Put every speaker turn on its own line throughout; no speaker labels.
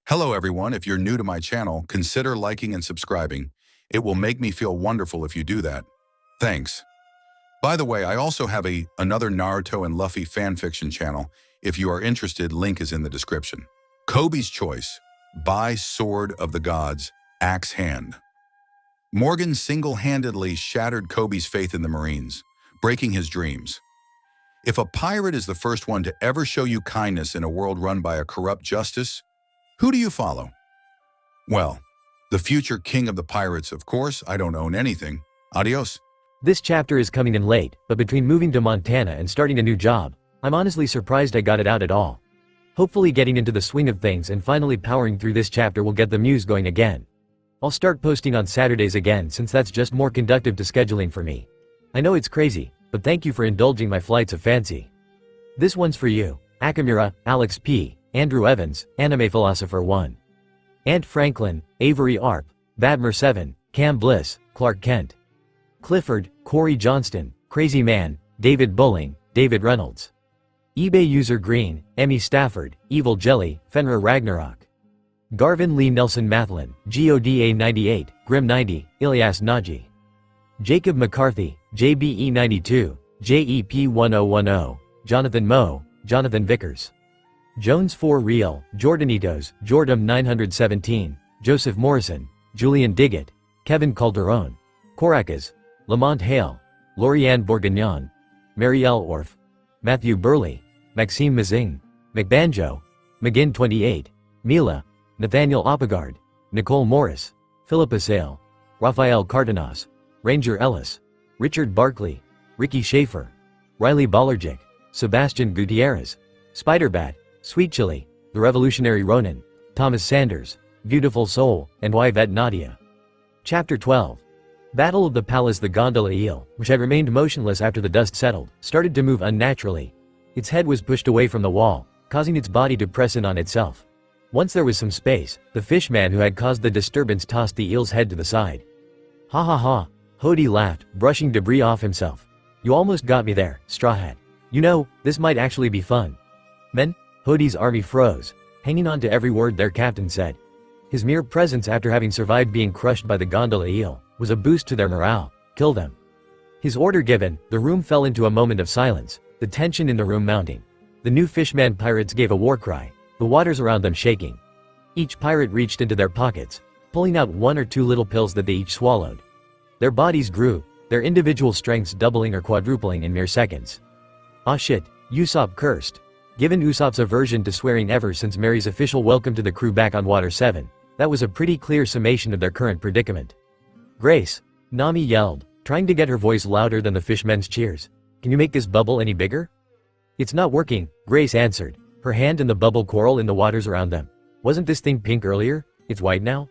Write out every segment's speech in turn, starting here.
Hello everyone, if you're new to my channel, consider liking and subscribing. It will make me feel wonderful if you do that. Thanks. By the way, I also have another Naruto and Luffy fanfiction channel. If you are interested, link is in the description. Koby's Choice by Sword of the Gods, Axe Hand. Morgan single-handedly shattered Koby's faith in the Marines, breaking his dreams. If a pirate is the first one to ever show you kindness in a world run by a corrupt justice, who do you follow? Well, the future king of the pirates, of course. I don't own anything. Adios.
This chapter is coming in late, but between moving to Montana and starting a new job, I'm honestly surprised I got it out at all. Hopefully getting into the swing of things and finally powering through this chapter will get the muse going again. I'll start posting on Saturdays again since that's just more conducive to scheduling for me. I know it's crazy, but thank you for indulging my flights of fancy. This one's for you, Akamura, Alex P., Andrew Evans, Anime Philosopher 1. Ant Franklin, Avery Arp, Badmer 7, Cam Bliss, Clark Kent. Clifford, Corey Johnston, Crazy Man, David Bowling, David Reynolds. eBay user Green, Emmy Stafford, Evil Jelly, Fenrir Ragnarok. Garvin Lee Nelson Mathlin, GODA 98, Grim 90, Ilyas Naji. Jacob McCarthy, JBE 92, JEP 1010, Jonathan Moe, Jonathan Vickers. Jones 4 Real, Jordanitos, Jordam 917, Joseph Morrison, Julian Diggett, Kevin Calderon, Korakas, Lamont Hale, Lorianne Bourguignon, Marielle Orff, Matthew Burley, Maxime Mazing, McBanjo, McGinn 28, Mila, Nathaniel Oppegard, Nicole Morris, Philippa Sale, Rafael Cardenas, Ranger Ellis, Richard Barkley, Ricky Schaefer, Riley Bollerjic, Sebastian Gutierrez, Spiderbat, Sweet Chili, The Revolutionary Ronin, Thomas Sanders, Beautiful Soul, and Yvette Nadia. Chapter 12. Battle of the Palace. The gondola eel, which had remained motionless after the dust settled, started to move unnaturally. Its head was pushed away from the wall, causing its body to press in on itself. Once there was some space, the fishman who had caused the disturbance tossed the eel's head to the side. Ha ha ha, Hody laughed, brushing debris off himself. You almost got me there, Straw Hat. You know, this might actually be fun. Men? Hody's army froze, hanging on to every word their captain said. His mere presence after having survived being crushed by the gondola eel was a boost to their morale. Kill them. His order given, the room fell into a moment of silence, the tension in the room mounting. The new fishman pirates gave a war cry, the waters around them shaking. Each pirate reached into their pockets, pulling out 1 or 2 little pills that they each swallowed. Their bodies grew, their individual strengths doubling or quadrupling in mere seconds. Ah shit, Usopp cursed. Given Usopp's aversion to swearing ever since Mary's official welcome to the crew back on Water 7, that was a pretty clear summation of their current predicament. Grace, Nami yelled, trying to get her voice louder than the fishmen's cheers. Can you make this bubble any bigger? It's not working, Grace answered, her hand in the bubble coral in the waters around them. Wasn't this thing pink earlier? It's white now?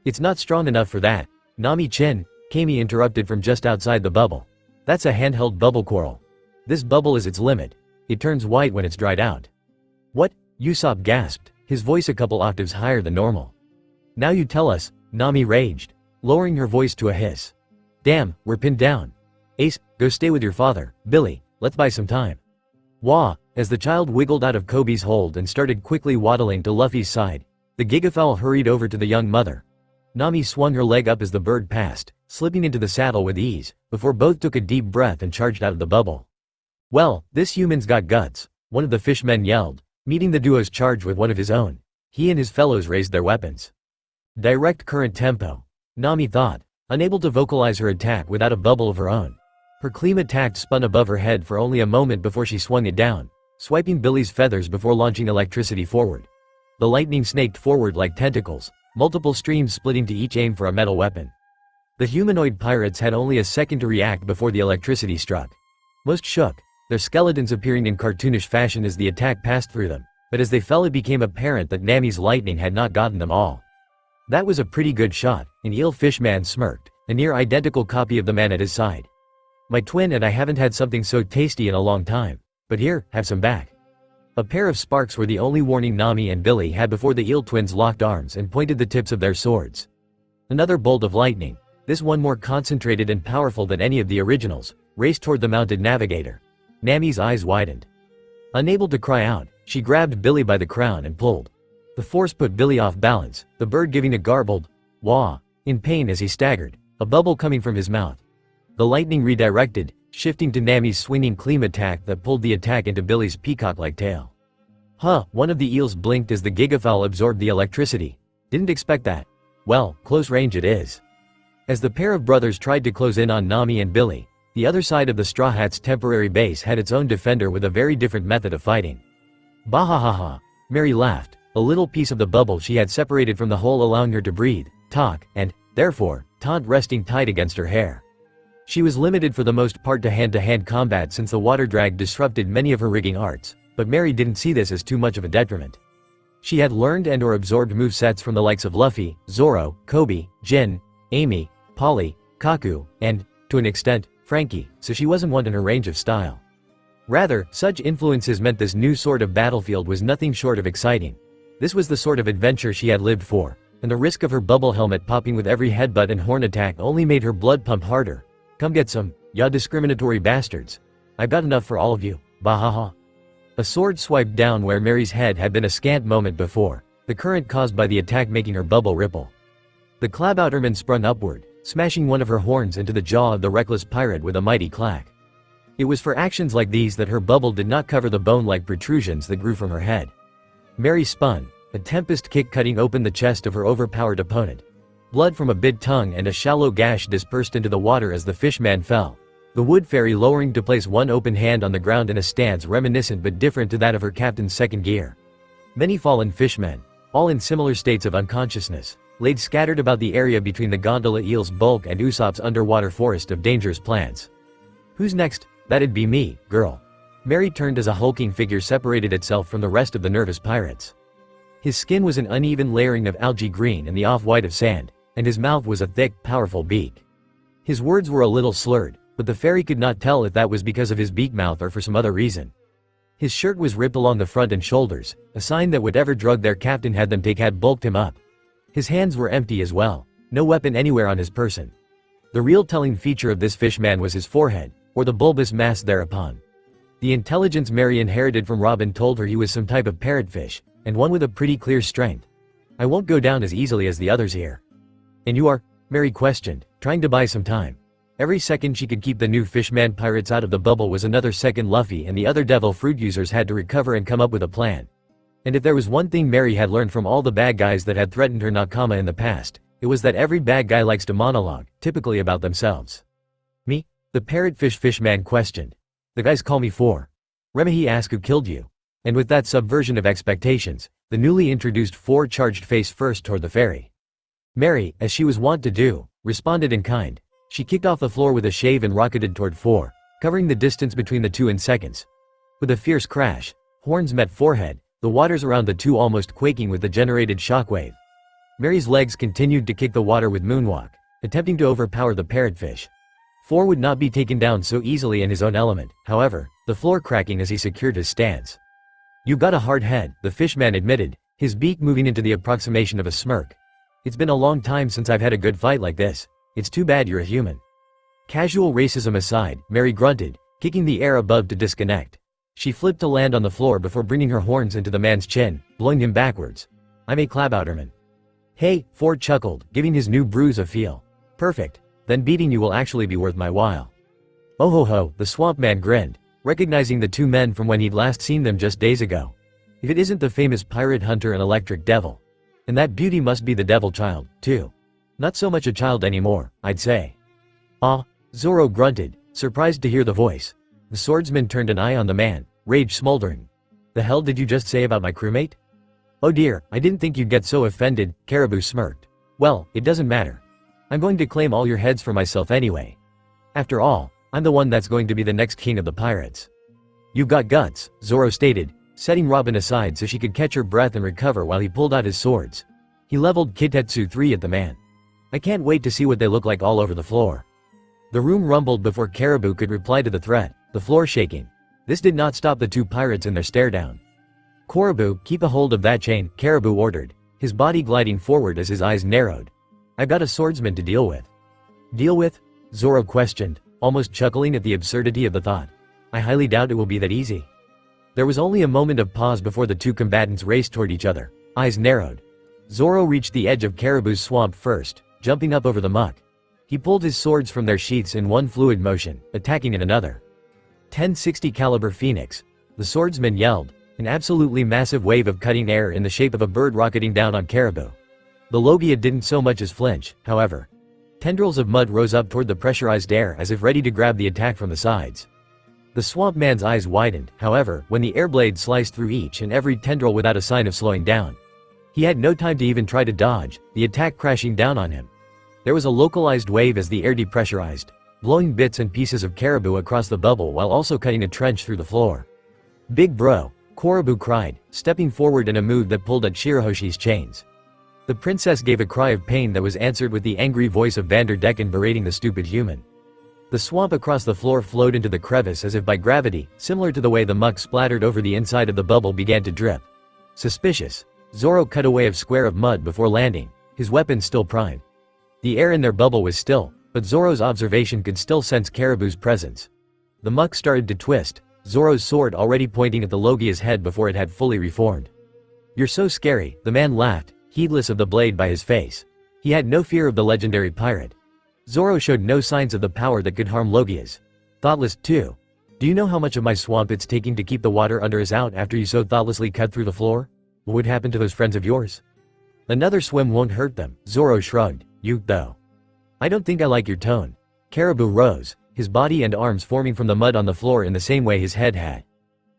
It's not strong enough for that. Nami Chin, Kami interrupted from just outside the bubble. That's a handheld bubble coral. This bubble is its limit. It turns white when it's dried out. What? Usopp gasped, his voice a couple octaves higher than normal. Now you tell us, Nami raged, lowering her voice to a hiss. Damn, we're pinned down. Ace, go stay with your father. Billy, let's buy some time. Wah, as the child wiggled out of Koby's hold and started quickly waddling to Luffy's side, the gigafowl hurried over to the young mother. Nami swung her leg up as the bird passed, slipping into the saddle with ease, before both took a deep breath and charged out of the bubble. Well, this human's got guts, one of the fishmen yelled, meeting the duo's charge with one of his own. He and his fellows raised their weapons. Direct current tempo, Nami thought, unable to vocalize her attack without a bubble of her own. Her cleam attack spun above her head for only a moment before she swung it down, swiping Billy's feathers before launching electricity forward. The lightning snaked forward like tentacles, multiple streams splitting to each aim for a metal weapon. The humanoid pirates had only a second to react before the electricity struck. Most shook, their skeletons appearing in cartoonish fashion as the attack passed through them, but as they fell it became apparent that Nami's lightning had not gotten them all. That was a pretty good shot, an eel fishman smirked, a near identical copy of the man at his side. My twin and I haven't had something so tasty in a long time, but here, have some back. A pair of sparks were the only warning Nami and Billy had before the eel twins locked arms and pointed the tips of their swords. Another bolt of lightning, this one more concentrated and powerful than any of the originals, raced toward the mounted navigator. Nami's eyes widened. Unable to cry out, she grabbed Billy by the crown and pulled. The force put Billy off balance, the bird giving a garbled wah in pain as he staggered, a bubble coming from his mouth. The lightning redirected, shifting to Nami's swinging cleam attack that pulled the attack into Billy's peacock-like tail. Huh, one of the eels blinked as the gigafowl absorbed the electricity. Didn't expect that. Well, close range it is. As the pair of brothers tried to close in on Nami and Billy, the other side of the Straw Hat's temporary base had its own defender with a very different method of fighting. Bahahaha. Mary laughed, a little piece of the bubble she had separated from the hole allowing her to breathe, talk, and, therefore, taunt resting tight against her hair. She was limited for the most part to hand-to-hand combat since the water drag disrupted many of her rigging arts, but Mary didn't see this as too much of a detriment. She had learned and/or absorbed movesets from the likes of Luffy, Zoro, Coby, Jin, Amy, Polly, Kaku, and, to an extent, Frankie, so she wasn't one in her range of style. Rather, such influences meant this new sort of battlefield was nothing short of exciting. This was the sort of adventure she had lived for, and the risk of her bubble helmet popping with every headbutt and horn attack only made her blood pump harder. Come get some, ya discriminatory bastards. I've got enough for all of you, bahaha. A sword swiped down where Mary's head had been a scant moment before, the current caused by the attack making her bubble ripple. The Klabouterman sprung upward, smashing one of her horns into the jaw of the reckless pirate with a mighty clack. It was for actions like these that her bubble did not cover the bone-like protrusions that grew from her head. Mary spun, a tempest kick cutting open the chest of her overpowered opponent. Blood from a bit tongue and a shallow gash dispersed into the water as the fishman fell, the wood fairy lowering to place one open hand on the ground in a stance reminiscent but different to that of her captain's second gear. Many fallen fishmen, all in similar states of unconsciousness, laid scattered about the area between the gondola eel's bulk and Usopp's underwater forest of dangerous plants. Who's next? That'd be me, girl. Mary turned as a hulking figure separated itself from the rest of the nervous pirates. His skin was an uneven layering of algae green and the off-white of sand, and his mouth was a thick, powerful beak. His words were a little slurred, but the fairy could not tell if that was because of his beak mouth or for some other reason. His shirt was ripped along the front and shoulders, a sign that whatever drug their captain had them take had bulked him up. His hands were empty as well, no weapon anywhere on his person. The real telling feature of this fishman was his forehead, or the bulbous mass thereupon. The intelligence Mary inherited from Robin told her he was some type of parrotfish, and one with a pretty clear strength. I won't go down as easily as the others here. And you are? Mary questioned, trying to buy some time. Every second she could keep the new fishman pirates out of the bubble was another second Luffy and the other devil fruit users had to recover and come up with a plan. And if there was one thing Mary had learned from all the bad guys that had threatened her Nakama in the past, it was that every bad guy likes to monologue, typically about themselves. Me? The parrotfish fishman questioned. The guys call me Fore. Remihi asked who killed you. And with that subversion of expectations, the newly introduced Fore charged face first toward the fairy. Mary, as she was wont to do, responded in kind. She kicked off the floor with a shave and rocketed toward Fore, covering the distance between the two in seconds. With a fierce crash, horns met forehead, the waters around the two almost quaking with the generated shockwave. Mary's legs continued to kick the water with moonwalk, attempting to overpower the parrotfish. Fore would not be taken down so easily in his own element, however, the floor cracking as he secured his stance. You got a hard head, the fishman admitted, his beak moving into the approximation of a smirk. It's been a long time since I've had a good fight like this. It's too bad you're a human. Casual racism aside, Mary grunted, kicking the air above to disconnect. She flipped to land on the floor before bringing her horns into the man's chin, blowing him backwards. I'm a Klabouterman. Hey, Ford chuckled, giving his new bruise a feel. Perfect. Then beating you will actually be worth my while. Oh ho ho, the swamp man grinned, recognizing the two men from when he'd last seen them just days ago. If it isn't the famous pirate hunter and electric devil. And that beauty must be the devil child, too. Not so much a child anymore, I'd say. Ah, Zoro grunted, surprised to hear the voice. The swordsman turned an eye on the man, rage smoldering. The hell did you just say about my crewmate? Oh dear, I didn't think you'd get so offended, Caribou smirked. Well, it doesn't matter. I'm going to claim all your heads for myself anyway. After all, I'm the one that's going to be the next king of the pirates. You've got guts, Zoro stated, setting Robin aside so she could catch her breath and recover while he pulled out his swords. He leveled Kitetsu 3 at the man. I can't wait to see what they look like all over the floor. The room rumbled before Caribou could reply to the threat, the floor shaking. This did not stop the two pirates in their stare down. Caribou, keep a hold of that chain, Caribou ordered, his body gliding forward as his eyes narrowed. I've got a swordsman to deal with. Deal with? Zoro questioned, almost chuckling at the absurdity of the thought. I highly doubt it will be that easy. There was only a moment of pause before the two combatants raced toward each other, eyes narrowed. Zoro reached the edge of Caribou's swamp first, jumping up over the muck. He pulled his swords from their sheaths in one fluid motion, attacking in another. 1060 caliber Phoenix, the swordsman yelled, an absolutely massive wave of cutting air in the shape of a bird rocketing down on Caribou. The logia didn't so much as flinch, however. Tendrils of mud rose up toward the pressurized air as if ready to grab the attack from the sides. The swamp man's eyes widened, however, when the air blade sliced through each and every tendril without a sign of slowing down. He had no time to even try to dodge, the attack crashing down on him. There was a localized wave as the air depressurized, blowing bits and pieces of Caribou across the bubble while also cutting a trench through the floor. Big bro, Caribou cried, stepping forward in a move that pulled at Shirahoshi's chains. The princess gave a cry of pain that was answered with the angry voice of Vanderdecken berating the stupid human. The swamp across the floor flowed into the crevice as if by gravity, similar to the way the muck splattered over the inside of the bubble began to drip. Suspicious. Zoro cut away a square of mud before landing, his weapon still primed. The air in their bubble was still, but Zoro's observation could still sense Caribou's presence. The muck started to twist, Zoro's sword already pointing at the logia's head before it had fully reformed. You're so scary, the man laughed, heedless of the blade by his face. He had no fear of the legendary pirate. Zoro showed no signs of the power that could harm logias. Thoughtless, too. Do you know how much of my swamp it's taking to keep the water under us out after you so thoughtlessly cut through the floor? What would happen to those friends of yours? Another swim won't hurt them, Zoro shrugged. You, though. I don't think I like your tone. Caribou rose, his body and arms forming from the mud on the floor in the same way his head had.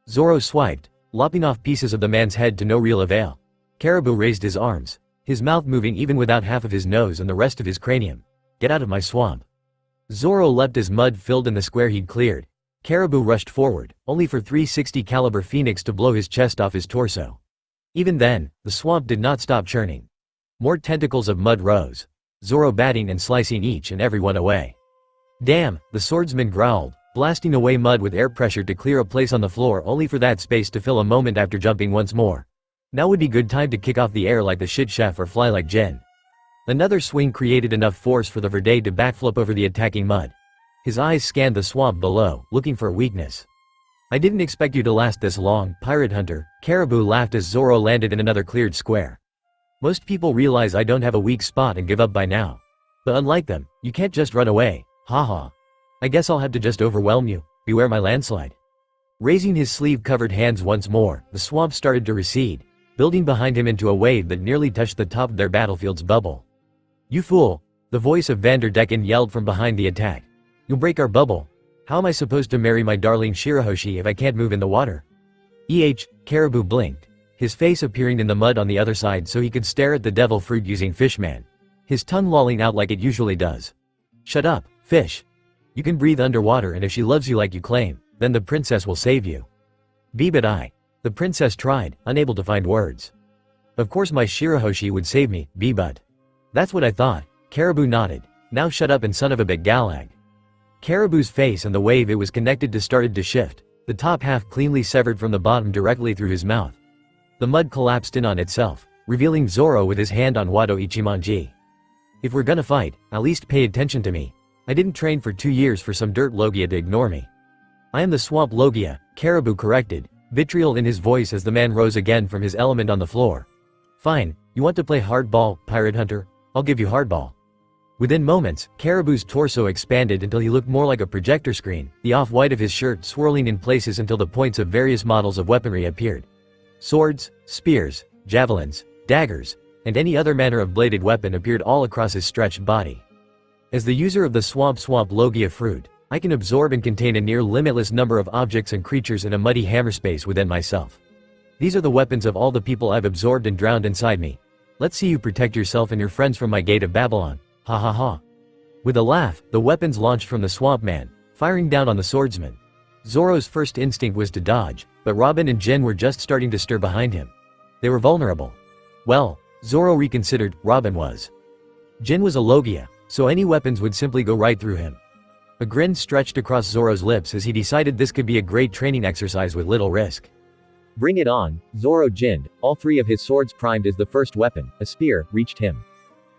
Zoro swiped, lopping off pieces of the man's head to no real avail. Caribou raised his arms, his mouth moving even without half of his nose and the rest of his cranium. Get out of my swamp. Zoro leapt as mud filled in the square he'd cleared. Caribou rushed forward, only for 360 caliber Phoenix to blow his chest off his torso. Even then, the swamp did not stop churning. More tentacles of mud rose, Zoro batting and slicing each and every one away. Damn, the swordsman growled, blasting away mud with air pressure to clear a place on the floor only for that space to fill a moment after jumping once more. Now would be good time to kick off the air like the shit chef or fly like Jin. Another swing created enough force for the Verde to backflip over the attacking mud. His eyes scanned the swamp below, looking for a weakness. I didn't expect you to last this long, pirate hunter, Caribou laughed as Zoro landed in another cleared square. Most people realize I don't have a weak spot and give up by now. But unlike them, you can't just run away, haha. I guess I'll have to just overwhelm you, beware my landslide. Raising his sleeve-covered hands once more, the swamp started to recede, building behind him into a wave that nearly touched the top of their battlefield's bubble. You fool, the voice of Vanderdecken yelled from behind the attack. You'll break our bubble. How am I supposed to marry my darling Shirahoshi if I can't move in the water? Caribou blinked, his face appearing in the mud on the other side so he could stare at the devil fruit using Fishman, his tongue lolling out like it usually does. Shut up, fish. You can breathe underwater, and if she loves you like you claim, then the princess will save you. But the princess tried, unable to find words. Of course my Shirahoshi would save me, but. That's what I thought, Caribou nodded. Now shut up and son of a big galag. Caribou's face and the wave it was connected to started to shift, the top half cleanly severed from the bottom directly through his mouth. The mud collapsed in on itself, revealing Zoro with his hand on Wado Ichimonji. If we're gonna fight, at least pay attention to me. I didn't train for 2 years for some dirt logia to ignore me. I am the swamp logia, Caribou corrected, vitriol in his voice as the man rose again from his element on the floor. Fine, you want to play hardball, pirate hunter? I'll give you hardball. Within moments, Caribou's torso expanded until he looked more like a projector screen, the off-white of his shirt swirling in places until the points of various models of weaponry appeared. Swords, spears, javelins, daggers, and any other manner of bladed weapon appeared all across his stretched body. As the user of the swamp logia fruit, I can absorb and contain a near limitless number of objects and creatures in a muddy hammerspace within myself. These are the weapons of all the people I've absorbed and drowned inside me. Let's see you protect yourself and your friends from my gate of Babylon. Ha ha ha. With a laugh, the weapons launched from the swamp man, firing down on the swordsman. Zoro's first instinct was to dodge, but Robin and Jin were just starting to stir behind him. They were vulnerable. Well, Zoro reconsidered, Robin was. Jin was a logia, so any weapons would simply go right through him. A grin stretched across Zoro's lips as he decided this could be a great training exercise with little risk. Bring it on, Zoro ginned, all 3 of his swords primed as the first weapon, a spear, reached him.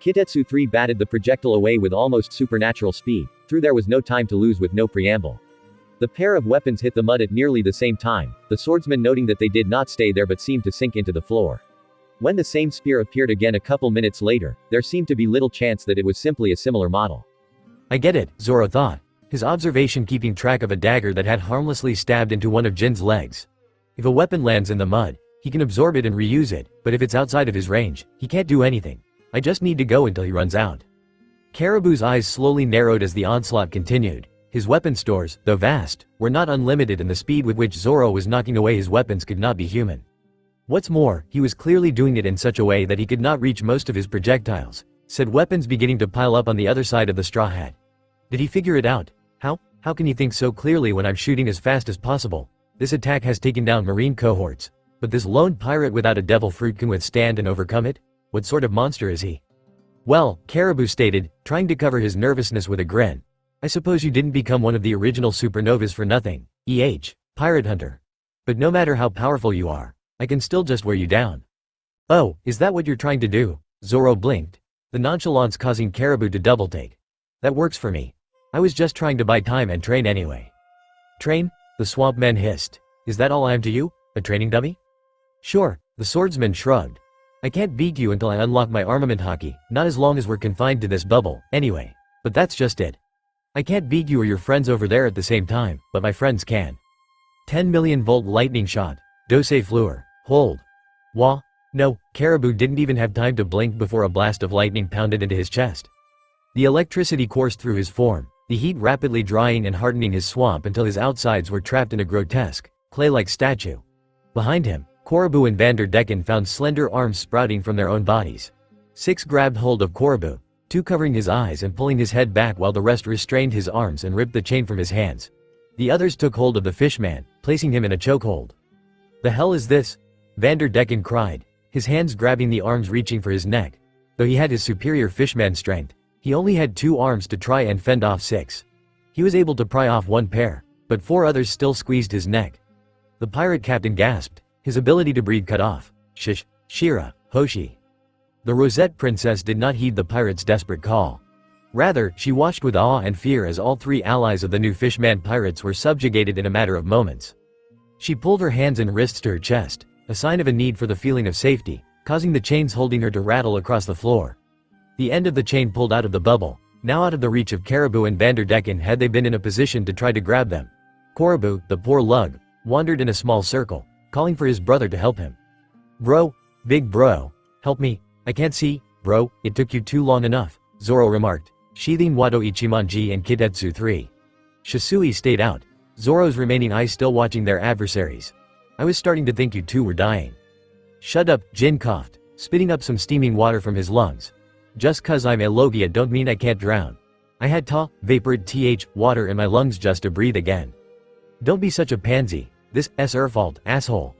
Kitetsu 3 batted the projectile away with almost supernatural speed, through there was no time to lose with no preamble. The pair of weapons hit the mud at nearly the same time, the swordsman noting that they did not stay there but seemed to sink into the floor.
When the same spear appeared again a couple minutes later, there seemed to be little chance that it was simply a similar model.
I get it, Zoro thought, his observation keeping track of a dagger that had harmlessly stabbed into one of Jin's legs. If a weapon lands in the mud, he can absorb it and reuse it, but if it's outside of his range, he can't do anything. I just need to go until he runs out. Caribou's eyes slowly narrowed as the onslaught continued. His weapon stores, though vast, were not unlimited and the speed with which Zoro was knocking away his weapons could not be human. What's more, he was clearly doing it in such a way that he could not reach most of his projectiles, said weapons beginning to pile up on the other side of the straw hat. Did he figure it out? How can he think so clearly when I'm shooting as fast as possible? This attack has taken down marine cohorts, but this lone pirate without a devil fruit can withstand and overcome it? What sort of monster is he? Well, Caribou stated, trying to cover his nervousness with a grin. I suppose you didn't become one of the original supernovas for nothing, pirate hunter. But no matter how powerful you are, I can still just wear you down. Oh, is that what you're trying to do? Zoro blinked, the nonchalance causing Caribou to double-take. That works for me. I was just trying to buy time and train anyway. Train? The swamp man hissed. Is that all I am to you? A training dummy? Sure, the swordsman shrugged. I can't beat you until I unlock my armament hockey, not as long as we're confined to this bubble, anyway. But that's just it. I can't beat you or your friends over there at the same time, but my friends can. 10 million volt lightning shot. Dose fleur. Hold. Wah. No, Caribou didn't even have time to blink before a blast of lightning pounded into his chest. The electricity coursed through his form, the heat rapidly drying and hardening his swamp until his outsides were trapped in a grotesque, clay-like statue. Behind him, Caribou and Vanderdecken found slender arms sprouting from their own bodies. 6 grabbed hold of Caribou, 2 covering his eyes and pulling his head back while the rest restrained his arms and ripped the chain from his hands. The others took hold of the fishman, placing him in a chokehold. The hell is this? Vanderdecken cried, his hands grabbing the arms reaching for his neck. Though he had his superior fishman strength, he only had 2 arms to try and fend off 6. He was able to pry off 1 pair, but 4 others still squeezed his neck. The pirate captain gasped, his ability to breathe cut off. Shira, Hoshi. The Rosette princess did not heed the pirate's desperate call. Rather, she watched with awe and fear as all 3 allies of the new fishman pirates were subjugated in a matter of moments. She pulled her hands and wrists to her chest, a sign of a need for the feeling of safety, causing the chains holding her to rattle across the floor. The end of the chain pulled out of the bubble, now out of the reach of Caribou and Vanderdecken had they been in a position to try to grab them. Caribou, the poor lug, wandered in a small circle, calling for his brother to help him. Bro, big bro, help me, I can't see, bro, it took you too long enough, Zoro remarked, sheathing Wado Ichimonji and Kidetsu 3. Shisui stayed out, Zoro's remaining eyes still watching their adversaries. I was starting to think you two were dying. Shut up, Jin coughed, spitting up some steaming water from his lungs. Just cause I'm a logia don't mean I can't drown. I had vapored water in my lungs just to breathe again. Don't be such a pansy, this is your fault, asshole.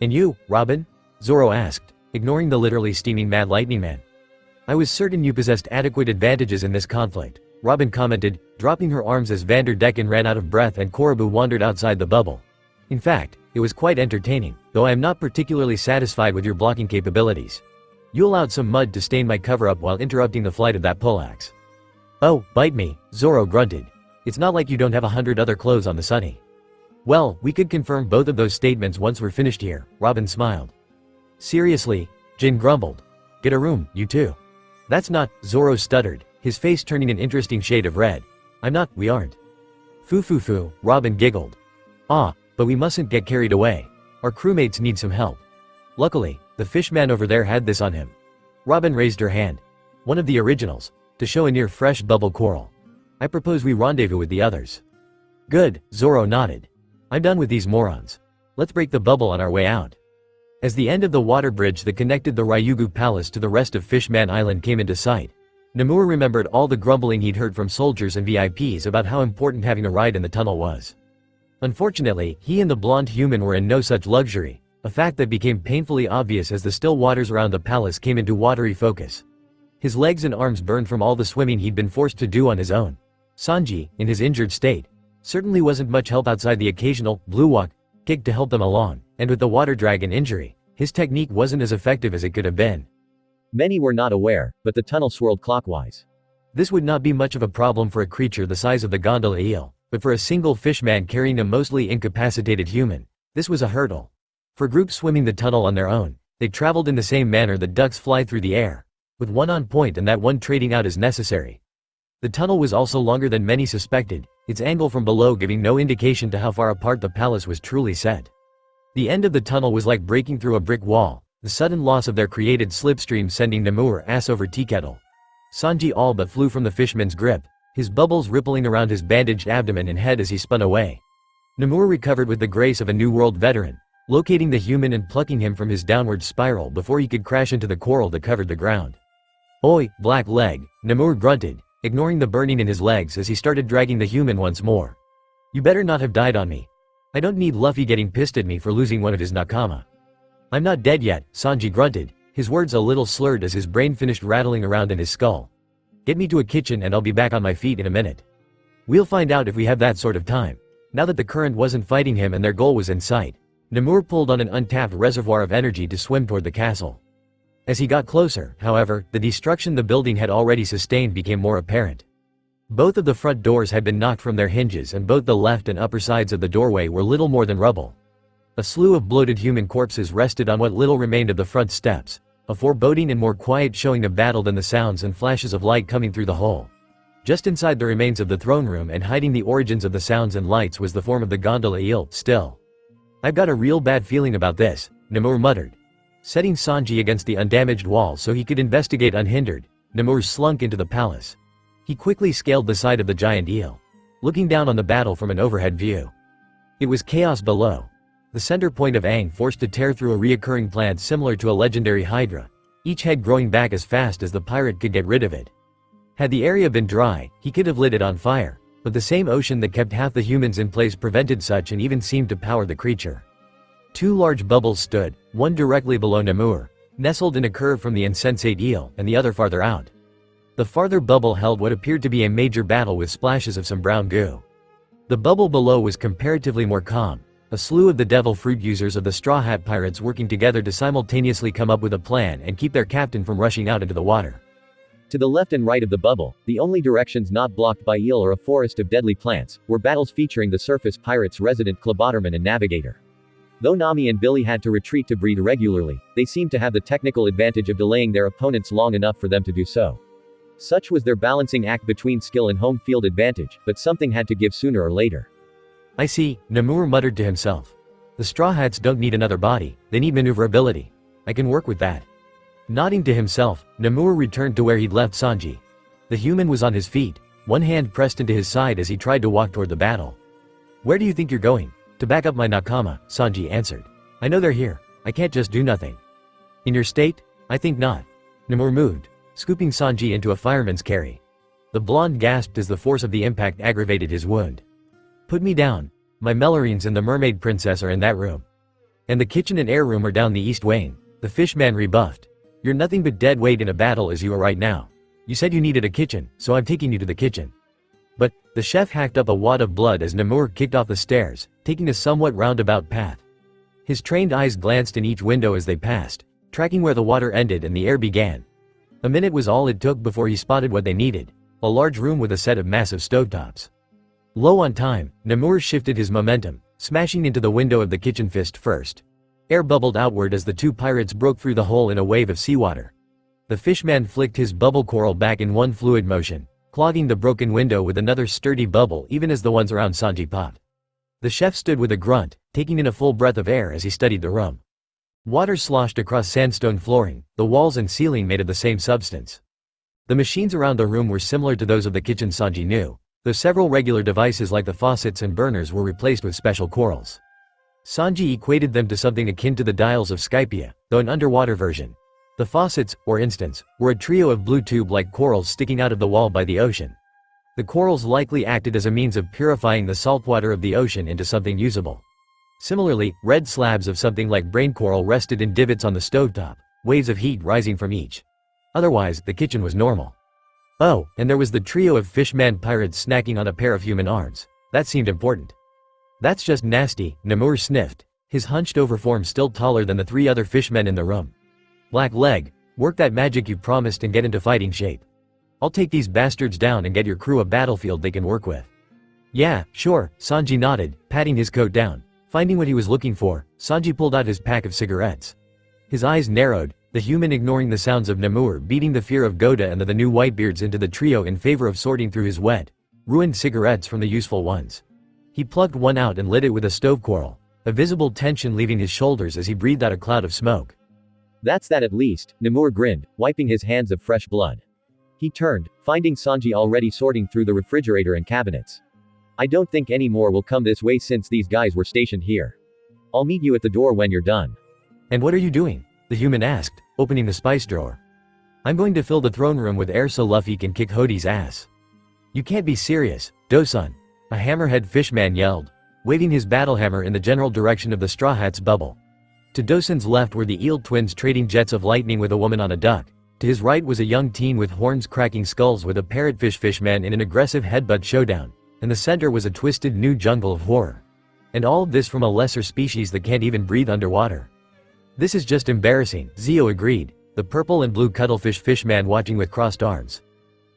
And you, Robin? Zoro asked, ignoring the literally steaming Mad Lightning Man. I was certain you possessed adequate advantages in this conflict, Robin commented, dropping her arms as Vanderdecken ran out of breath and Caribou wandered outside the bubble. In fact, it was quite entertaining, though I am not particularly satisfied with your blocking capabilities. You allowed some mud to stain my cover-up while interrupting the flight of that poleaxe. Oh, bite me, Zoro grunted. It's not like you don't have 100 other clothes on the sunny. Well, we could confirm both of those statements once we're finished here, Robin smiled. Seriously, Jin grumbled. Get a room, you two. That's not, Zoro stuttered, his face turning an interesting shade of red. We aren't. Foo, Robin giggled. Ah, but we mustn't get carried away. Our crewmates need some help. Luckily, the fishman over there had this on him. Robin raised her hand. One of the originals, to show a near fresh bubble coral. I propose we rendezvous with the others. Good, Zoro nodded. I'm done with these morons. Let's break the bubble on our way out. As the end of the water bridge that connected the Ryugu Palace to the rest of Fishman Island came into sight, Namur remembered all the grumbling he'd heard from soldiers and VIPs about how important having a ride in the tunnel was. Unfortunately, he and the blonde human were in no such luxury, a fact that became painfully obvious as the still waters around the palace came into watery focus. His legs and arms burned from all the swimming he'd been forced to do on his own. Sanji, in his injured state, certainly wasn't much help outside the occasional blue walk kick to help them along, and with the water dragon injury, his technique wasn't as effective as it could have been. Many were not aware, but the tunnel swirled clockwise. This would not be much of a problem for a creature the size of the gondola eel, but for a single fishman carrying a mostly incapacitated human, this was a hurdle. For groups swimming the tunnel on their own, They traveled in the same manner that ducks fly through the air, with one on point and that one trading out as necessary. The tunnel was also longer than many suspected, its angle from below giving no indication to how far apart the palace was truly set. The end of the tunnel was like breaking through a brick wall, the sudden loss of their created slipstream sending Namur ass over teakettle. Sanji all but flew from the fishman's grip, his bubbles rippling around his bandaged abdomen and head as he spun away. Namur recovered with the grace of a New World veteran, locating the human and plucking him from his downward spiral before he could crash into the coral that covered the ground. "Oi, black leg," Namur grunted, ignoring the burning in his legs as he started dragging the human once more. "You better not have died on me. I don't need Luffy getting pissed at me for losing one of his nakama." "I'm not dead yet," Sanji grunted, his words a little slurred as his brain finished rattling around in his skull. "Get me to a kitchen and I'll be back on my feet in a minute." We'll find out if we have that sort of time. Now that the current wasn't fighting him and their goal was in sight, Namur pulled on an untapped reservoir of energy to swim toward the castle. As he got closer, however, the destruction the building had already sustained became more apparent. Both of the front doors had been knocked from their hinges and both the left and upper sides of the doorway were little more than rubble. A slew of bloated human corpses rested on what little remained of the front steps, a foreboding and more quiet showing of battle than the sounds and flashes of light coming through the hole. Just inside the remains of the throne room and hiding the origins of the sounds and lights was the form of the gondola eel, still. "I've got a real bad feeling about this," Namur muttered. Setting Sanji against the undamaged wall so he could investigate unhindered, Namur slunk into the palace. He quickly scaled the side of the giant eel, looking down on the battle from an overhead view. It was chaos below. The center point of Aang forced to tear through a reoccurring plant similar to a legendary hydra, each head growing back as fast as the pirate could get rid of it. Had the area been dry, he could have lit it on fire, but the same ocean that kept half the humans in place prevented such and even seemed to power the creature. Two large bubbles stood, one directly below Namur, nestled in a curve from the insensate eel, and the other farther out. The farther bubble held what appeared to be a major battle with splashes of some brown goo. The bubble below was comparatively more calm, a slew of the devil fruit users of the Straw Hat Pirates working together to simultaneously come up with a plan and keep their captain from rushing out into the water.
To the left and right of the bubble, the only directions not blocked by eel or a forest of deadly plants, were battles featuring the surface pirates' resident Cloboterman and Navigator. Though Nami and Billy had to retreat to breathe regularly, they seemed to have the technical advantage of delaying their opponents long enough for them to do so. Such was their balancing act between skill and home field advantage, but something had to give sooner or later.
"I see," Namur muttered to himself. "The Straw Hats don't need another body, they need maneuverability. I can work with that." Nodding to himself, Namur returned to where he'd left Sanji. The human was on his feet, one hand pressed into his side as he tried to walk toward the battle. "Where do you think you're going?" "To back up my nakama," Sanji answered. "I know they're here, I can't just do nothing." "In your state? I think not." Namur moved, scooping Sanji into a fireman's carry. The blonde gasped as the force of the impact aggravated his wound. "Put me down. My Melorines and the mermaid princess are in that room. And the kitchen and air room are down the east wing," the fishman rebuffed. "You're nothing but dead weight in a battle as you are right now. You said you needed a kitchen, so I'm taking you to the kitchen." But the chef hacked up a wad of blood as Namur kicked off the stairs, taking a somewhat roundabout path. His trained eyes glanced in each window as they passed, tracking where the water ended and the air began. A minute was all it took before he spotted what they needed, a large room with a set of massive stovetops. Low on time, Namur shifted his momentum, smashing into the window of the kitchen fist first. Air bubbled outward as the two pirates broke through the hole in a wave of seawater. The fishman flicked his bubble coral back in one fluid motion, clogging the broken window with another sturdy bubble even as the ones around Sanji popped. The chef stood with a grunt, taking in a full breath of air as he studied the room. Water sloshed across sandstone flooring, the walls and ceiling made of the same substance. The machines around the room were similar to those of the kitchen Sanji knew, though several regular devices like the faucets and burners were replaced with special corals. Sanji equated them to something akin to the dials of Skypia, though an underwater version. The faucets, for instance, were a trio of blue tube-like corals sticking out of the wall by the ocean. The corals likely acted as a means of purifying the saltwater of the ocean into something usable. Similarly, red slabs of something like brain coral rested in divots on the stovetop, waves of heat rising from each. Otherwise, the kitchen was normal. Oh, and there was the trio of fishman pirates snacking on a pair of human arms. That seemed important. "That's just nasty," Namur sniffed, his hunched-over form still taller than the three other fishmen in the room. "Black leg, work that magic you promised and get into fighting shape. I'll take these bastards down and get your crew a battlefield they can work with." "Yeah, sure," Sanji nodded, patting his coat down. Finding what he was looking for, Sanji pulled out his pack of cigarettes. His eyes narrowed, the human ignoring the sounds of Namur beating the fear of Goda and the new Whitebeards into the trio in favor of sorting through his wet, ruined cigarettes from the useful ones. He plucked one out and lit it with a stove quarrel, a visible tension leaving his shoulders as he breathed out a cloud of smoke.
That's that at least, Namur grinned, wiping his hands of fresh blood. He turned, finding Sanji already sorting through the refrigerator and cabinets. I don't think any more will come this way since these guys were stationed here. I'll meet you at the door when you're done.
And what are you doing? The human asked, opening the spice drawer. I'm going to fill the throne room with air so Luffy can kick Hody's ass. You can't be serious, Dosun, a hammerhead fishman yelled, waving his battle hammer in the general direction of the Straw Hat's bubble. To Dosun's left were the Eel twins trading jets of lightning with a woman on a duck. To his right was a young teen with horns cracking skulls with a parrotfish fishman in an aggressive headbutt showdown, and the center was a twisted new jungle of horror. And all of this from a lesser species that can't even breathe underwater. This is just embarrassing, Zio agreed, the purple and blue cuttlefish fishman watching with crossed arms.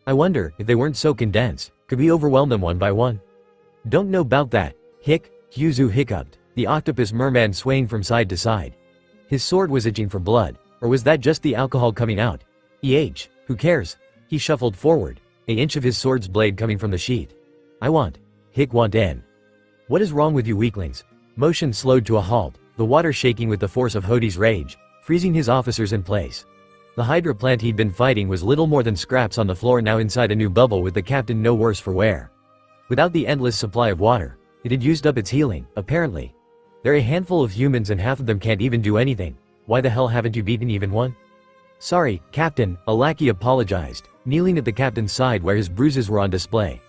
I wonder, if they weren't so condensed, could we overwhelm them one by one? Don't know about that, hic, Hyuzu hiccuped, the octopus merman swaying from side to side. His sword was itching for blood, or was that just the alcohol coming out? Who cares? He shuffled forward, an inch of his sword's blade coming from the sheath. I want in. What is wrong with you weaklings? Motion slowed to a halt, the water shaking with the force of Hody's rage, freezing his officers in place. The Hydra plant he'd been fighting was little more than scraps on the floor now inside a new bubble with the captain no worse for wear. Without the endless supply of water, it had used up its healing, apparently. They're a handful of humans and half of them can't even do anything. Why the hell haven't you beaten even one? Sorry, Captain, a lackey apologized, kneeling at the captain's side where his bruises were on display.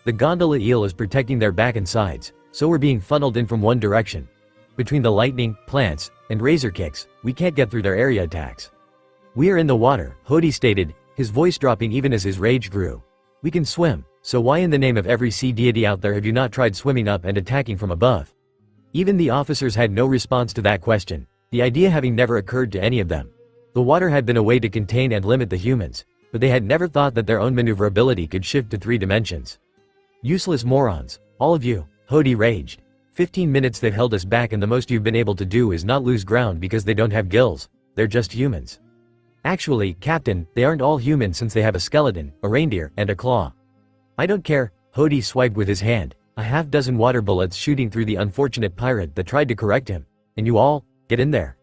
The gondola eel is protecting their back and sides, so we're being funneled in from one direction. Between the lightning, plants, and razor kicks, we can't get through their area attacks. We are in the water, Hody stated, his voice dropping even as his rage grew. We can swim, so why in the name of every sea deity out there have you not tried swimming up and attacking from above? Even the officers had no response to that question, the idea having never occurred to any of them. The water had been a way to contain and limit the humans, but they had never thought that their own maneuverability could shift to 3 dimensions. Useless morons, all of you, Hody raged. 15 minutes they've held us back and the most you've been able to do is not lose ground because they don't have gills, they're just humans. Actually, Captain, they aren't all human since they have a skeleton, a reindeer, and a claw. I don't care, Hody swiped with his hand, a half-dozen water bullets shooting through the unfortunate pirate that tried to correct him. And you all, get in there.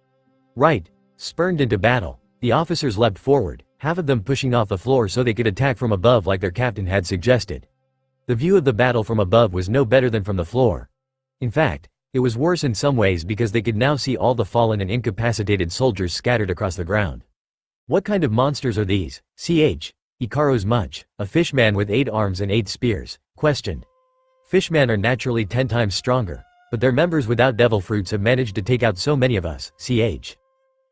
Right. Spurned into battle, the officers leapt forward, half of them pushing off the floor so they could attack from above like their captain had suggested. The view of the battle from above was no better than from the floor. In fact, it was worse in some ways because they could now see all the fallen and incapacitated soldiers scattered across the ground. What kind of monsters are these? Ikaro's Much, a fishman with 8 arms and 8 spears, questioned. Fishmen are naturally 10 times stronger, but their members without devil fruits have managed to take out so many of us,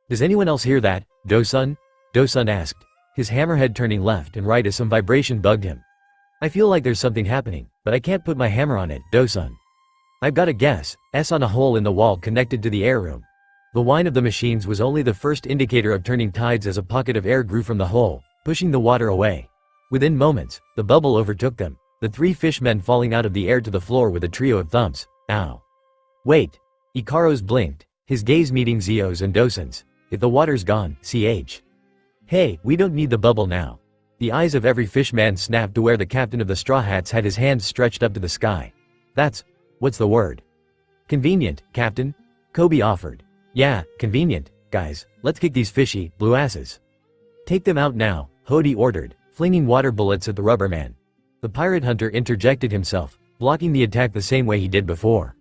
Does anyone else hear that, Dosun? Dosun asked, his hammerhead turning left and right as some vibration bugged him. I feel like there's something happening, but I can't put my hammer on it, Dosun. I've got a guess, on a hole in the wall connected to the air room. The whine of the machines was only the first indicator of turning tides as a pocket of air grew from the hole, pushing the water away. Within moments, the bubble overtook them, the 3 fishmen falling out of the air to the floor with a trio of thumps. Ow. Wait. Ikaros blinked, his gaze meeting Zio's and Dosun's. If the water's gone, Hey, we don't need the bubble now. The eyes of every fishman snapped to where the captain of the Straw Hats had his hands stretched up to the sky. What's the word? Convenient, Captain? Coby offered. Yeah, convenient, guys, let's kick these fishy, blue asses. Take them out now, Hody ordered, flinging water bullets at the rubber man. The pirate hunter interjected himself, blocking the attack the same way he did before.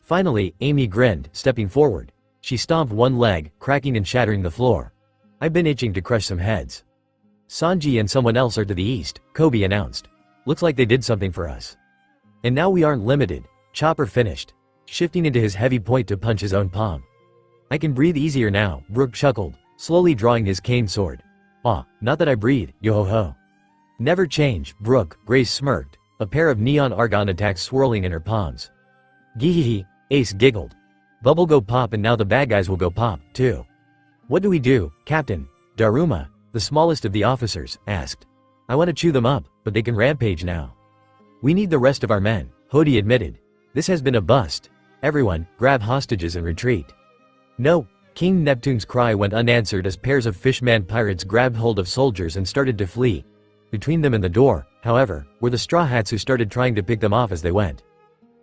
Finally, Amy grinned, stepping forward. She stomped one leg, cracking and shattering the floor. I've been itching to crush some heads. Sanji and someone else are to the east, Coby announced. Looks like they did something for us. And now we aren't limited, Chopper finished, shifting into his heavy point to punch his own palm. I can breathe easier now, Brook chuckled, slowly drawing his cane sword. Not that I breathe, yo-ho-ho. Never change, Brook, Grace smirked, a pair of neon argon attacks swirling in her palms. Geehehe, Ace giggled. Bubble go pop and now the bad guys will go pop, too. What do we do, Captain? Daruma, the smallest of the officers, asked. I want to chew them up, but they can rampage now. We need the rest of our men, Hody admitted. This has been a bust. Everyone, grab hostages and retreat. No, King Neptune's cry went unanswered as pairs of fishman pirates grabbed hold of soldiers and started to flee. Between them and the door, however, were the Straw Hats who started trying to pick them off as they went.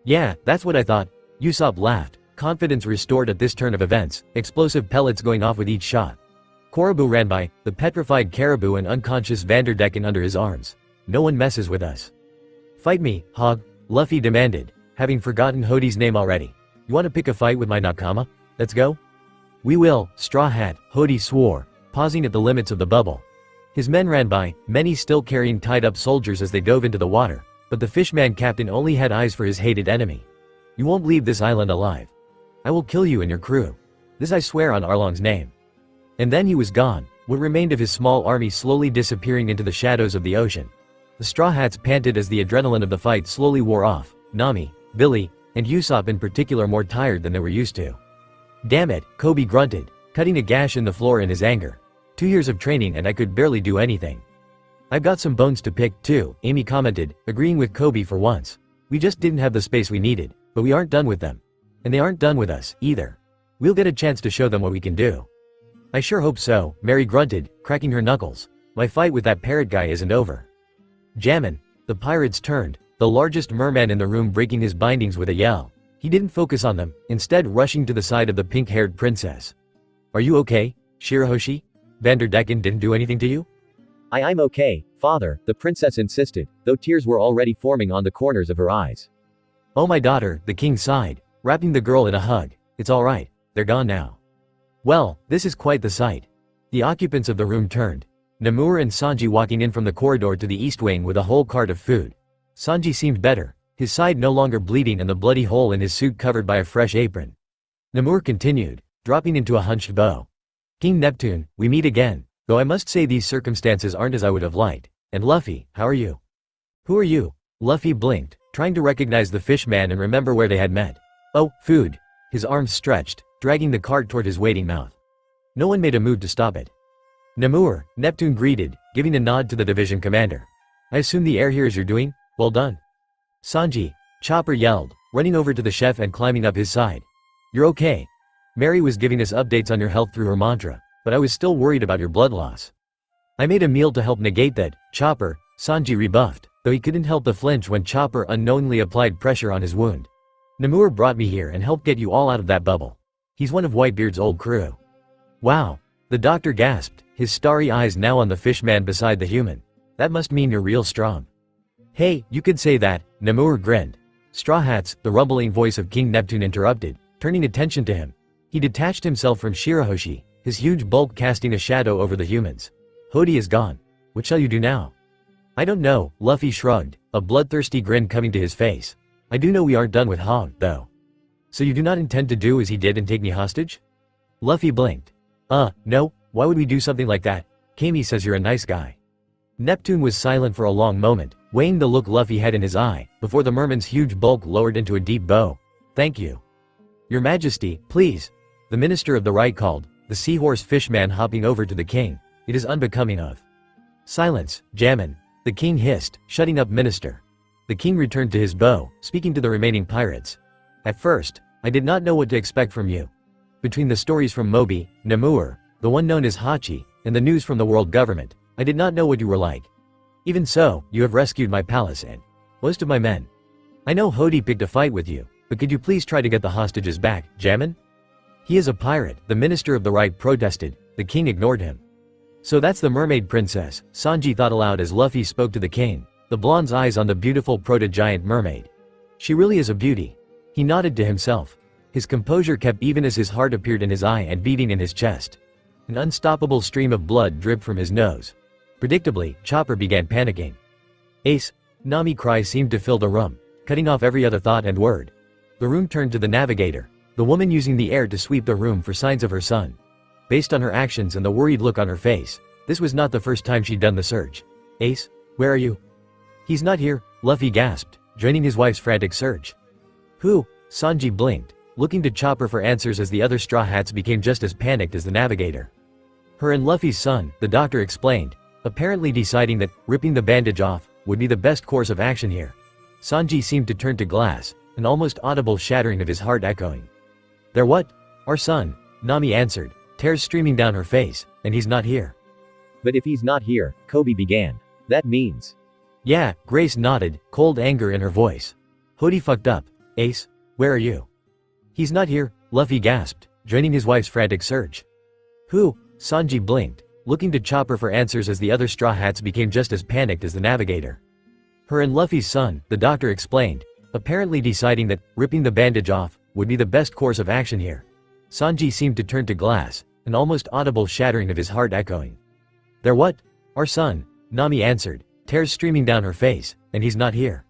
"Yeah, that's what I thought," Usopp laughed, confidence restored at this turn of events, explosive pellets going off with each shot. Caribou ran by, the petrified caribou and unconscious Vanderdecken under his arms. "No one messes with us." "Fight me, Hog," Luffy demanded, having forgotten Hody's name already. "You want to pick a fight with my Nakama? Let's go?" "We will," Straw Hat, Hody swore, pausing at the limits of the bubble. His men ran by, many still carrying tied-up soldiers as they dove into the water, but the fishman captain only had eyes for his hated enemy. "You won't leave this island alive. I will kill you and your crew. This I swear on Arlong's name." And then he was gone, what remained of his small army slowly disappearing into the shadows of the ocean. The Straw Hats panted as the adrenaline of the fight slowly wore off, Nami, Billy, and Usopp in particular more tired than they were used to. "Damn it," Coby grunted, cutting a gash in the floor in his anger. 2 years of training and I could barely do anything." "I've got some bones to pick, too," Amy commented, agreeing with Coby for once. "We just didn't have the space we needed, but we aren't done with them. And they aren't done with us, either. We'll get a chance to show them what we can do." "I sure hope so," Mary grunted, cracking her knuckles. "My fight with that parrot guy isn't over." "Jammin'," the pirates turned, the largest merman in the room breaking his bindings with a yell. He didn't focus on them, instead rushing to the side of the pink-haired princess. "Are you okay, Shirahoshi? Vanderdecken didn't do anything to you?"
I'm okay, father," the princess insisted, though tears were already forming on the corners of her eyes.
"Oh my daughter," the king sighed, wrapping the girl in a hug. "It's all right, they're gone now." Well, this is quite the sight. The occupants of the room turned. Namur and Sanji walking in from the corridor to the east wing with a whole cart of food. Sanji seemed better, his side no longer bleeding and the bloody hole in his suit covered by a fresh apron. Namur continued, dropping into a hunched bow. "King Neptune, we meet again, though I must say these circumstances aren't as I would have liked. And Luffy, how are you?" "Who are you?" Luffy blinked, trying to recognize the fishman and remember where they had met. "Oh, food." His arms stretched, dragging the cart toward his waiting mouth. No one made a move to stop it. "Namur," Neptune greeted, giving a nod to the division commander. "I assume the air here is your doing? Well done." "Sanji," Chopper yelled, running over to the chef and climbing up his side. "You're okay. Mary was giving us updates on your health through her mantra, but I was still worried about your blood loss." "I made a meal to help negate that, Chopper," Sanji rebuffed, though he couldn't help but flinch when Chopper unknowingly applied pressure on his wound. "Namur brought me here and helped get you all out of that bubble. He's one of Whitebeard's old crew." "Wow," the doctor gasped, his starry eyes now on the fishman beside the human. "That must mean you're real strong." "Hey, you could say that," Namur grinned. "Straw Hats," the rumbling voice of King Neptune interrupted, turning attention to him. He detached himself from Shirahoshi, his huge bulk casting a shadow over the humans. "Hody is gone. What shall you do now?" "I don't know," Luffy shrugged, a bloodthirsty grin coming to his face. "I do know we aren't done with Hog, though." "So you do not intend to do as he did and take me hostage?" Luffy blinked. No, why would we do something like that? Kami says you're a nice guy." Neptune was silent for a long moment, weighing the look Luffy had in his eye, before the merman's huge bulk lowered into a deep bow. "Thank you." "Your Majesty, please," the Minister of the Right called, the seahorse fishman hopping over to the king. "It is unbecoming of." "Silence, Jammin'," the king hissed, shutting up Minister. The king returned to his bow, speaking to the remaining pirates. "At first, I did not know what to expect from you. Between the stories from Moby, Namur, the one known as Hachi, and the news from the world government, I did not know what you were like. Even so, you have rescued my palace and most of my men. I know Hody picked a fight with you, but could you please try to get the hostages back, Jammin'?" "He is a pirate," the Minister of the Right protested. The king ignored him. "So that's the mermaid princess," Sanji thought aloud as Luffy spoke to the king, the blonde's eyes on the beautiful proto-giant mermaid. "She really is a beauty." He nodded to himself. His composure kept even as his heart appeared in his eye and beating in his chest. An unstoppable stream of blood dripped from his nose. Predictably, Chopper began panicking. "Ace!" Nami cry seemed to fill the room, cutting off every other thought and word. The room turned to the navigator, the woman using the air to sweep the room for signs of her son. Based on her actions and the worried look on her face, this was not the first time she'd done the search. "Ace, where are you?" "He's not here," Luffy gasped, joining his wife's frantic search. "Who?" Sanji blinked, looking to Chopper for answers as the other Straw Hats became just as panicked as the navigator. "Her and Luffy's son," the doctor explained, apparently deciding that ripping the bandage off would be the best course of action here. Sanji seemed to turn to glass, an almost audible shattering of his heart echoing. "They're what?" "Our son," Nami answered, tears streaming down her face, and he's not here.
But if he's not here, Coby began. That means.
Yeah, Grace nodded, cold anger in her voice. Hody fucked up. Ace, where are you? He's not here, Luffy gasped, joining his wife's frantic search. Who? Sanji blinked, looking to Chopper for answers as the other Straw Hats became just as panicked as the navigator. Her and Luffy's son, the doctor explained, apparently deciding that ripping the bandage off would be the best course of action here. Sanji seemed to turn to glass, an almost audible shattering of his heart echoing. They're what? Our son, Nami answered, tears streaming down her face, and he's not here.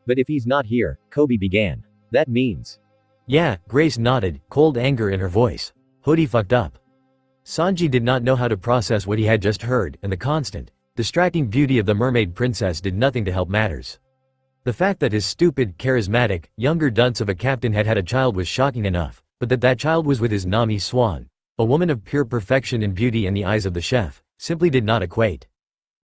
But if he's not here, Coby began. That means.
Yeah, Grace nodded, cold anger in her voice. Hody fucked up. Sanji did not know how to process what he had just heard, and the constant, distracting beauty of the mermaid princess did nothing to help matters. The fact that his stupid, charismatic, younger dunce of a captain had had a child was shocking enough, but that child was with his Nami Swan, a woman of pure perfection and beauty in the eyes of the chef, simply did not equate.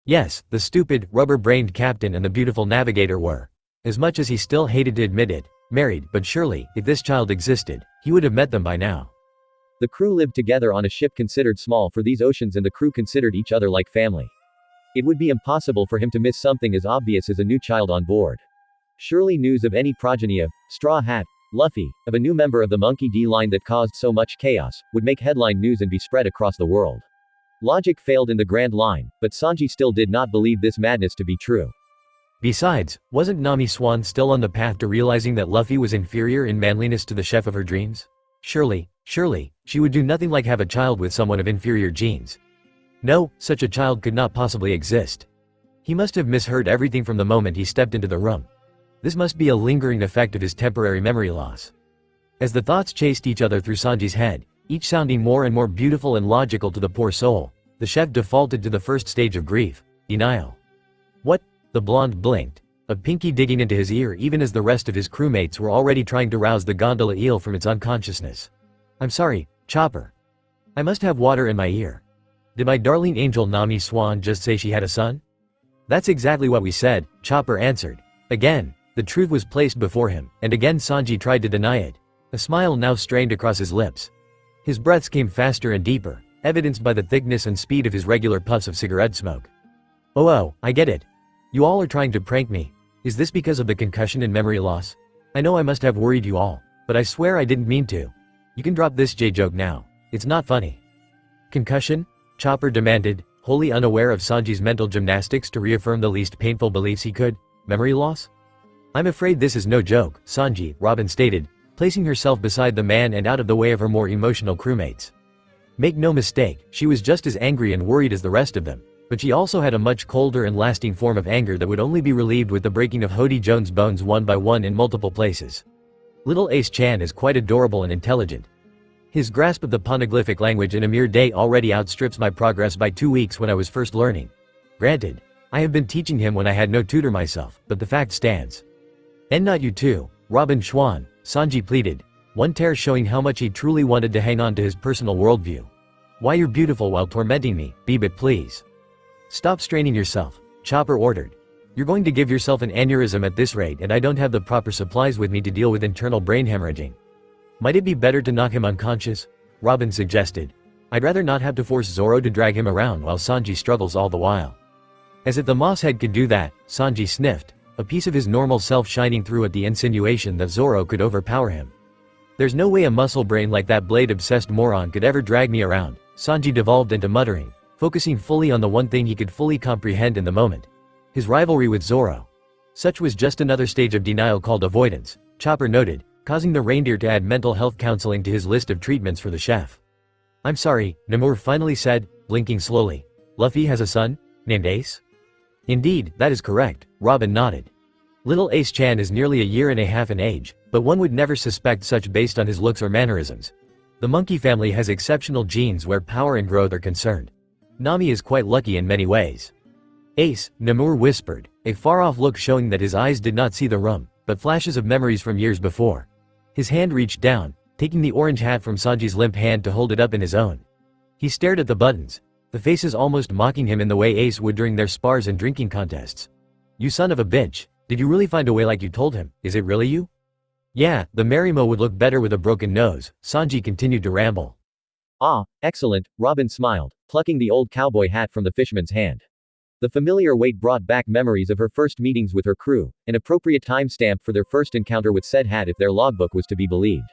Yes, the stupid, rubber-brained captain and the beautiful navigator were, as much as he still hated to admit it, married, but surely, if this child existed, he would have met them by now.
The crew lived together on a ship considered small for these oceans, and the crew considered each other like family. It would be impossible for him to miss something as obvious as a new child on board. Surely news of any progeny of Straw Hat, Luffy, of a new member of the Monkey D line that caused so much chaos, would make headline news and be spread across the world. Logic failed in the Grand Line, but Sanji still did not believe this madness to be true.
Besides, wasn't Nami Swan still on the path to realizing that Luffy was inferior in manliness to the chef of her dreams? Surely, she would do nothing like have a child with someone of inferior genes. No, such a child could not possibly exist. He must have misheard everything from the moment he stepped into the room. This must be a lingering effect of his temporary memory loss. As the thoughts chased each other through Sanji's head, each sounding more and more beautiful and logical to the poor soul, the chef defaulted to the first stage of grief, denial. What? The blonde blinked, a pinky digging into his ear even as the rest of his crewmates were already trying to rouse the gondola eel from its unconsciousness. I'm sorry, Chopper. I must have water in my ear. Did my darling angel Nami Swan just say she had a son? That's exactly what we said, Chopper answered. Again, the truth was placed before him, and again Sanji tried to deny it. A smile now strained across his lips. His breaths came faster and deeper, evidenced by the thickness and speed of his regular puffs of cigarette smoke. Oh, I get it. You all are trying to prank me. Is this because of the concussion and memory loss? I know I must have worried you all, but I swear I didn't mean to. You can drop this J-joke now. It's not funny. Concussion? Chopper demanded, wholly unaware of Sanji's mental gymnastics to reaffirm the least painful beliefs he could. Memory loss? I'm afraid this is no joke, Sanji, Robin stated, placing herself beside the man and out of the way of her more emotional crewmates. Make no mistake, she was just as angry and worried as the rest of them, but she also had a much colder and lasting form of anger that would only be relieved with the breaking of Hody Jones' bones one by one in multiple places. Little Ace Chan is quite adorable and intelligent. His grasp of the poneglyphic language in a mere day already outstrips my progress by 2 weeks when I was first learning. Granted, I have been teaching him when I had no tutor myself, but the fact stands. And not you too, Robin Schwan, Sanji pleaded, one tear showing how much he truly wanted to hang on to his personal worldview. Why you're beautiful while tormenting me, Bebit please. Stop straining yourself, Chopper ordered. You're going to give yourself an aneurysm at this rate, and I don't have the proper supplies with me to deal with internal brain hemorrhaging. Might it be better to knock him unconscious? Robin suggested. I'd rather not have to force Zoro to drag him around while Sanji struggles all the while. As if the moss head could do that, Sanji sniffed, a piece of his normal self shining through at the insinuation that Zoro could overpower him. There's no way a muscle brain like that blade-obsessed moron could ever drag me around, Sanji devolved into muttering, focusing fully on the one thing he could fully comprehend in the moment. His rivalry with Zoro. Such was just another stage of denial called avoidance, Chopper noted, causing the reindeer to add mental health counseling to his list of treatments for the chef. I'm sorry, Namor finally said, blinking slowly. Luffy has a son, named Ace? Indeed, that is correct, Robin nodded. Little Ace Chan is nearly a year and a half in age, but one would never suspect such based on his looks or mannerisms. The monkey family has exceptional genes where power and growth are concerned. Nami is quite lucky in many ways. Ace, Namor whispered, a far-off look showing that his eyes did not see the room, but flashes of memories from years before. His hand reached down, taking the orange hat from Sanji's limp hand to hold it up in his own. He stared at the buttons, the faces almost mocking him in the way Ace would during their spars and drinking contests. You son of a bitch, did you really find a way like you told him? Is it really you? Yeah, the Marimo would look better with a broken nose, Sanji continued to ramble.
Ah, excellent, Robin smiled, plucking the old cowboy hat from the fisherman's hand. The familiar weight brought back memories of her first meetings with her crew, an appropriate timestamp for their first encounter with said hat if their logbook was to be believed.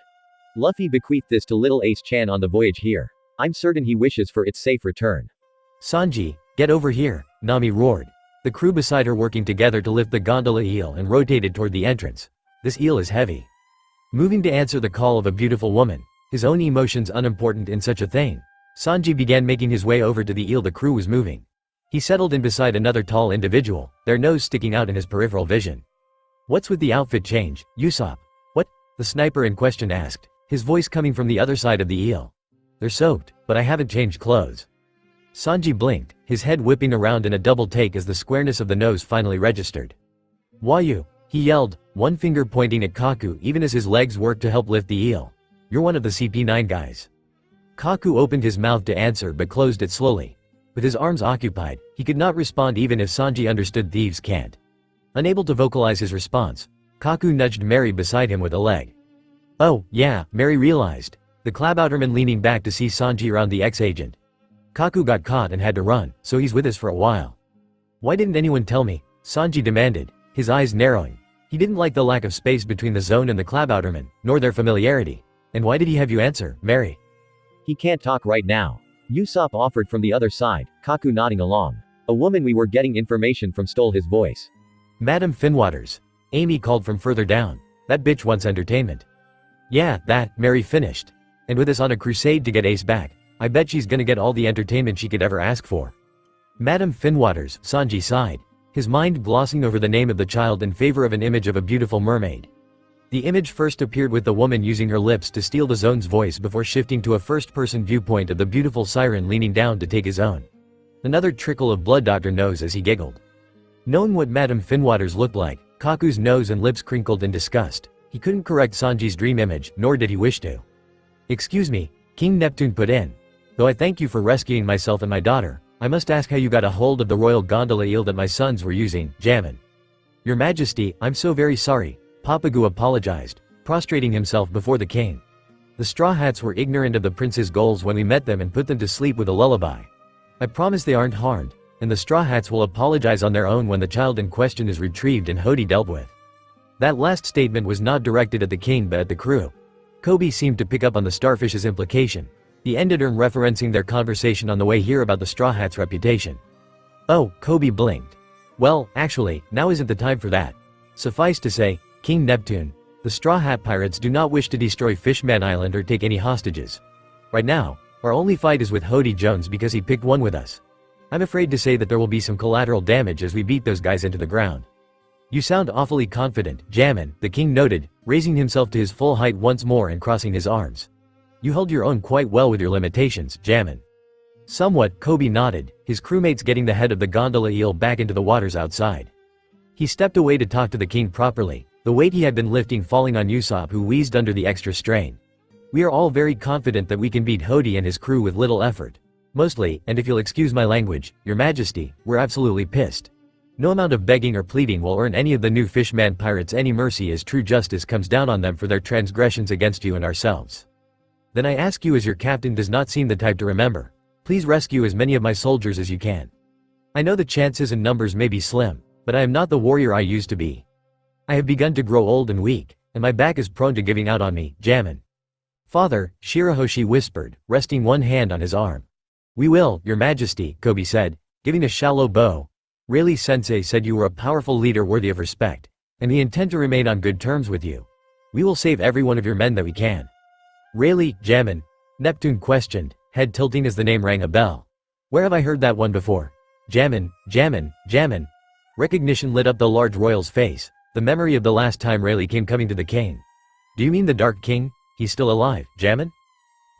Luffy bequeathed this to little Ace-chan on the voyage here. I'm certain he wishes for its safe return.
Sanji, get over here, Nami roared. The crew beside her working together to lift the gondola eel and rotated toward the entrance. This eel is heavy. Moving to answer the call of a beautiful woman, his own emotions unimportant in such a thing, Sanji began making his way over to the eel the crew was moving. He settled in beside another tall individual, their nose sticking out in his peripheral vision. What's with the outfit change, Usopp? What? The sniper in question asked, his voice coming from the other side of the eel. They're soaked, but I haven't changed clothes. Sanji blinked, his head whipping around in a double take as the squareness of the nose finally registered. Wayu, he yelled, one finger pointing at Kaku even as his legs worked to help lift the eel. You're one of the CP9 guys. Kaku opened his mouth to answer but closed it slowly. With his arms occupied, he could not respond even if Sanji understood thieves can't. Unable to vocalize his response, Kaku nudged Mary beside him with a leg. Oh, yeah, Mary realized, the Klabouterman leaning back to see Sanji around the ex-agent. Kaku got caught and had to run, so he's with us for a while. Why didn't anyone tell me? Sanji demanded, his eyes narrowing. He didn't like the lack of space between the zone and the Klabouterman, nor their familiarity. And why did he have you answer, Mary?
He can't talk right now. Usopp offered from the other side, Kaku nodding along. A woman we were getting information from stole his voice.
Madam Finwaters. Amy called from further down. That bitch wants entertainment. Yeah, that, Mary finished. And with us on a crusade to get Ace back, I bet she's gonna get all the entertainment she could ever ask for. Madam Finwaters, Sanji sighed, his mind glossing over the name of the child in favor of an image of a beautiful mermaid. The image first appeared with the woman using her lips to steal the zone's voice before shifting to a first-person viewpoint of the beautiful siren leaning down to take his own. Another trickle of blood Doctor knows as he giggled. Knowing what Madam Finwaters looked like, Kaku's nose and lips crinkled in disgust. He couldn't correct Sanji's dream image, nor did he wish to. Excuse me, King Neptune put in. Though I thank you for rescuing myself and my daughter, I must ask how you got a hold of the royal gondola eel that my sons were using, Jammin. Your Majesty, I'm so very sorry, Papagu apologized, prostrating himself before the king. The Straw Hats were ignorant of the prince's goals when we met them and put them to sleep with a lullaby. I promise they aren't harmed, and the Straw Hats will apologize on their own when the child in question is retrieved and Hody dealt with. That last statement was not directed at the king but at the crew. Coby seemed to pick up on the starfish's implication. He ended in referencing their conversation on the way here about the Straw Hats' reputation. Oh, Coby blinked. Well, actually, now isn't the time for that. Suffice to say, King Neptune, the Straw Hat Pirates do not wish to destroy Fishman Island or take any hostages. Right now, our only fight is with Hody Jones because he picked one with us. I'm afraid to say that there will be some collateral damage as we beat those guys into the ground. You sound awfully confident, Jammin, the king noted, raising himself to his full height once more and crossing his arms. You held your own quite well with your limitations, Jammin. Somewhat, Coby nodded, his crewmates getting the head of the gondola eel back into the waters outside. He stepped away to talk to the king properly, the weight he had been lifting falling on Usopp who wheezed under the extra strain. We are all very confident that we can beat Hody and his crew with little effort. Mostly, and if you'll excuse my language, your majesty, we're absolutely pissed. No amount of begging or pleading will earn any of the new Fishman pirates any mercy as true justice comes down on them for their transgressions against you and ourselves. Then I ask you as your captain does not seem the type to remember. Please rescue as many of my soldiers as you can. I know the chances and numbers may be slim, but I am not the warrior I used to be. I have begun to grow old and weak, and my back is prone to giving out on me, Jammin. Father, Shirahoshi whispered, resting one hand on his arm. We will, your majesty, Coby said, giving a shallow bow. Rayleigh Sensei said you were a powerful leader worthy of respect, and we intend to remain on good terms with you. We will save every one of your men that we can. Rayleigh, Jammin? Neptune questioned, head tilting as the name rang a bell. Where have I heard that one before? Jammin, Jammin, Jammin. Recognition lit up the large royal's face, the memory of the last time Rayleigh came coming to the king. Do you mean the Dark King? He's still alive, Jammin?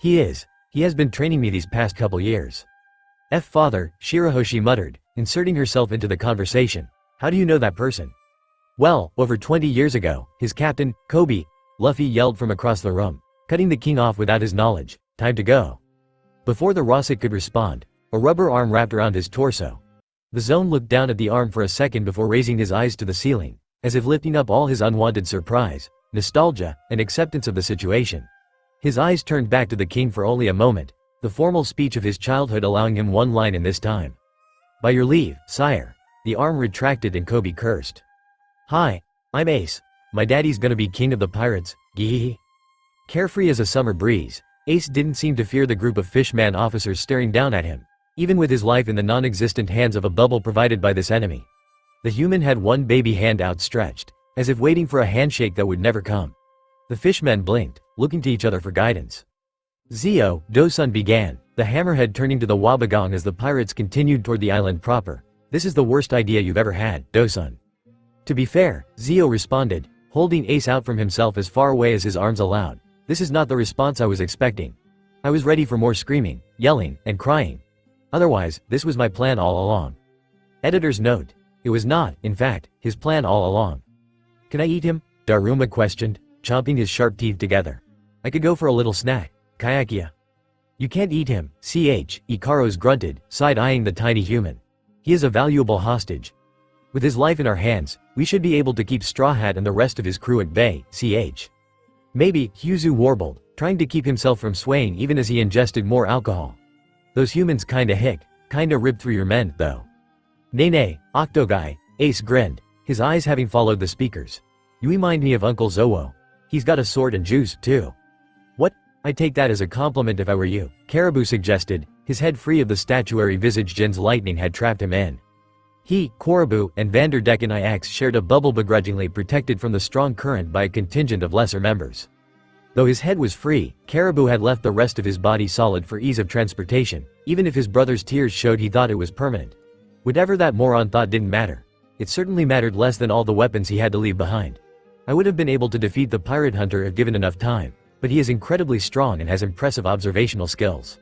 He is. He has been training me these past couple years. Father, Shirahoshi muttered, inserting herself into the conversation. How do you know that person? Well, over 20 years ago, his captain, Coby, Luffy yelled from across the room, cutting the king off without his knowledge. Time to go. Before the Rossik could respond, a rubber arm wrapped around his torso. The Zone looked down at the arm for a second before raising his eyes to the ceiling, as if lifting up all his unwanted surprise, nostalgia, and acceptance of the situation. His eyes turned back to the king for only a moment, the formal speech of his childhood allowing him one line in this time. "By your leave, sire." The arm retracted and Coby cursed. "Hi, I'm Ace. My daddy's gonna be king of the pirates, gee." Carefree as a summer breeze, Ace didn't seem to fear the group of fishman officers staring down at him, even with his life in the non-existent hands of a bubble provided by this enemy. The human had one baby hand outstretched, as if waiting for a handshake that would never come. The fishmen blinked, looking to each other for guidance. "Zio," Dosun began, the hammerhead turning to the Wabagong as the pirates continued toward the island proper. "This is the worst idea you've ever had, Dosun." "To be fair," Zio responded, holding Ace out from himself as far away as his arms allowed. "This is not the response I was expecting. I was ready for more screaming, yelling, and crying. Otherwise, this was my plan all along." Editor's note: it was not, in fact, his plan all along. "Can I eat him?" Daruma questioned, chomping his sharp teeth together. "I could go for a little snack, Kyakia." "You can't eat him, Ikaros grunted, side-eyeing the tiny human. "He is a valuable hostage. With his life in our hands, we should be able to keep Straw Hat and the rest of his crew at bay, Maybe, Hyuzu warbled, trying to keep himself from swaying even as he ingested more alcohol. "Those humans kinda hick, kinda rip through your men, though." "Nay, Octoguy," Ace grinned, his eyes having followed the speakers. "You remind me of Uncle Zowo. He's got a sword and juice, too." "What? I'd take that as a compliment if I were you," Caribou suggested, his head free of the statuary visage Jin's lightning had trapped him in. He, Caribou, and Vanderdecken IX shared a bubble begrudgingly protected from the strong current by a contingent of lesser members. Though his head was free, Caribou had left the rest of his body solid for ease of transportation, even if his brother's tears showed he thought it was permanent. Whatever that moron thought didn't matter. It certainly mattered less than all the weapons he had to leave behind. "I would have been able to defeat the pirate hunter if given enough time, but he is incredibly strong and has impressive observational skills."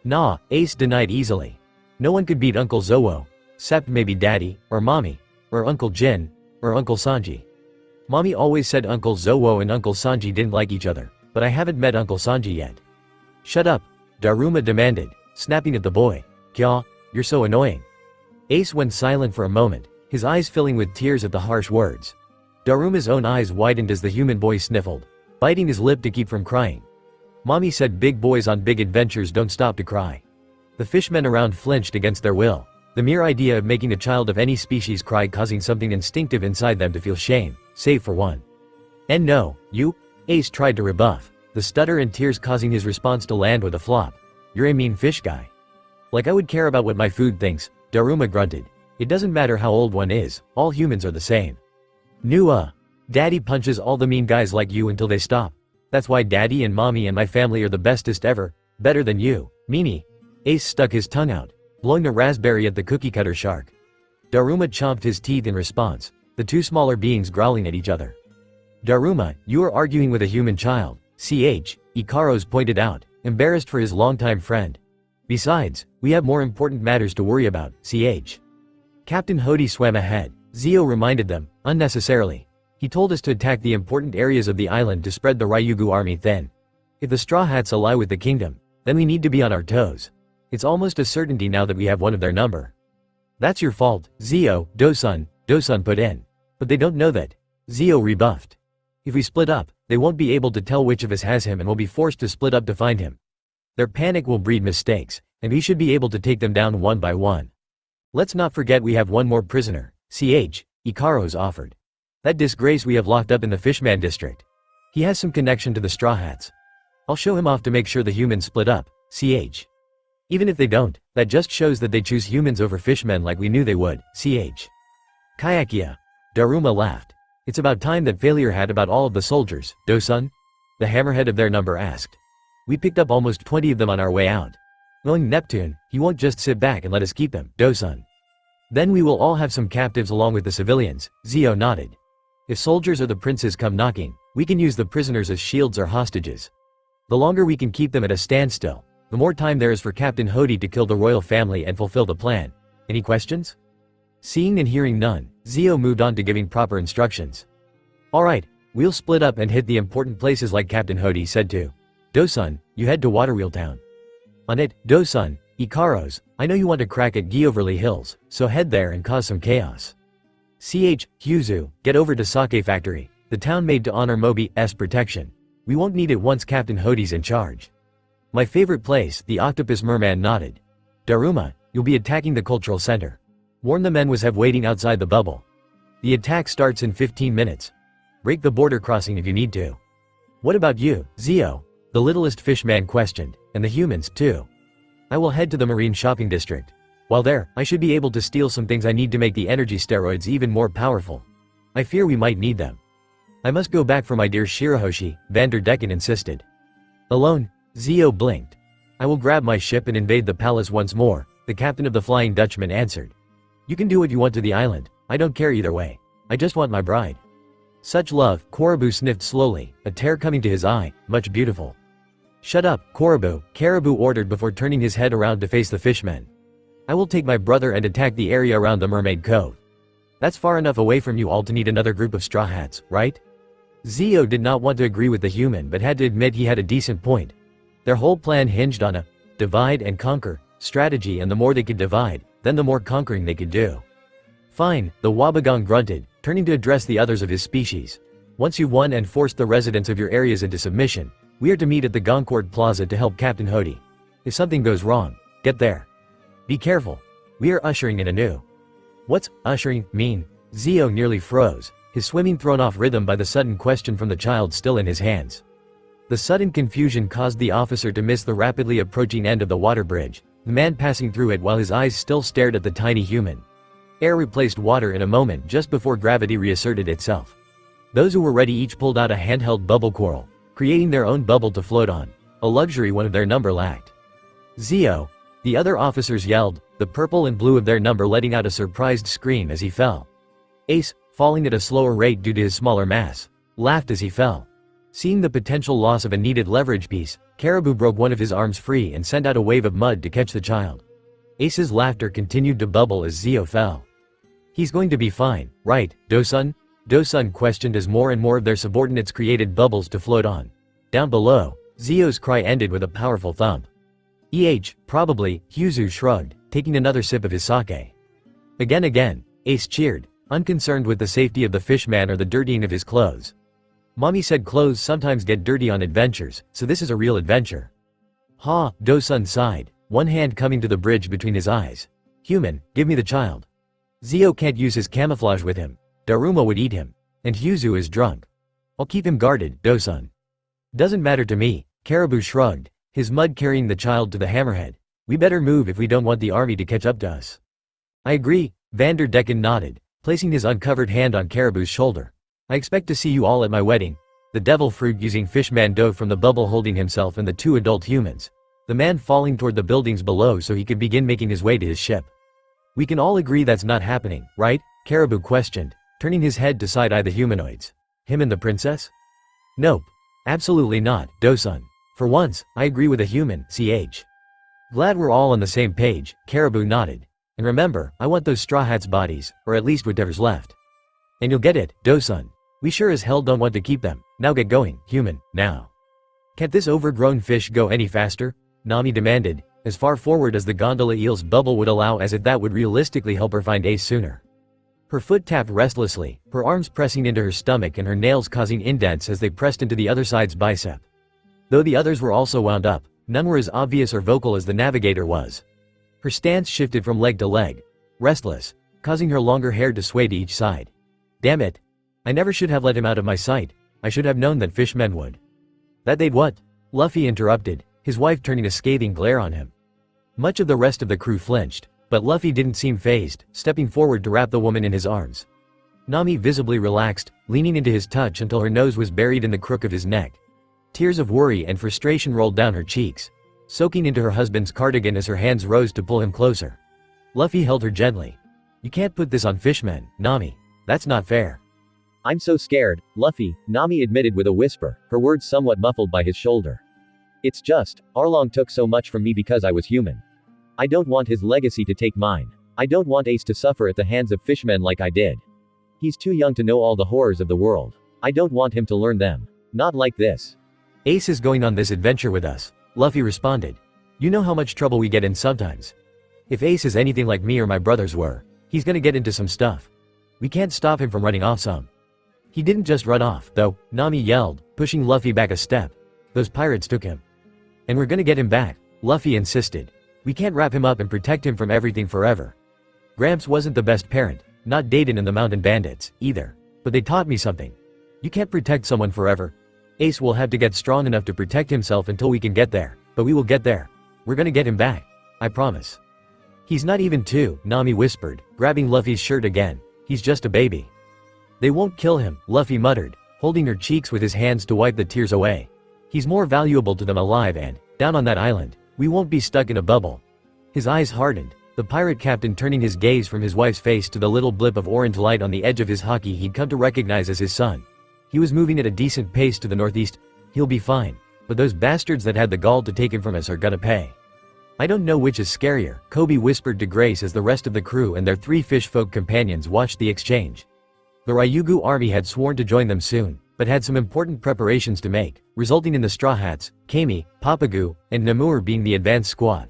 "Nah," Ace denied easily. "No one could beat Uncle Zowo. Except maybe Daddy, or Mommy, or Uncle Jin, or Uncle Sanji. Mommy always said Uncle Zowo and Uncle Sanji didn't like each other, but I haven't met Uncle Sanji yet." "Shut up," Daruma demanded, snapping at the boy. "Kya, you're so annoying." Ace went silent for a moment, his eyes filling with tears at the harsh words. Daruma's own eyes widened as the human boy sniffled, biting his lip to keep from crying. "Mommy said big boys on big adventures don't stop to cry." The fishmen around flinched against their will. The mere idea of making a child of any species cry causing something instinctive inside them to feel shame, save for one. "And no, you," Ace tried to rebuff, the stutter and tears causing his response to land with a flop. "You're a mean fish guy." "Like I would care about what my food thinks," Daruma grunted. "It doesn't matter how old one is, all humans are the same." Daddy punches all the mean guys like you until they stop. That's why Daddy and Mommy and my family are the bestest ever, better than you, meanie." Ace stuck his tongue out, blowing a raspberry at the cookie-cutter shark. Daruma chomped his teeth in response, the two smaller beings growling at each other. "Daruma, you are arguing with a human child," Ikaros pointed out, embarrassed for his longtime friend. "Besides, we have more important matters to worry about, Captain Hody swam ahead, Zio reminded them, unnecessarily. "He told us to attack the important areas of the island to spread the Ryugu army thin. If the Straw Hats ally with the kingdom, then we need to be on our toes. It's almost a certainty now that we have one of their number." "That's your fault, Zio," Dosun put in. "But they don't know that," Zio rebuffed. "If we split up, they won't be able to tell which of us has him and will be forced to split up to find him. Their panic will breed mistakes, and we should be able to take them down one by one. Let's not forget we have one more prisoner, Ikaros offered. That disgrace we have locked up in the Fishman district. He has some connection to the Straw Hats. I'll show him off to make sure the humans split up, Even if they don't, that just shows that they choose humans over fishmen like we knew they would, Kyakia. Daruma laughed. "It's about time that failure had about all of the soldiers, Dosun?" The hammerhead of their number asked. "We picked up almost 20 of them on our way out. Knowing Neptune, he won't just sit back and let us keep them, Dosun. Then we will all have some captives along with the civilians," Zio nodded. "If soldiers or the princes come knocking, we can use the prisoners as shields or hostages. The longer we can keep them at a standstill, the more time there is for Captain Hody to kill the royal family and fulfill the plan. Any questions?" Seeing and hearing none, Zio moved on to giving proper instructions. "Alright, we'll split up and hit the important places like Captain Hody said to. Dosun, you head to Waterwheel Town. On it, Dosun, Ikaros, I know you want to crack at Gioverly Hills, so head there and cause some chaos. Hyuzu, get over to Sake Factory, the town made to honor Moby's protection. We won't need it once Captain Hody's in charge. My favorite place, the octopus merman nodded. Daruma, you'll be attacking the cultural center. Warn the men was have waiting outside the bubble. The attack starts in 15 minutes. Break the border crossing if you need to. What about you, Zio? The littlest fishman questioned, and the humans, too. I will head to the marine shopping district. While there, I should be able to steal some things I need to make the energy steroids even more powerful. I fear we might need them. I must go back for my dear Shirahoshi, Vanderdecken insisted. Alone, Zio blinked. I will grab my ship and invade the palace once more, the captain of the Flying Dutchman answered. You can do what you want to the island, I don't care either way. I just want my bride. Such love, Korobu sniffed slowly, a tear coming to his eye, much beautiful. Shut up, Korobu, Caribou ordered before turning his head around to face the fishmen. I will take my brother and attack the area around the Mermaid Cove. That's far enough away from you all to need another group of straw hats, right? Zio did not want to agree with the human but had to admit he had a decent point. Their whole plan hinged on a divide and conquer strategy, and the more they could divide, then the more conquering they could do. Fine, the Wabagon grunted, turning to address the others of his species. Once you've won and forced the residents of your areas into submission, we are to meet at the Goncourt Plaza to help Captain Hody. If something goes wrong, get there. Be careful. We are ushering in a new. What's ushering mean? Zio nearly froze, his swimming thrown off rhythm by the sudden question from the child still in his hands. The sudden confusion caused the officer to miss the rapidly approaching end of the water bridge, the man passing through it while his eyes still stared at the tiny human. Air replaced water in a moment just before gravity reasserted itself. Those who were ready each pulled out a handheld bubble coral, creating their own bubble to float on, a luxury one of their number lacked. Zio, the other officers yelled, the purple and blue of their number letting out a surprised scream as he fell. Ace, falling at a slower rate due to his smaller mass, laughed as he fell. Seeing the potential loss of a needed leverage piece, Caribou broke one of his arms free and sent out a wave of mud to catch the child. Ace's laughter continued to bubble as Zio fell. He's going to be fine, right, Dosun? Dosun questioned as more and more of their subordinates created bubbles to float on. Down below, Zio's cry ended with a powerful thump. Probably, Hyuzu shrugged, taking another sip of his sake. Again, Ace cheered, unconcerned with the safety of the fishman or the dirtying of his clothes. Mommy said clothes sometimes get dirty on adventures, so this is a real adventure. Ha, Dosun sighed, one hand coming to the bridge between his eyes. Human, give me the child. Zio can't use his camouflage with him. Daruma would eat him. And Hyuzu is drunk. I'll keep him guarded, Dosun. Doesn't matter to me, Caribou shrugged, his mud carrying the child to the hammerhead. We better move if we don't want the army to catch up to us. I agree, Vanderdecken nodded, placing his uncovered hand on Caribou's shoulder. I expect to see you all at my wedding. The devil fruit using fishman dove from the bubble holding himself and the two adult humans. The man falling toward the buildings below so he could begin making his way to his ship. We can all agree that's not happening, right? Caribou questioned, turning his head to side-eye the humanoids. Him and the princess? Nope. Absolutely not, Dosun. For once, I agree with a human, CH. Glad we're all on the same page, Caribou nodded. And remember, I want those straw hats' bodies, or at least whatever's left. And you'll get it, Dosun. We sure as hell don't want to keep them. Now get going, human, now. Can't this overgrown fish go any faster? Nami demanded, as far forward as the gondola eel's bubble would allow, as if that would realistically help her find Ace sooner. Her foot tapped restlessly, her arms pressing into her stomach and her nails causing indents as they pressed into the other side's bicep. Though the others were also wound up, none were as obvious or vocal as the navigator was. Her stance shifted from leg to leg, restless, causing her longer hair to sway to each side. Damn it. I never should have let him out of my sight. I should have known that fishmen would. That they'd what? Luffy interrupted, his wife turning a scathing glare on him. Much of the rest of the crew flinched, but Luffy didn't seem fazed, stepping forward to wrap the woman in his arms. Nami visibly relaxed, leaning into his touch until her nose was buried in the crook of his neck. Tears of worry and frustration rolled down her cheeks, soaking into her husband's cardigan as her hands rose to pull him closer. Luffy held her gently. You can't put this on fishmen, Nami. That's not fair.
I'm so scared, Luffy, Nami admitted with a whisper, her words somewhat muffled by his shoulder. It's just, Arlong took so much from me because I was human. I don't want his legacy to take mine. I don't want Ace to suffer at the hands of fishmen like I did. He's too young to know all the horrors of the world. I don't want him to learn them. Not like this.
Ace is going on this adventure with us, Luffy responded. You know how much trouble we get in sometimes. If Ace is anything like me or my brothers were, he's gonna get into some stuff. We can't stop him from running off some. He didn't just run off, though, Nami yelled, pushing Luffy back a step. Those pirates took him. And we're gonna get him back, Luffy insisted. We can't wrap him up and protect him from everything forever. Gramps wasn't the best parent, not Dayton and the Mountain Bandits, either. But they taught me something. You can't protect someone forever. Ace will have to get strong enough to protect himself until we can get there, but we will get there. We're gonna get him back. I promise. He's not even 2, Nami whispered, grabbing Luffy's shirt again. He's just a baby. They won't kill him, Luffy muttered, holding her cheeks with his hands to wipe the tears away. He's more valuable to them alive and, down on that island, we won't be stuck in a bubble. His eyes hardened, the pirate captain turning his gaze from his wife's face to the little blip of orange light on the edge of his haki he'd come to recognize as his son. He was moving at a decent pace to the northeast. He'll be fine, but those bastards that had the gall to take him from us are gonna pay. I don't know which is scarier, Coby whispered to Grace as the rest of the crew and their 3 fishfolk companions watched the exchange. The Ryugu army had sworn to join them soon, but had some important preparations to make, resulting in the Straw Hats, Kami, Papagu, and Namur being the advance squad.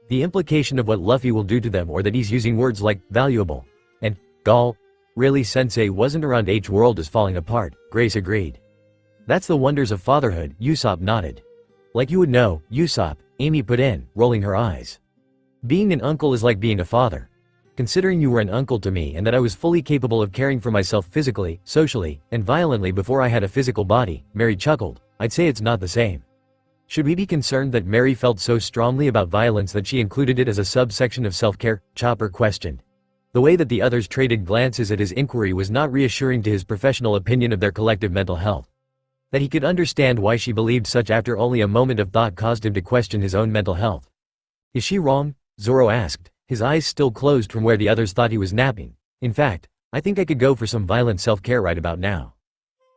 The implication of what Luffy will do to them, or that he's using words like valuable and gall, really sensei wasn't around. World is falling apart, Grace agreed. That's the wonders of fatherhood, Usopp nodded. Like you would know, Usopp, Amy put in, rolling her eyes. Being an uncle is like being a father. Considering you were an uncle to me and that I was fully capable of caring for myself physically, socially, and violently before I had a physical body, Mary chuckled, I'd say it's not the same. Should we be concerned that Mary felt so strongly about violence that she included it as a subsection of self-care? Chopper questioned. The way that the others traded glances at his inquiry was not reassuring to his professional opinion of their collective mental health. That he could understand why she believed such after only a moment of thought caused him to question his own mental health. Is she wrong? Zoro asked, his eyes still closed from where the others thought he was napping. In fact, I think I could go for some violent self-care right about now.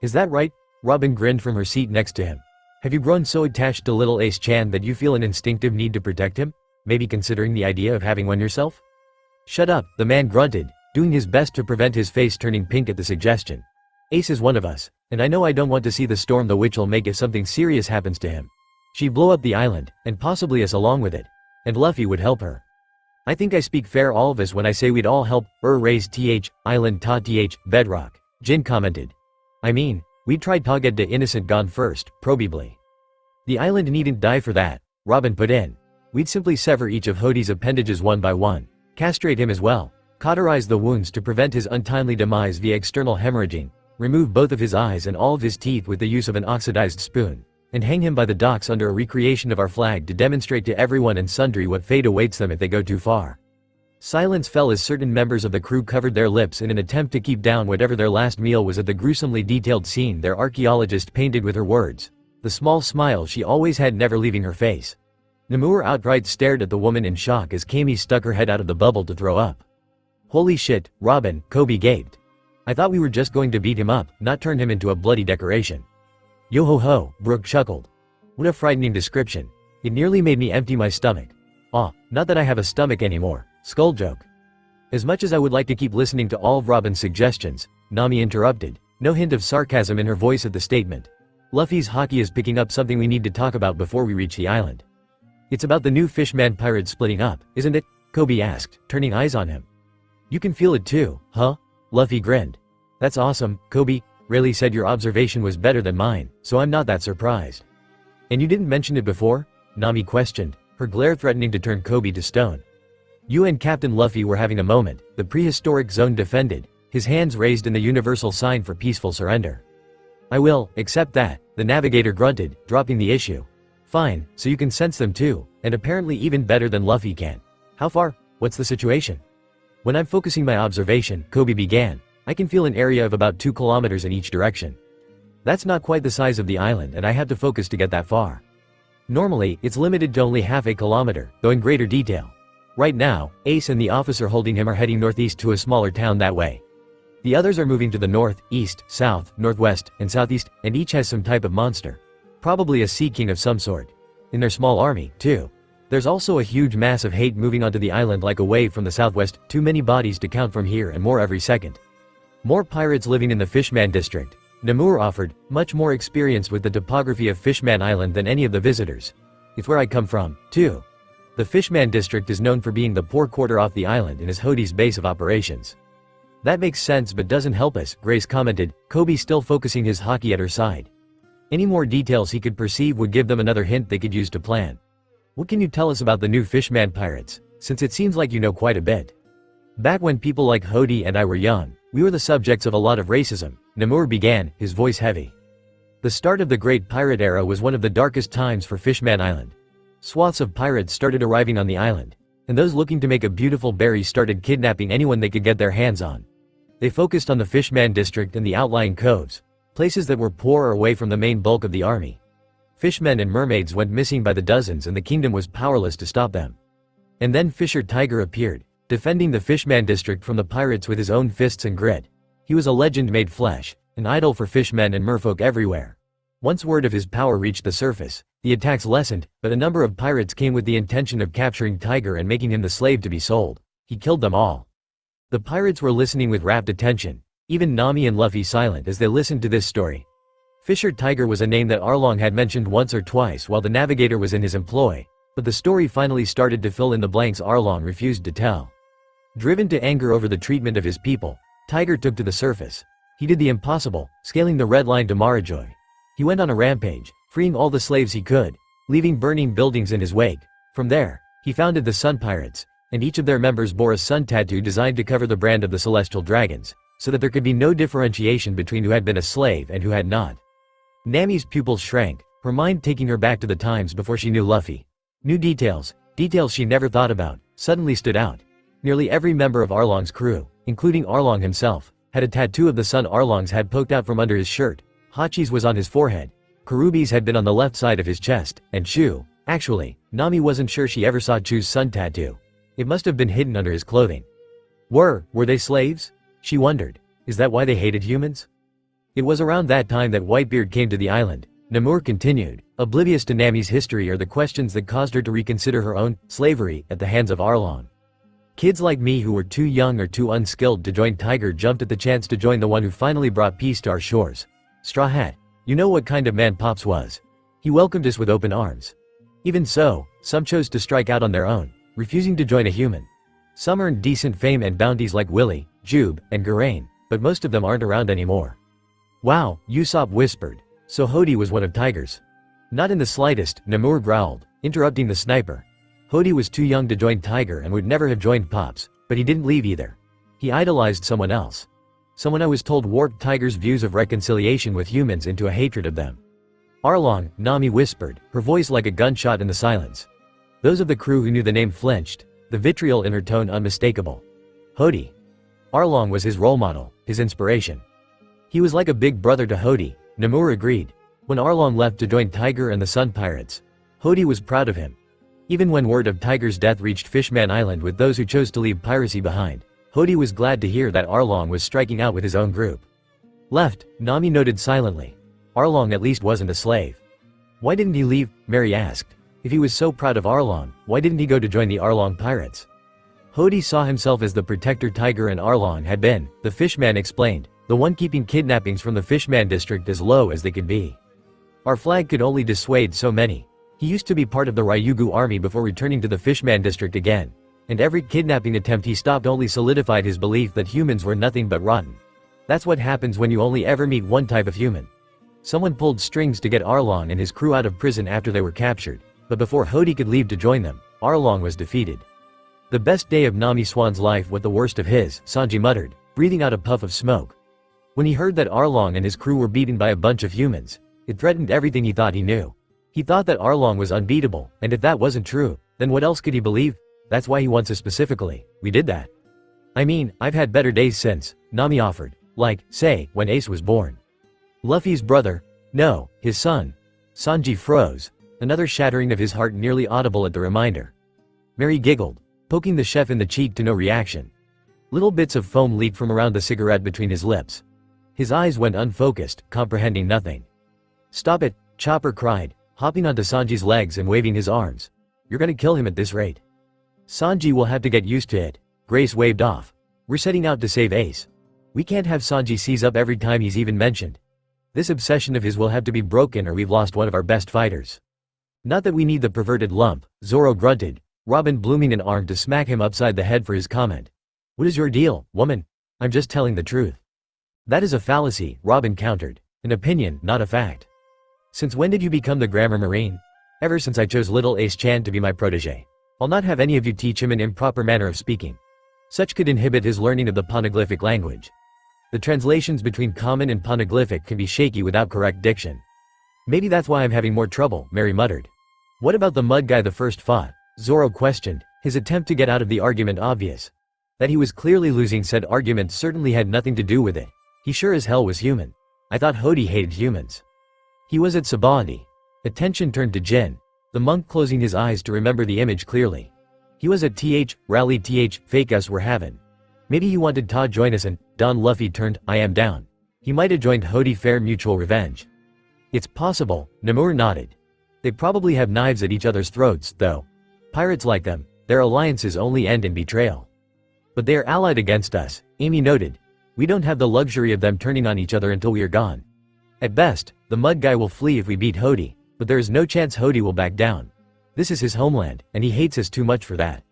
Is that right? Robin grinned from her seat next to him. Have you grown so attached to little Ace-chan that you feel an instinctive need to protect him? Maybe considering the idea of having one yourself? Shut up, the man grunted, doing his best to prevent his face turning pink at the suggestion. Ace is one of us, and I know I don't want to see the storm the witch will make if something serious happens to him. She'd blow up the island, and possibly us along with it. And Luffy would help her. I think I speak fair all of us when I say we'd all help, raise island ta bedrock, Jin commented. I mean, we'd try to get the innocent gone first, probably. The island needn't die for that, Robin put in. We'd simply sever each of Hody's appendages one by one, castrate him as well, cauterize the wounds to prevent his untimely demise via external hemorrhaging, remove both of his eyes and all of his teeth with the use of an oxidized spoon, and hang him by the docks under a recreation of our flag to demonstrate to everyone and sundry what fate awaits them if they go too far. Silence fell as certain members of the crew covered their lips in an attempt to keep down whatever their last meal was at the gruesomely detailed scene their archaeologist painted with her words, the small smile she always had never leaving her face. Namur outright stared at the woman in shock as Kami stuck her head out of the bubble to throw up. Holy shit, Robin, Coby gaped. I thought we were just going to beat him up, not turn him into a bloody decoration. Yo ho ho, Brooke chuckled. What a frightening description. It nearly made me empty my stomach. Not that I have a stomach anymore. Skull joke. As much as I would like to keep listening to all of Robin's suggestions, Nami interrupted, no hint of sarcasm in her voice at the statement. Luffy's haki is picking up something we need to talk about before we reach the island. It's about the new fishman pirates splitting up, isn't it? Coby asked, turning eyes on him. You can feel it too, huh? Luffy grinned. That's awesome, Coby. Rayleigh said your observation was better than mine, so I'm not that surprised. And you didn't mention it before? Nami questioned, her glare threatening to turn Coby to stone. You and Captain Luffy were having a moment, the prehistoric zone defended, his hands raised in the universal sign for peaceful surrender. I will, accept that, the navigator grunted, dropping the issue. Fine, so you can sense them too, and apparently even better than Luffy can. How far? What's the situation? When I'm focusing my observation, Coby began, I can feel an area of about 2 kilometers in each direction. That's not quite the size of the island and I have to focus to get that far. Normally, it's limited to only half a kilometer, though in greater detail. Right now, Ace and the officer holding him are heading northeast to a smaller town that way. The others are moving to the north, east, south, northwest, and southeast, and each has some type of monster. Probably a sea king of some sort. In their small army, too. There's also a huge mass of hate moving onto the island like a wave from the southwest, too many bodies to count from here and more every second. More pirates living in the Fishman district. Namur offered, much more experience with the topography of Fishman Island than any of the visitors. It's where I come from, too. The Fishman district is known for being the poor quarter off the island and is Hody's base of operations. That makes sense but doesn't help us, Grace commented, Coby still focusing his haki at her side. Any more details he could perceive would give them another hint they could use to plan. What can you tell us about the new fishman pirates, since it seems like you know quite a bit? Back when people like Hody and I were young, we were the subjects of a lot of racism, Namur began, his voice heavy. The start of the Great Pirate Era was one of the darkest times for Fishman Island. Swaths of pirates started arriving on the island, and those looking to make a beautiful berry started kidnapping anyone they could get their hands on. They focused on the Fishman district and the outlying coves, places that were poor or away from the main bulk of the army. Fishmen and mermaids went missing by the dozens and the kingdom was powerless to stop them. And then Fisher Tiger appeared, defending the Fishman district from the pirates with his own fists and grit. He was a legend made flesh, an idol for fishmen and merfolk everywhere. Once word of his power reached the surface, the attacks lessened, but a number of pirates came with the intention of capturing Tiger and making him the slave to be sold. He killed them all. The pirates were listening with rapt attention, even Nami and Luffy silent as they listened to this story. Fisher Tiger was a name that Arlong had mentioned once or twice while the navigator was in his employ, but the story finally started to fill in the blanks Arlong refused to tell. Driven to anger over the treatment of his people, Tiger took to the surface. He did the impossible, scaling the red line to Marajoy. He went on a rampage, freeing all the slaves he could, leaving burning buildings in his wake. From there, he founded the Sun Pirates, and each of their members bore a sun tattoo designed to cover the brand of the Celestial Dragons, so that there could be no differentiation between who had been a slave and who had not. Nami's pupils shrank, her mind taking her back to the times before she knew Luffy. New details she never thought about, suddenly stood out. Nearly every member of Arlong's crew, including Arlong himself, had a tattoo of the sun Arlong's had poked out from under his shirt. Hachi's was on his forehead, Karubi's had been on the left side of his chest, and actually, Nami wasn't sure she ever saw Chu's sun tattoo. It must have been hidden under his clothing. Were they slaves? She wondered. Is that why they hated humans? It was around that time that Whitebeard came to the island, Namur continued, oblivious to Nami's history or the questions that caused her to reconsider her own slavery at the hands of Arlong. Kids like me who were too young or too unskilled to join Tiger jumped at the chance to join the one who finally brought peace to our shores. Straw Hat, you know what kind of man Pops was. He welcomed us with open arms. Even so, some chose to strike out on their own, refusing to join a human. Some earned decent fame and bounties like Willy, Jube, and Garain, but most of them aren't around anymore. Wow, Usopp whispered. So Hody was one of Tiger's. Not in the slightest, Namur growled, interrupting the sniper. Hody was too young to join Tiger and would never have joined Pops, but he didn't leave either. He idolized someone else. Someone I was told warped Tiger's views of reconciliation with humans into a hatred of them. Arlong, Nami whispered, her voice like a gunshot in the silence. Those of the crew who knew the name flinched, the vitriol in her tone unmistakable. Hody. Arlong was his role model, his inspiration. He was like a big brother to Hody, Namur agreed. When Arlong left to join Tiger and the Sun Pirates, Hody was proud of him. Even when word of Tiger's death reached Fishman Island with those who chose to leave piracy behind, Hody was glad to hear that Arlong was striking out with his own group. Left, Nami noted silently. Arlong at least wasn't a slave. Why didn't he leave? Mary asked. If he was so proud of Arlong, why didn't he go to join the Arlong pirates? Hody saw himself as the protector Tiger and Arlong had been, the Fishman explained, the one keeping kidnappings from the Fishman district as low as they could be. Our flag could only dissuade so many. He used to be part of the Ryugu army before returning to the Fishman district again. And every kidnapping attempt he stopped only solidified his belief that humans were nothing but rotten. That's what happens when you only ever meet one type of human. Someone pulled strings to get Arlong and his crew out of prison after they were captured, but before Hody could leave to join them, Arlong was defeated. The best day of Nami Swan's life was the worst of his, Sanji muttered, breathing out a puff of smoke. When he heard that Arlong and his crew were beaten by a bunch of humans, it threatened everything he thought he knew. He thought that Arlong was unbeatable, and if that wasn't true, then what else could he believe? That's why he wants us specifically. We did that. I mean, I've had better days since, Nami offered. Like, say, when Ace was born. Luffy's brother? No, his son. Sanji froze, another shattering of his heart nearly audible at the reminder. Mary giggled, poking the chef in the cheek to no reaction. Little bits of foam leaked from around the cigarette between his lips. His eyes went unfocused, comprehending nothing. Stop it, Chopper cried, hopping onto Sanji's legs and waving his arms. You're gonna kill him at this rate. Sanji will have to get used to it. Grace waved off. We're setting out to save Ace. We can't have Sanji seize up every time he's even mentioned. This obsession of his will have to be broken or we've lost one of our best fighters. Not that we need the perverted lump, Zoro grunted, Robin blooming an arm to smack him upside the head for his comment. What is your deal, woman? I'm just telling the truth. That is a fallacy, Robin countered. An opinion, not a fact. Since when did you become the grammar marine? Ever since I chose little Ace-chan to be my protege. I'll not have any of you teach him an improper manner of speaking. Such could inhibit his learning of the poneglyphic language. The translations between common and poneglyphic can be shaky without correct diction. Maybe that's why I'm having more trouble, Mary muttered. What about the mud guy the first fought? Zoro questioned, his attempt to get out of the argument obvious. That he was clearly losing said argument certainly had nothing to do with it. He sure as hell was human. I thought Hody hated humans. He was at Sabaody. Attention turned to Jin, the monk closing his eyes to remember the image clearly. He was at rally fake us were having. Maybe he wanted Ta join us and, Don Luffy turned, I am down. He might have joined Hody fair mutual revenge. It's possible, Namur nodded. They probably have knives at each other's throats, though. Pirates like them, their alliances only end in betrayal. But they are allied against us, Amy noted. We don't have the luxury of them turning on each other until we are gone. At best, the mud guy will flee if we beat Hody, but there is no chance Hody will back down. This is his homeland, and he hates us too much for that.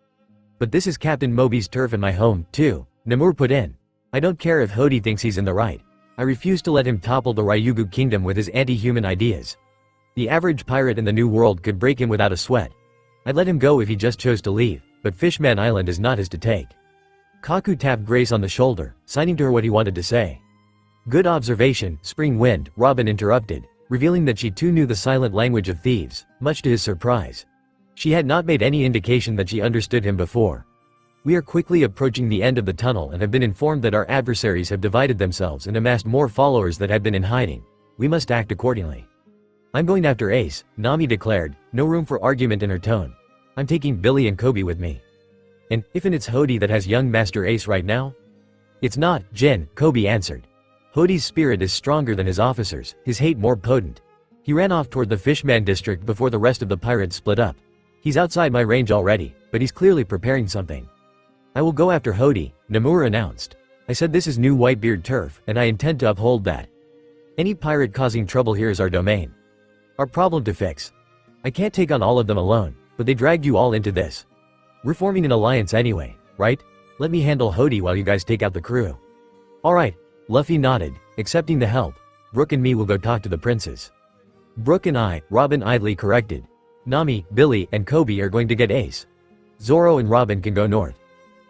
But this is Captain Moby's turf and my home, too, Namur put in. I don't care if Hody thinks he's in the right. I refuse to let him topple the Ryugu kingdom with his anti-human ideas. The average pirate in the New World could break him without a sweat. I'd let him go if he just chose to leave, but Fishman Island is not his to take. Kaku tapped Grace on the shoulder, signing to her what he wanted to say. Good observation, Spring Wind, Robin interrupted, revealing that she too knew the silent language of thieves, much to his surprise. She had not made any indication that she understood him before. We are quickly approaching the end of the tunnel and have been informed that our adversaries have divided themselves and amassed more followers that had been in hiding. We must act accordingly. I'm going after Ace, Nami declared, no room for argument in her tone. I'm taking Billy and Coby with me. And, if it's Hody that has young Master Ace right now? It's not, Jin, Coby answered. Hody's spirit is stronger than his officers, his hate more potent. He ran off toward the Fishman district before the rest of the pirates split up. He's outside my range already, but he's clearly preparing something. I will go after Hody, Namura announced. I said this is new Whitebeard turf, and I intend to uphold that. Any pirate causing trouble here is our domain. Our problem to fix. I can't take on all of them alone, but they dragged you all into this. We're forming an alliance anyway, right? Let me handle Hody while you guys take out the crew. Alright, Luffy nodded, accepting the help. Brook and me will go talk to the princes. Brook and I, Robin idly corrected. Nami, Billy, and Coby are going to get Ace. Zoro and Robin can go north.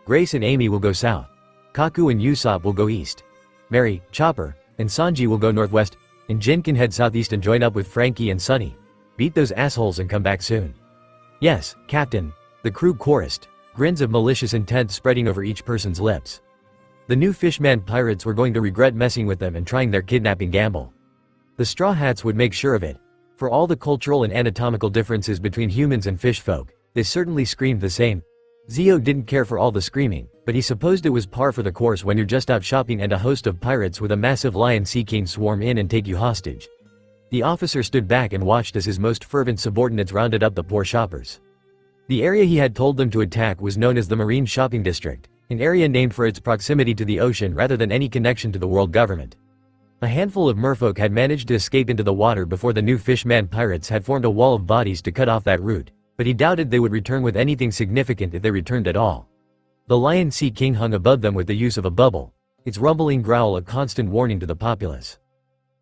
Grace and Amy will go south. Kaku and Usopp will go east. Mary, Chopper, and Sanji will go northwest, and Jin can head southeast and join up with Frankie and Sunny. Beat those assholes and come back soon. Yes, Captain, the crew chorused, grins of malicious intent spreading over each person's lips. The new Fishman pirates were going to regret messing with them and trying their kidnapping gamble. The Straw Hats would make sure of it. For all the cultural and anatomical differences between humans and fish folk, they certainly screamed the same. Zio didn't care for all the screaming, but he supposed it was par for the course when you're just out shopping and a host of pirates with a massive lion sea king swarm in and take you hostage. The officer stood back and watched as his most fervent subordinates rounded up the poor shoppers. The area he had told them to attack was known as the Marine Shopping District, an area named for its proximity to the ocean rather than any connection to the world government. A handful of merfolk had managed to escape into the water before the new Fishman pirates had formed a wall of bodies to cut off that route, but he doubted they would return with anything significant if they returned at all. The Lion Sea King hung above them with the use of a bubble, its rumbling growl a constant warning to the populace.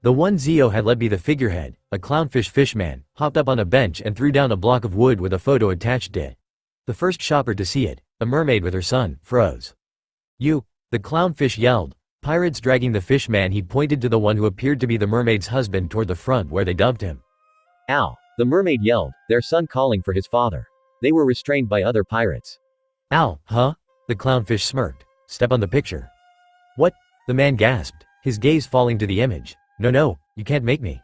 The one Zio had let be the figurehead, a clownfish fishman, hopped up on a bench and threw down a block of wood with a photo attached to it. The first shopper to see it, a mermaid with her son, froze. You, the clownfish yelled. Pirates dragging the fishman, he pointed to the one who appeared to be the mermaid's husband toward the front where they dumped him.
Ow! The mermaid yelled, their son calling for his father. They were restrained by other pirates.
Ow, huh? The clownfish smirked. Step on the picture. What? The man gasped, his gaze falling to the image. No, you can't make me.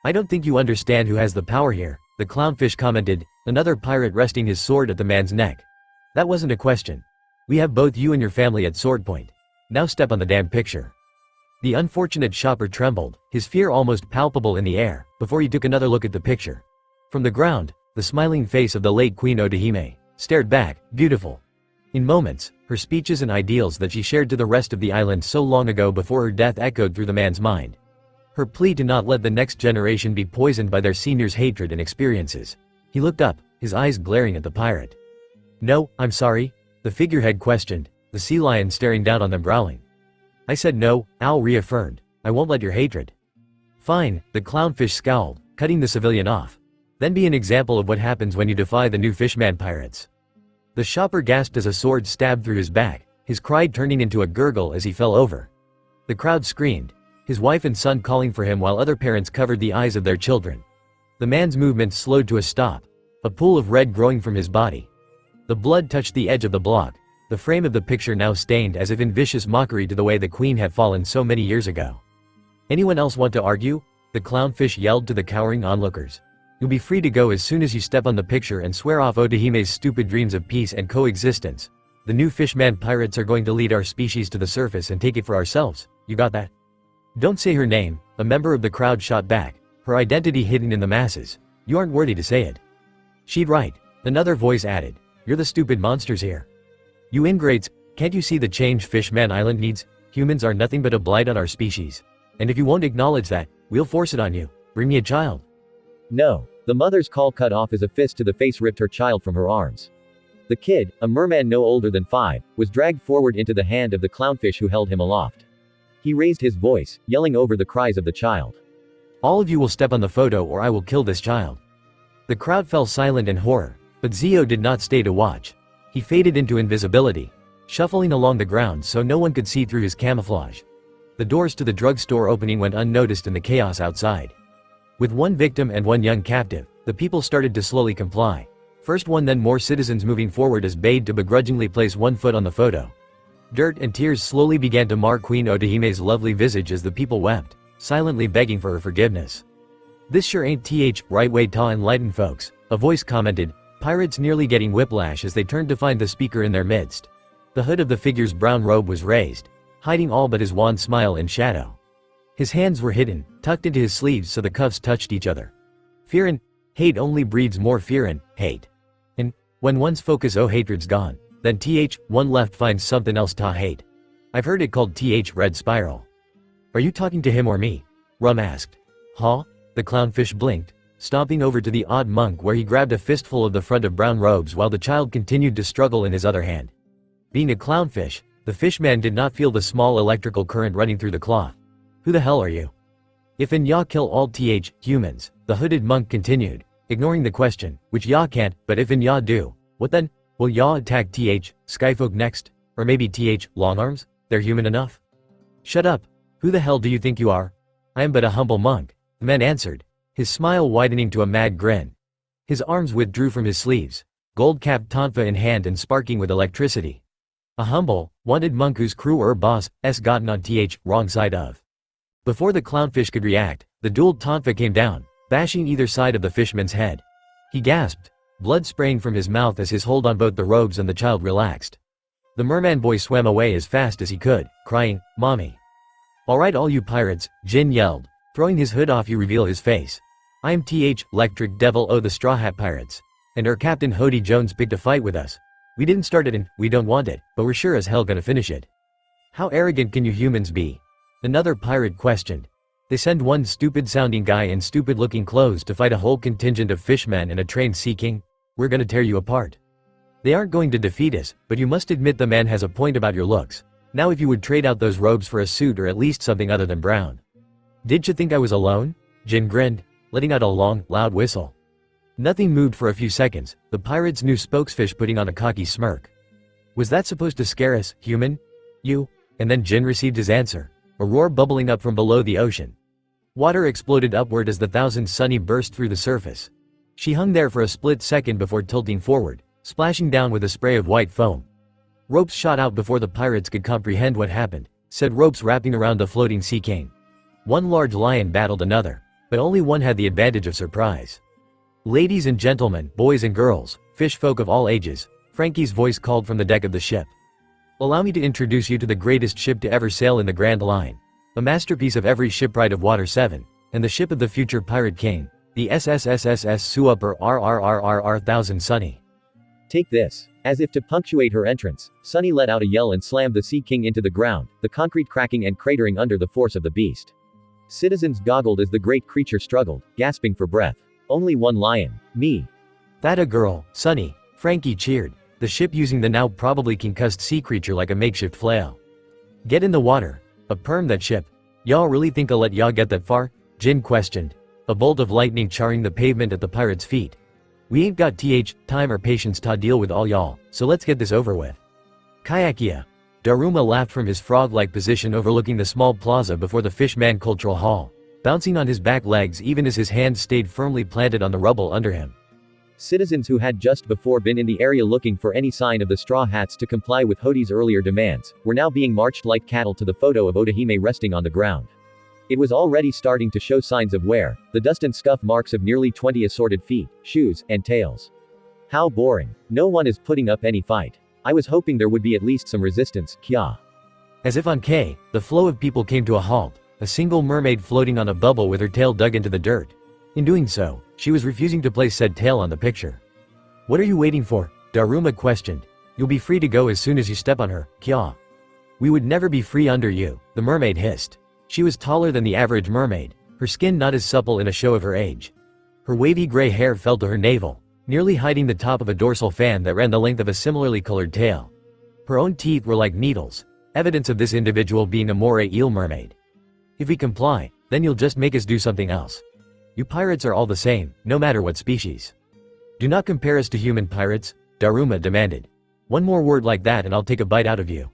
I don't think you understand who has the power here, the clownfish commented, another pirate resting his sword at the man's neck. That wasn't a question. We have both you and your family at sword point. Now step on the damn picture. The unfortunate shopper trembled, his fear almost palpable in the air, before he took another look at the picture. From the ground, the smiling face of the late Queen Odahime stared back, beautiful. In moments, her speeches and ideals that she shared to the rest of the island so long ago before her death echoed through the man's mind. Her plea to not let the next generation be poisoned by their senior's hatred and experiences. He looked up, his eyes glaring at the pirate. No, I'm sorry, the figurehead questioned, the sea lion staring down on them growling. I said no, Al reaffirmed, I won't let your hatred. Fine, the clownfish scowled, cutting the civilian off. Then be an example of what happens when you defy the new fishman pirates. The shopper gasped as a sword stabbed through his back, his cry turning into a gurgle as he fell over. The crowd screamed, his wife and son calling for him while other parents covered the eyes of their children. The man's movements slowed to a stop, a pool of red growing from his body. The blood touched the edge of the block, the frame of the picture now stained as if in vicious mockery to the way the queen had fallen so many years ago. Anyone else want to argue? The clownfish yelled to the cowering onlookers. You'll be free to go as soon as you step on the picture and swear off Odahime's stupid dreams of peace and coexistence. The new fishman pirates are going to lead our species to the surface and take it for ourselves. You got that? Don't say her name, a member of the crowd shot back, her identity hidden in the masses. You aren't worthy to say it. She'd right, another voice added. You're the stupid monsters here. You ingrates, can't you see the change Fishman Island needs? Humans are nothing but a blight on our species. And if you won't acknowledge that, we'll force it on you. Bring me a child.
No. The mother's call cut off as a fist to the face ripped her child from her arms. The kid, a merman no older than 5, was dragged forward into the hand of the clownfish who held him aloft. He raised his voice, yelling over the cries of the child.
All of you will step on the photo or I will kill this child. The crowd fell silent in horror, but Zio did not stay to watch. He faded into invisibility, shuffling along the ground so no one could see through his camouflage. The doors to the drugstore opening went unnoticed in the chaos outside. With one victim and one young captive, the people started to slowly comply. First one then more citizens moving forward as bade to begrudgingly place one foot on the photo. Dirt and tears slowly began to mar Queen Odahime's lovely visage as the people wept, silently begging for her forgiveness. This sure ain't right way ta enlightened folks, a voice commented, pirates nearly getting whiplash as they turned to find the speaker in their midst. The hood of the figure's brown robe was raised, hiding all but his wan smile in shadow. His hands were hidden, tucked into his sleeves so the cuffs touched each other. Fear and hate only breeds more fear and hate. And when one's focus hatred's gone, then one left finds something else to hate. I've heard it called red spiral. Are you talking to him or me? Rum asked. Huh? The clownfish blinked, stomping over to the odd monk where he grabbed a fistful of the front of brown robes while the child continued to struggle in his other hand. Being a clownfish, the fishman did not feel the small electrical current running through the cloth. Who the hell are you? If in ya kill all humans, the hooded monk continued, ignoring the question, which ya can't, but if in ya do, what then? Will ya attack skyfolk next? Or maybe longarms? They're human enough? Shut up. Who the hell do you think you are? I am but a humble monk, the man answered, his smile widening to a mad grin. His arms withdrew from his sleeves, gold-capped tonfa in hand and sparking with electricity. A humble, wanted monk whose crew or boss gotten on wrong side of. Before the clownfish could react, the dueled tonfa came down, bashing either side of the fishman's head. He gasped, blood spraying from his mouth as his hold on both the robes and the child relaxed. The merman boy swam away as fast as he could, crying, Mommy. Alright all you pirates, Jin yelled, throwing his hood off. You reveal his face. I am Electric Devil O the Straw Hat Pirates. And our captain Hody Jones picked a fight with us. We didn't start it and we don't want it, but we're sure as hell gonna finish it. How arrogant can you humans be? Another pirate questioned. They send one stupid sounding guy in stupid looking clothes to fight a whole contingent of fishmen and a trained sea king? We're gonna tear you apart. They aren't going to defeat us, but you must admit the man has a point about your looks. Now if you would trade out those robes for a suit or at least something other than brown. Did you think I was alone? Jin grinned, letting out a long, loud whistle. Nothing moved for a few seconds, the pirate's new spokesfish putting on a cocky smirk. Was that supposed to scare us, human? You? And then Jin received his answer, a roar bubbling up from below the ocean. Water exploded upward as the thousand sunny burst through the surface. She hung there for a split second before tilting forward, splashing down with a spray of white foam. Ropes shot out before the pirates could comprehend what happened, said ropes wrapping around the floating sea king. One large lion battled another, but only one had the advantage of surprise. Ladies and gentlemen, boys and girls, fish folk of all ages, Frankie's voice called from the deck of the ship. Allow me to introduce you to the greatest ship to ever sail in the Grand Line, a masterpiece of every shipwright of Water 7, and the ship of the future Pirate King, the SSSSS Suupper RRRRR Thousand Sunny.
Take this. As if to punctuate her entrance, Sunny let out a yell and slammed the Sea King into the ground, the concrete cracking and cratering under the force of the beast. Citizens goggled as the great creature struggled, gasping for breath. Only one lion. Me.
That a girl, Sunny, Frankie cheered, the ship using the now probably concussed sea creature like a makeshift flail. Get in the water. A perm that ship. Y'all really think I'll let y'all get that far? Jin questioned. a bolt of lightning charring the pavement at the pirate's feet. "We ain't got time or patience to deal with all y'all, so let's get this over with." Kayakia. Daruma laughed from his frog-like position overlooking the small plaza before the Fishman Cultural Hall, bouncing on his back legs even as his hands stayed firmly planted on the rubble under him.
Citizens who had just before been in the area looking for any sign of the Straw Hats to comply with Hode's earlier demands, were now being marched like cattle to the photo of Odahime resting on the ground. It was already starting to show signs of wear, the dust and scuff marks of nearly 20 assorted feet, shoes, and tails. How boring. No one is putting up any fight. I was hoping there would be at least some resistance, kya.
As if on K, the flow of people came to a halt, a single mermaid floating on a bubble with her tail dug into the dirt. In doing so, she was refusing to place said tail on the picture. "What are you waiting for?" Daruma questioned. "You'll be free to go as soon as you step on her, kya." "We would never be free under you," the mermaid hissed. She was taller than the average mermaid, her skin not as supple in a show of her age. Her wavy gray hair fell to her navel, nearly hiding the top of a dorsal fan that ran the length of a similarly colored tail. Her own teeth were like needles, evidence of this individual being a moray eel mermaid. "If we comply, then you'll just make us do something else. You pirates are all the same, no matter what species. Do not compare us to human pirates," Daruma demanded. "One more word like that and I'll take a bite out of you."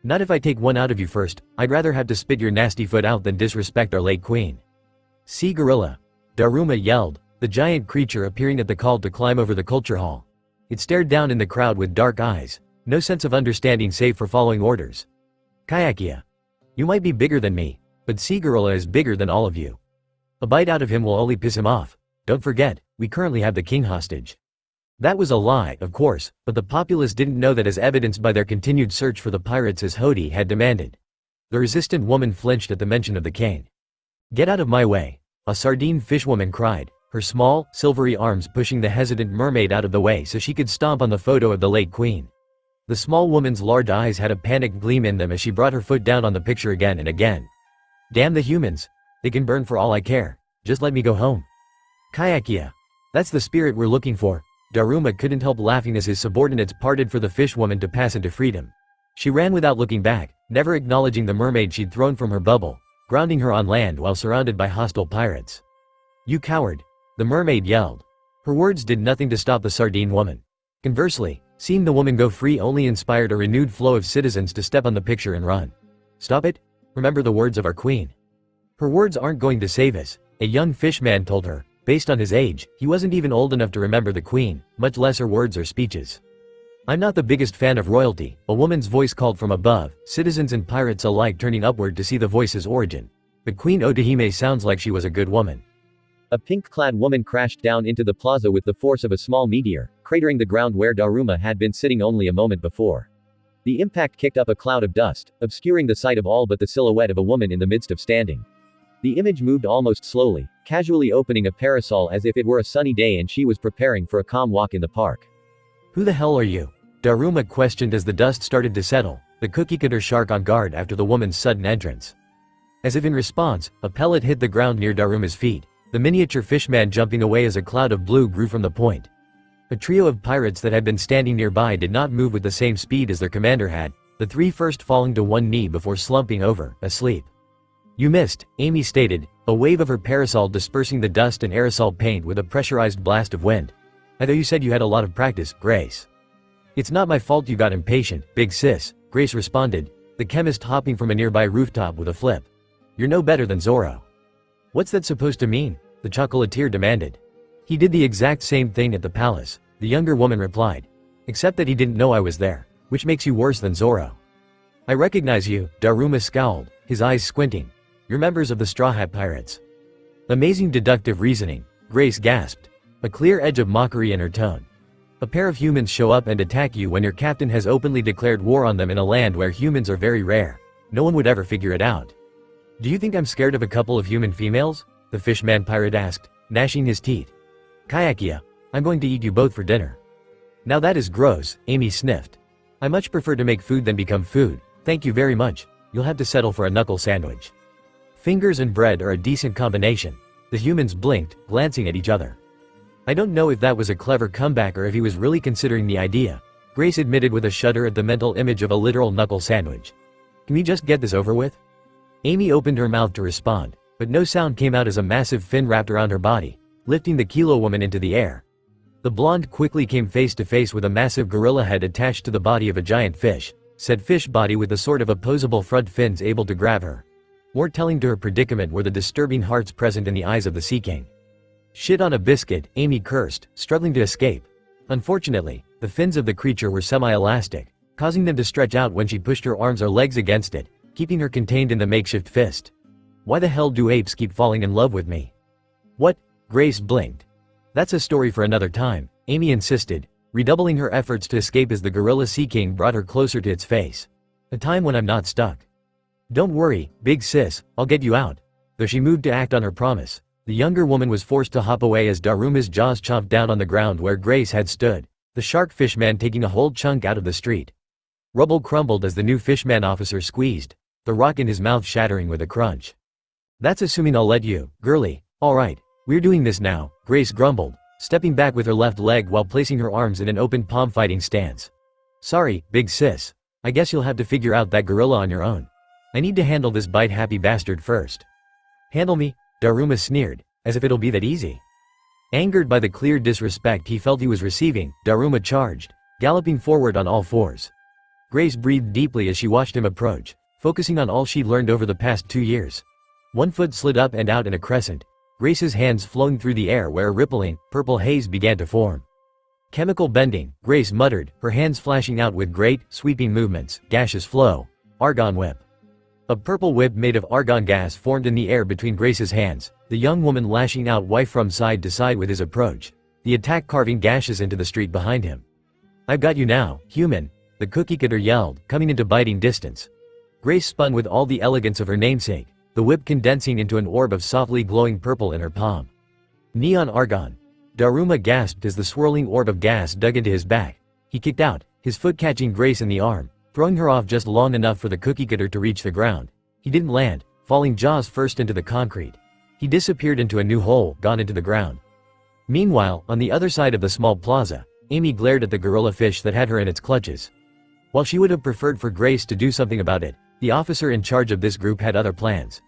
"Not if I take one out of you first, I'd rather have to spit your nasty foot out than disrespect our late queen." "Sea gorilla," Daruma yelled, the giant creature appearing at the call to climb over the culture hall. It stared down in the crowd with dark eyes, no sense of understanding save for following orders. "Kayakia. You might be bigger than me, but Sea Gorilla is bigger than all of you. A bite out of him will only piss him off. Don't forget, we currently have the king hostage." That was a lie, of course, but the populace didn't know that as evidenced by their continued search for the pirates as Hody had demanded. The resistant woman flinched at the mention of the king. "Get out of my way," a sardine fishwoman cried, her small, silvery arms pushing the hesitant mermaid out of the way so she could stomp on the photo of the late queen. The small woman's large eyes had a panicked gleam in them as she brought her foot down on the picture again and again. "Damn the humans. They can burn for all I care. Just let me go home." "Kayakia. That's the spirit we're looking for." Daruma couldn't help laughing as his subordinates parted for the fishwoman to pass into freedom. She ran without looking back, never acknowledging the mermaid she'd thrown from her bubble, grounding her on land while surrounded by hostile pirates. "You coward," the mermaid yelled. Her words did nothing to stop the sardine woman. Conversely, seeing the woman go free only inspired a renewed flow of citizens to step on the picture and run. "Stop it. Remember the words of our queen. Her words aren't going to save us," a young fishman told her. Based on his age, he wasn't even old enough to remember the queen, much less her words or speeches. "I'm not the biggest fan of royalty," a woman's voice called from above, citizens and pirates alike turning upward to see the voice's origin. "But Queen Odahime sounds like she was a good woman." A pink-clad woman crashed down into the plaza with the force of a small meteor, cratering the ground where Daruma had been sitting only a moment before. The impact kicked up a cloud of dust, obscuring the sight of all but the silhouette of a woman in the midst of standing. The image moved almost slowly, casually opening a parasol as if it were a sunny day and she was preparing for a calm walk in the park. "Who the hell are you?" Daruma questioned as the dust started to settle, the cookie-cutter shark on guard after the woman's sudden entrance. As if in response, a pellet hit the ground near Daruma's feet, the miniature fishman jumping away as a cloud of blue grew from the point. A trio of pirates that had been standing nearby did not move with the same speed as their commander had, the three first falling to one knee before slumping over, asleep. "You missed," Amy stated, a wave of her parasol dispersing the dust and aerosol paint with a pressurized blast of wind. "I thought you said you had a lot of practice, Grace." "It's not my fault you got impatient, big sis," Grace responded, the chemist hopping from a nearby rooftop with a flip. "You're no better than Zoro." "What's that supposed to mean?" the chocolatier demanded. "He did the exact same thing at the palace," the younger woman replied. "Except that he didn't know I was there, which makes you worse than Zoro." "I recognize you," Daruma scowled, his eyes squinting. "You're members of the Straw Hat Pirates." "Amazing deductive reasoning," Grace gasped, a clear edge of mockery in her tone. "A pair of humans show up and attack you when your captain has openly declared war on them in a land where humans are very rare. No one would ever figure it out." "Do you think I'm scared of a couple of human females?" the fishman pirate asked, gnashing his teeth. "Kayakia, I'm going to eat you both for dinner." "Now that is gross," Amy sniffed. "I much prefer to make food than become food, thank you very much. You'll have to settle for a knuckle sandwich." Fingers and bread are a decent combination. The humans blinked, glancing at each other. "I don't know if that was a clever comeback or if he was really considering the idea," Grace admitted with a shudder at the mental image of a literal knuckle sandwich. "Can we just get this over with?" Amy opened her mouth to respond, but no sound came out as a massive fin wrapped around her body, lifting the Kilo woman into the air. The blonde quickly came face to face with a massive gorilla head attached to the body of a giant fish, said fish body with the sort of opposable front fins able to grab her. More telling to her predicament were the disturbing hearts present in the eyes of the Sea King. Shit on a biscuit, Amy cursed, struggling to escape. Unfortunately, the fins of the creature were semi-elastic, causing them to stretch out when she pushed her arms or legs against it, keeping her contained in the makeshift fist. Why the hell do apes keep falling in love with me? What? Grace blinked. That's a story for another time, Amy insisted, redoubling her efforts to escape as the gorilla Sea King brought her closer to its face. A time when I'm not stuck. Don't worry, big sis, I'll get you out. Though she moved to act on her promise, the younger woman was forced to hop away as Daruma's jaws chomped down on the ground where Grace had stood, the shark fishman taking a whole chunk out of the street. Rubble crumbled as the new fishman officer squeezed, the rock in his mouth shattering with a crunch. That's assuming I'll let you, girly. Alright, we're doing this now, Grace grumbled, stepping back with her left leg while placing her arms in an open palm fighting stance. Sorry, big sis. I guess you'll have to figure out that gorilla on your own. I need to handle this bite-happy bastard first. Handle me? Daruma sneered, as if it'll be that easy. Angered by the clear disrespect he felt he was receiving, Daruma charged, galloping forward on all fours. Grace breathed deeply as she watched him approach, focusing on all she'd learned over the past 2 years. One foot slid up and out in a crescent, Grace's hands flowing through the air where a rippling, purple haze began to form. Chemical bending, Grace muttered, her hands flashing out with great, sweeping movements, gaseous flow. Argon whip. A purple whip made of argon gas formed in the air between Grace's hands, the young woman lashing out wife from side to side with his approach, the attack carving gashes into the street behind him. I've got you now, human, the cookie cutter yelled, coming into biting distance. Grace spun with all the elegance of her namesake, the whip condensing into an orb of softly glowing purple in her palm. Neon argon. Daruma gasped as the swirling orb of gas dug into his back. He kicked out, his foot catching Grace in the arm, throwing her off just long enough for the cookie cutter to reach the ground. He didn't land, falling jaws first into the concrete. He disappeared into a new hole, gone into the ground. Meanwhile, on the other side of the small plaza, Amy glared at the gorilla fish that had her in its clutches. While she would have preferred for Grace to do something about it, the officer in charge of this group had other plans.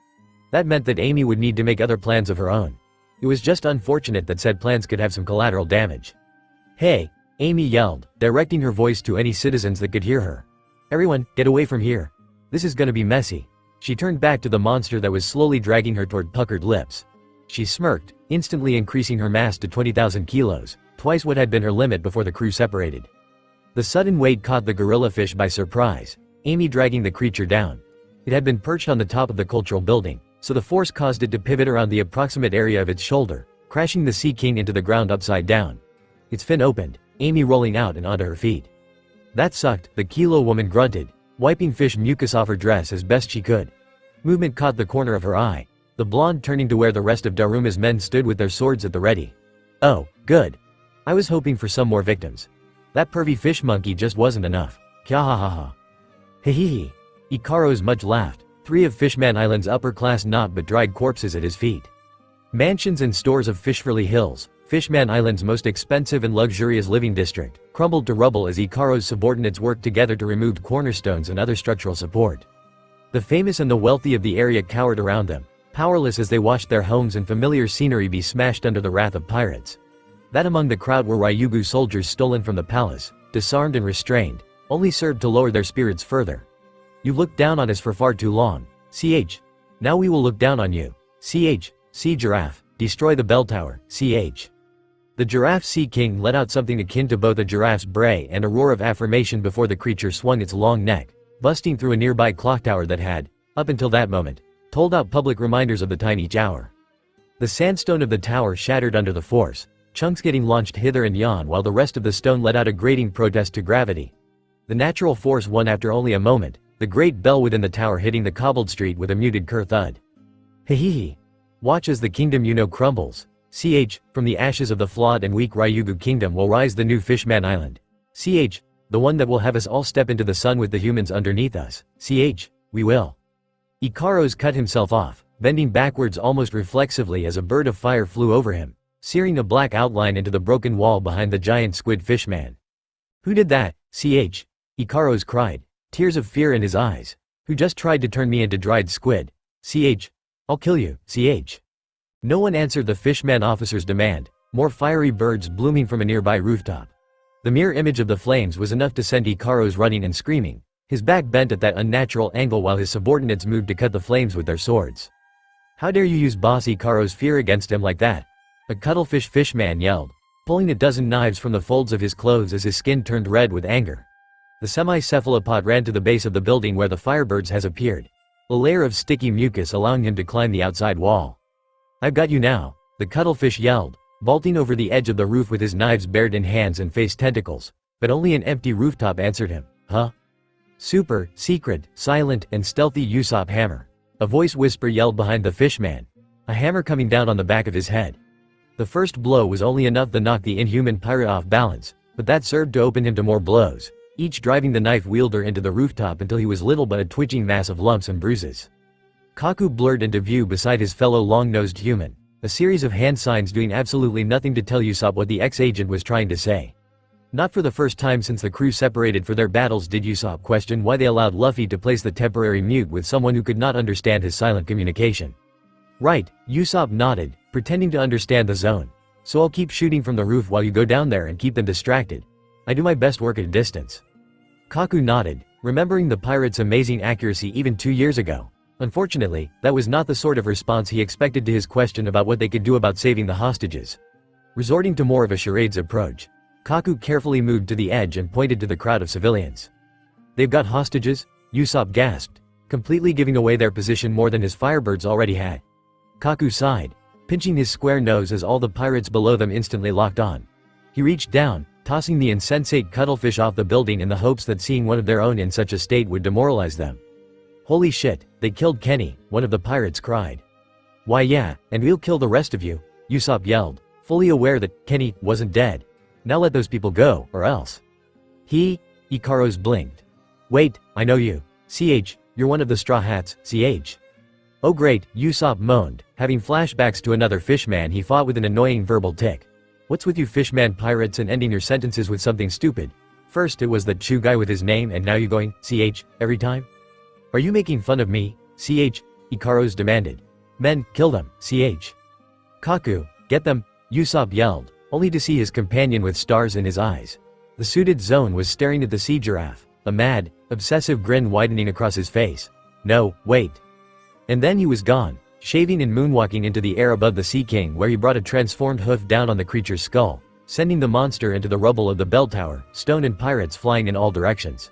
That meant that Amy would need to make other plans of her own. It was just unfortunate that said plans could have some collateral damage. Hey, Amy yelled, directing her voice to any citizens that could hear her. Everyone, get away from here. This is gonna be messy. She turned back to the monster that was slowly dragging her toward puckered lips. She smirked, instantly increasing her mass to 20,000 kilos, twice what had been her limit before the crew separated. The sudden weight caught the gorilla fish by surprise, Amy dragging the creature down. It had been perched on the top of the cultural building, so the force caused it to pivot around the approximate area of its shoulder, crashing the Sea King into the ground upside down. Its fin opened, Amy rolling out and onto her feet. That sucked, the Kilo woman grunted, wiping fish mucus off her dress as best she could. Movement caught the corner of her eye, the blonde turning to where the rest of Daruma's men stood with their swords at the ready. Oh, good. I was hoping for some more victims. That pervy fish monkey just wasn't enough. Kya ha ha ha. Hehehe. Ikaro's Mudge laughed, 3 of Fishman Island's upper-class not but dried corpses at his feet. Mansions and stores of Fishfully Hills, Fishman Island's most expensive and luxurious living district, crumbled to rubble as Ikaro's subordinates worked together to remove cornerstones and other structural support. The famous and the wealthy of the area cowered around them, powerless as they watched their homes and familiar scenery be smashed under the wrath of pirates. That among the crowd were Ryugu soldiers stolen from the palace, disarmed and restrained, only served to lower their spirits further. You've looked down on us for far too long. CH. Now we will look down on you. CH. Sea Giraffe. Destroy the bell tower. CH. The giraffe Sea King let out something akin to both a giraffe's bray and a roar of affirmation before the creature swung its long neck, busting through a nearby clock tower that had, up until that moment, told out public reminders of the time each hour. The sandstone of the tower shattered under the force, chunks getting launched hither and yon while the rest of the stone let out a grating protest to gravity. The natural force won after only a moment, the great bell within the tower hitting the cobbled street with a muted thud. Hehehe. Watch as the kingdom you know crumbles. CH, from the ashes of the flawed and weak Ryugu kingdom will rise the new Fishman Island. CH, the one that will have us all step into the sun with the humans underneath us. CH, we will. Ikaros cut himself off, bending backwards almost reflexively as a bird of fire flew over him, searing a black outline into the broken wall behind the giant squid fishman. Who did that? CH, Ikaros cried, tears of fear in his eyes. Who just tried to turn me into dried squid? CH, I'll kill you, ch. No one answered the fishman officer's demand, more fiery birds blooming from a nearby rooftop. The mere image of the flames was enough to send Ikaros running and screaming, his back bent at that unnatural angle while his subordinates moved to cut the flames with their swords. How dare you use boss Ikaro's fear against him like that? A cuttlefish fishman yelled, pulling a dozen knives from the folds of his clothes as his skin turned red with anger. The semi-cephalopod ran to the base of the building where the firebirds has appeared, a layer of sticky mucus allowing him to climb the outside wall. I've got you now, the cuttlefish yelled, vaulting over the edge of the roof with his knives bared in hands and face tentacles, but only an empty rooftop answered him. Huh? Super, secret, silent, and stealthy Usopp hammer. A voice whisper yelled behind the fishman, a hammer coming down on the back of his head. The first blow was only enough to knock the inhuman pirate off balance, but that served to open him to more blows, each driving the knife wielder into the rooftop until he was little but a twitching mass of lumps and bruises. Kaku blurred into view beside his fellow long-nosed human, a series of hand signs doing absolutely nothing to tell Usopp what the ex-agent was trying to say. Not for the first time since the crew separated for their battles did Usopp question why they allowed Luffy to place the temporary mute with someone who could not understand his silent communication. Right, Usopp nodded, pretending to understand the zone. So I'll keep shooting from the roof while you go down there and keep them distracted. I do my best work at a distance. Kaku nodded, remembering the pirate's amazing accuracy even 2 years ago. Unfortunately, that was not the sort of response he expected to his question about what they could do about saving the hostages. Resorting to more of a charades approach, Kaku carefully moved to the edge and pointed to the crowd of civilians. They've got hostages? Usopp gasped, completely giving away their position more than his firebirds already had. Kaku sighed, pinching his square nose as all the pirates below them instantly locked on. He reached down, tossing the insensate cuttlefish off the building in the hopes that seeing one of their own in such a state would demoralize them. Holy shit, they killed Kenny, one of the pirates cried. Why yeah, and we'll kill the rest of you, Usopp yelled, fully aware that Kenny wasn't dead. Now let those people go, or else. Ikaros blinked. Wait, I know you. You're one of the Straw Hats, Oh great, Usopp moaned, having flashbacks to another fishman he fought with an annoying verbal tick. What's with you fishman pirates and ending your sentences with something stupid? First it was that Chew guy with his name and now you going, every time? Are you making fun of me, Ikaros demanded. Men, kill them, Kaku, get them, Usopp yelled, only to see his companion with stars in his eyes. The suited zone was staring at the sea giraffe, a mad, obsessive grin widening across his face. No, wait. And then he was gone, shaving and moonwalking into the air above the Sea King where he brought a transformed hoof down on the creature's skull, sending the monster into the rubble of the bell tower, stone and pirates flying in all directions.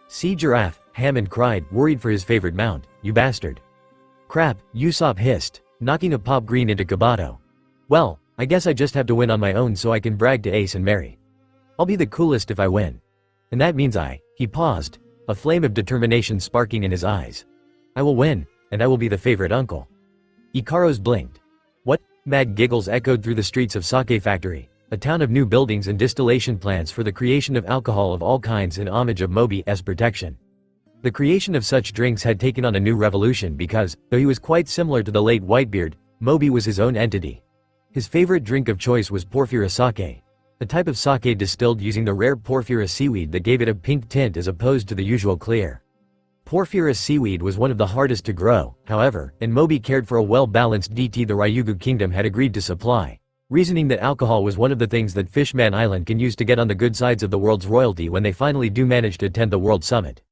Sea Giraffe, Hammond cried, worried for his favorite mount, you bastard. Crap, Usopp hissed, knocking a pop green into Kabato. Well, I guess I just have to win on my own so I can brag to Ace and Mary. I'll be the coolest if I win. And that means he paused, a flame of determination sparking in his eyes. I will win, and I will be the favorite uncle. Ikaros blinked. What? Mad giggles echoed through the streets of Sake Factory, a town of new buildings and distillation plants for the creation of alcohol of all kinds in homage of Moby's protection. The creation of such drinks had taken on a new revolution because, though he was quite similar to the late Whitebeard, Moby was his own entity. His favorite drink of choice was porphyra sake, a type of sake distilled using the rare porphyra seaweed that gave it a pink tint as opposed to the usual clear. Porphyra seaweed was one of the hardest to grow, however, and Moby cared for a well-balanced DT the Ryugu Kingdom had agreed to supply, reasoning that alcohol was one of the things that Fishman Island can use to get on the good sides of the world's royalty when they finally do manage to attend the World Summit.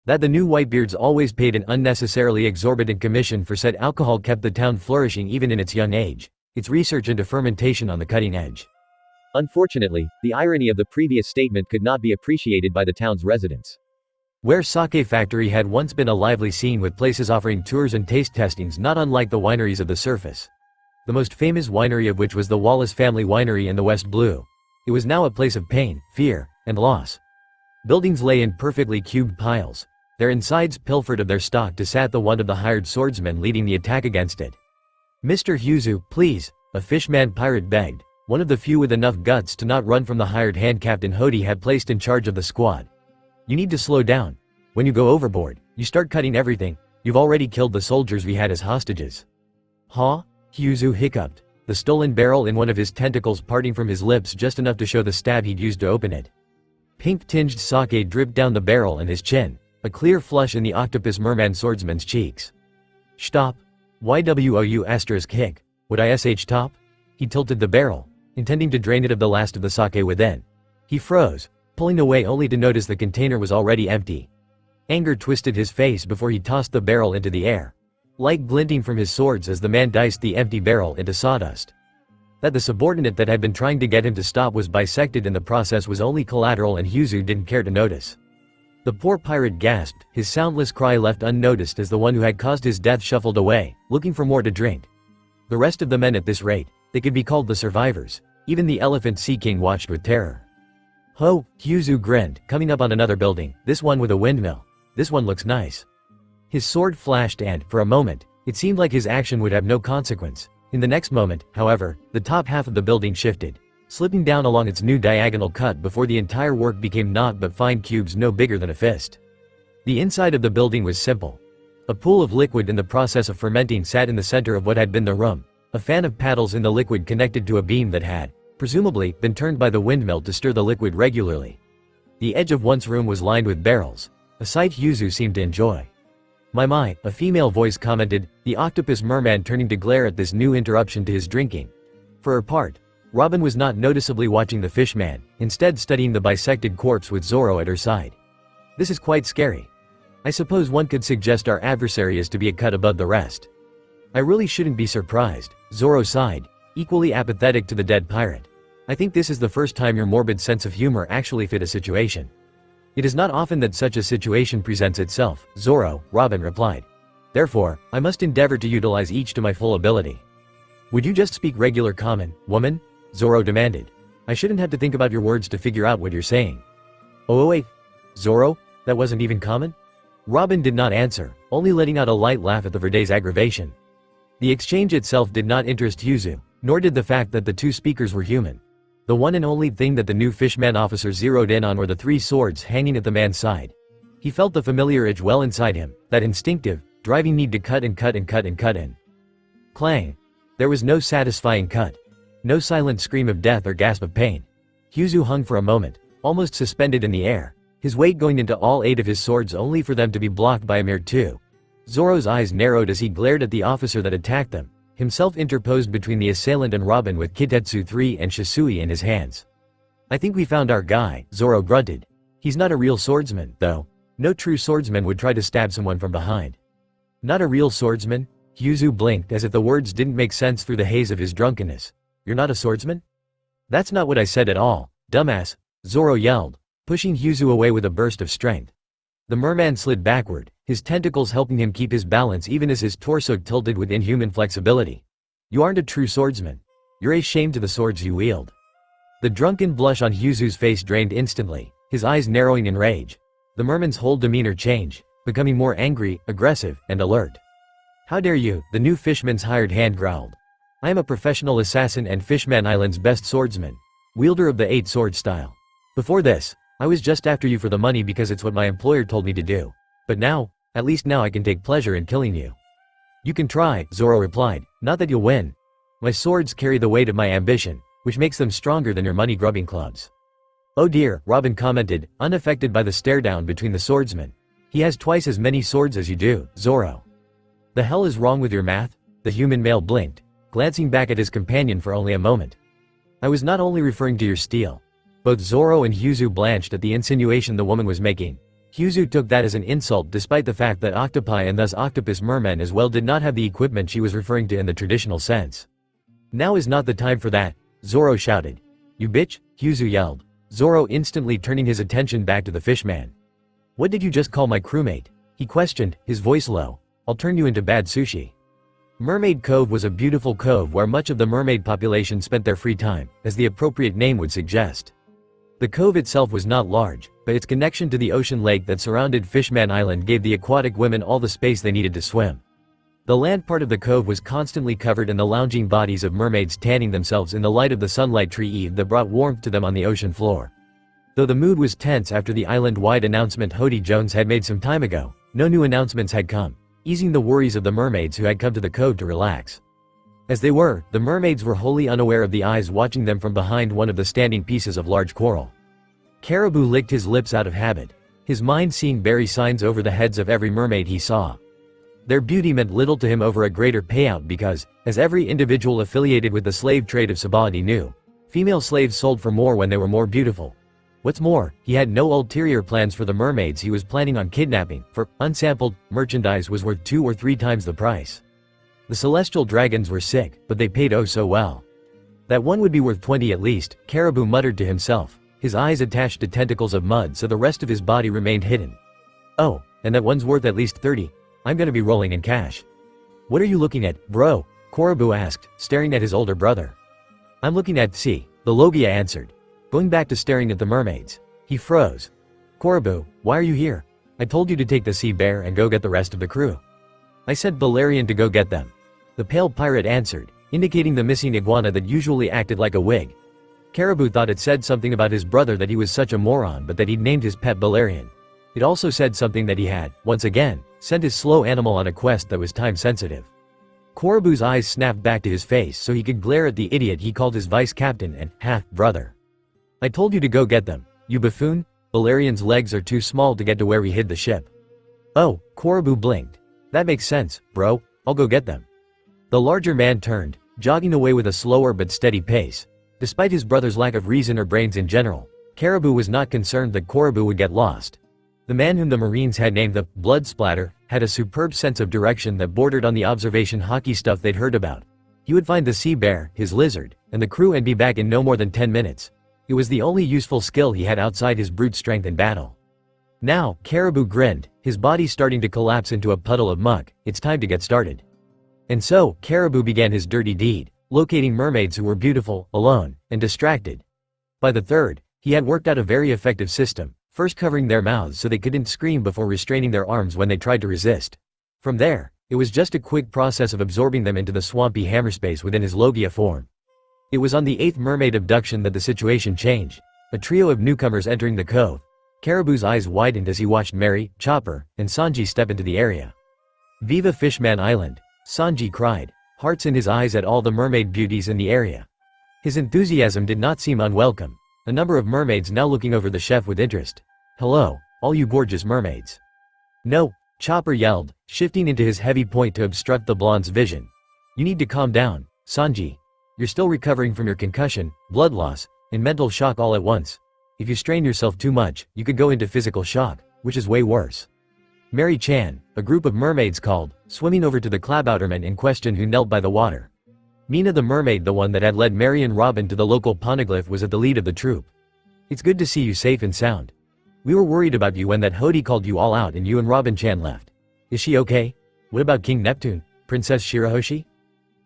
That the new Whitebeards always paid an unnecessarily exorbitant commission for said alcohol kept the town flourishing even in its young age, its research into fermentation on the cutting edge.
Unfortunately, the irony of the previous statement could not be appreciated by the town's residents.
Where Sake Factory had once been a lively scene with places offering tours and taste testings not unlike the wineries of the surface. The most famous winery of which was the Wallace family winery in the West Blue. It was now a place of pain, fear, and loss. Buildings lay in perfectly cubed piles, their insides pilfered of their stock to sat the one of the hired swordsman leading the attack against it. Mr. Huzu, please, a fishman pirate begged, one of the few with enough guts to not run from the hired hand Captain Hody had placed in charge of the squad. You need to slow down. When you go overboard, you start cutting everything. You've already killed the soldiers we had as hostages. Huh? Huzu hiccuped, the stolen barrel in one of his tentacles parting from his lips just enough to show the stab he'd used to open it. Pink-tinged sake dripped down the barrel and his chin, a clear flush in the octopus merman swordsman's cheeks. Stop. YWOU asterisk hic. Would I sh top? He tilted the barrel, intending to drain it of the last of the sake within. He froze, pulling away only to notice the container was already empty. Anger twisted his face before he tossed the barrel into the air, light glinting from his swords as the man diced the empty barrel into sawdust. That the subordinate that had been trying to get him to stop was bisected in the process was only collateral, and Yuzu didn't care to notice. The poor pirate gasped, his soundless cry left unnoticed as the one who had caused his death shuffled away, looking for more to drink. The rest of the men at this rate, they could be called the survivors. Even the elephant sea king watched with terror. Ho, Yuzu grinned, coming up on another building, this one with a windmill. This one looks nice. His sword flashed and, for a moment, it seemed like his action would have no consequence. In the next moment, however, the top half of the building shifted, slipping down along its new diagonal cut before the entire work became naught but fine cubes no bigger than a fist. The inside of the building was simple. A pool of liquid in the process of fermenting sat in the center of what had been the room. A fan of paddles in the liquid connected to a beam that had, presumably, been turned by the windmill to stir the liquid regularly. The edge of one's room was lined with barrels, a sight Yuzu seemed to enjoy. My, a female voice commented, the octopus merman turning to glare at this new interruption to his drinking. For her part, Robin was not noticeably watching the fishman, instead studying the bisected corpse with Zoro at her side. This is quite scary. I suppose one could suggest our adversary is to be a cut above the rest. I really shouldn't be surprised, Zoro sighed, equally apathetic to the dead pirate. I think this is the first time your morbid sense of humor actually fit a situation. It is not often that such a situation presents itself, Zoro, Robin replied. Therefore, I must endeavor to utilize each to my full ability. Would you just speak regular common, woman? Zoro demanded. I shouldn't have to think about your words to figure out what you're saying. Oh wait, Zoro? That wasn't even common? Robin did not answer, only letting out a light laugh at the Verde's aggravation. The exchange itself did not interest Yuzu, nor did the fact that the two speakers were human. The one and only thing that the new fishman officer zeroed in on were the three swords hanging at the man's side. He felt the familiar itch well inside him, that instinctive, driving need to cut and cut and cut and cut in. Clang. There was no satisfying cut. No silent scream of death or gasp of pain. Yuzu hung for a moment, almost suspended in the air, his weight going into all 8 of his swords only for them to be blocked by a mere 2. Zoro's eyes narrowed as he glared at the officer that attacked them, himself interposed between the assailant and Robin with Kitetsu 3 and Shisui in his hands. I think we found our guy, Zoro grunted. He's not a real swordsman, though. No true swordsman would try to stab someone from behind. Not a real swordsman? Yuzu blinked as if the words didn't make sense through the haze of his drunkenness. You're not a swordsman? That's not what I said at all, dumbass, Zoro yelled, pushing Yuzu away with a burst of strength. The merman slid backward, his tentacles helping him keep his balance even as his torso tilted with inhuman flexibility. You aren't a true swordsman. You're a shame to the swords you wield. The drunken blush on Yuzu's face drained instantly, his eyes narrowing in rage. The merman's whole demeanor changed, becoming more angry, aggressive, and alert. How dare you, the new fishman's hired hand growled. I am a professional assassin and Fishman Island's best swordsman, wielder of the 8 sword style. Before this, I was just after you for the money because it's what my employer told me to do. But now, at least now I can take pleasure in killing you. You can try, Zoro replied, not that you'll win. My swords carry the weight of my ambition, which makes them stronger than your money-grubbing clubs. Oh dear, Robin commented, unaffected by the stare-down between the swordsmen. He has twice as many swords as you do, Zoro. The hell is wrong with your math? The human male blinked, glancing back at his companion for only a moment. I was not only referring to your steel. Both Zoro and Yuzu blanched at the insinuation the woman was making. Yuzu took that as an insult despite the fact that octopi and thus octopus mermen as well did not have the equipment she was referring to in the traditional sense. Now is not the time for that, Zoro shouted. You bitch, Yuzu yelled, Zoro instantly turning his attention back to the fishman. What did you just call my crewmate? He questioned, his voice low. I'll turn you into bad sushi. Mermaid Cove was a beautiful cove where much of the mermaid population spent their free time, as the appropriate name would suggest. The cove itself was not large, but its connection to the ocean lake that surrounded Fishman Island gave the aquatic women all the space they needed to swim. The land part of the cove was constantly covered in the lounging bodies of mermaids tanning themselves in the light of the sunlight tree eve that brought warmth to them on the ocean floor. Though the mood was tense after the island-wide announcement Hody Jones had made some time ago, no new announcements had come, easing the worries of the mermaids who had come to the cove to relax. As they were, the mermaids were wholly unaware of the eyes watching them from behind one of the standing pieces of large coral. Caribou licked his lips out of habit, his mind seeing berry signs over the heads of every mermaid he saw. Their beauty meant little to him over a greater payout because, as every individual affiliated with the slave trade of Sabaody knew, female slaves sold for more when they were more beautiful. What's more, he had no ulterior plans for the mermaids he was planning on kidnapping, for unsampled merchandise was worth 2 or 3 times the price. The celestial dragons were sick, but they paid oh so well. That one would be worth 20 at least, Caribou muttered to himself, his eyes attached to tentacles of mud so the rest of his body remained hidden. Oh, and that one's worth at least 30. I'm gonna be rolling in cash. What are you looking at, bro? Caribou asked, staring at his older brother. I'm looking at sea, the logia answered, going back to staring at the mermaids. He froze. Caribou, why are you here? I told you to take the sea bear and go get the rest of the crew. I sent Balerion to go get them. The pale pirate answered, indicating the missing iguana that usually acted like a wig. Caribou thought it said something about his brother that he was such a moron but that he'd named his pet Balerion. It also said something that he had, once again, sent his slow animal on a quest that was time-sensitive. Caribou's eyes snapped back to his face so he could glare at the idiot he called his vice-captain and half-brother. I told you to go get them, you buffoon. Balerion's legs are too small to get to where we hid the ship. Oh, Caribou blinked. That makes sense, bro, I'll go get them. The larger man turned, jogging away with a slower but steady pace. Despite his brother's lack of reason or brains in general, Caribou was not concerned that Caribou would get lost. The man whom the Marines had named the Blood Splatter had a superb sense of direction that bordered on the observation hockey stuff they'd heard about. He would find the sea bear, his lizard, and the crew and be back in no more than 10 minutes. It was the only useful skill he had outside his brute strength in battle. Now, Caribou grinned, his body starting to collapse into a puddle of muck. It's time to get started. And so, Caribou began his dirty deed, locating mermaids who were beautiful, alone, and distracted. By the third, he had worked out a very effective system, first covering their mouths so they couldn't scream before restraining their arms when they tried to resist. From there, it was just a quick process of absorbing them into the swampy hammerspace within his logia form. It was on the 8th mermaid abduction that the situation changed, a trio of newcomers entering the cove. Caribou's eyes widened as he watched Mary, Chopper, and Sanji step into the area. Viva Fishman Island, Sanji cried, hearts in his eyes at all the mermaid beauties in the area. His enthusiasm did not seem unwelcome, a number of mermaids now looking over the chef with interest. Hello, all you gorgeous mermaids. No, Chopper yelled, shifting into his heavy point to obstruct the blonde's vision. You need to calm down, Sanji. You're still recovering from your concussion, blood loss, and mental shock all at once. If you strain yourself too much, you could go into physical shock, which is way worse. Mary Chan, a group of mermaids called, swimming over to the Klabouterman in question who knelt by the water. Mina the mermaid, the one that had led Mary and Robin to the local poneglyph, was at the lead of the troop. It's good to see you safe and sound. We were worried about you when that Hody called you all out and you and Robin Chan left. Is she okay? What about King Neptune, Princess Shirahoshi?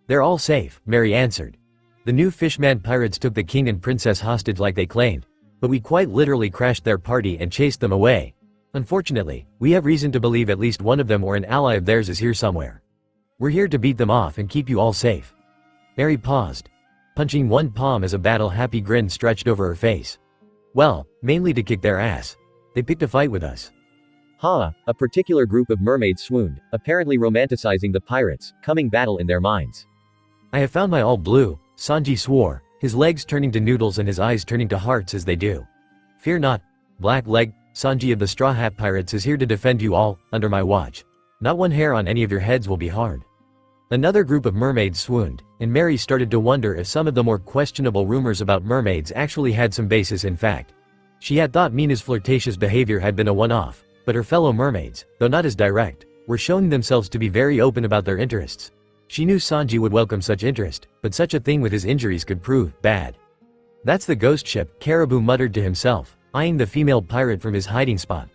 They're all safe, Mary answered. The new fishman pirates took the king and princess hostage like they claimed, but we quite literally crashed their party and chased them away. Unfortunately, we have reason to believe at least one of them or an ally of theirs is here somewhere. We're here to beat them off and keep you all safe. Mary paused, punching one palm as a battle-happy grin stretched over her face. Well, mainly to kick their ass. They picked a fight with us.
Ha! A particular group of mermaids swooned, apparently romanticizing the pirates' coming battle in their minds.
I have found my all blue, Sanji swore, his legs turning to noodles and his eyes turning to hearts as they do. Fear not, Black Leg, Sanji of the Straw Hat Pirates is here to defend you all, under my watch. Not one hair on any of your heads will be harmed. Another group of mermaids swooned, and Mary started to wonder if some of the more questionable rumors about mermaids actually had some basis in fact. She had thought Mina's flirtatious behavior had been a one-off, but her fellow mermaids, though not as direct, were showing themselves to be very open about their interests. She knew Sanji would welcome such interest, but such a thing with his injuries could prove bad. That's the ghost ship, Caribou muttered to himself, eyeing the female pirate from his hiding spot.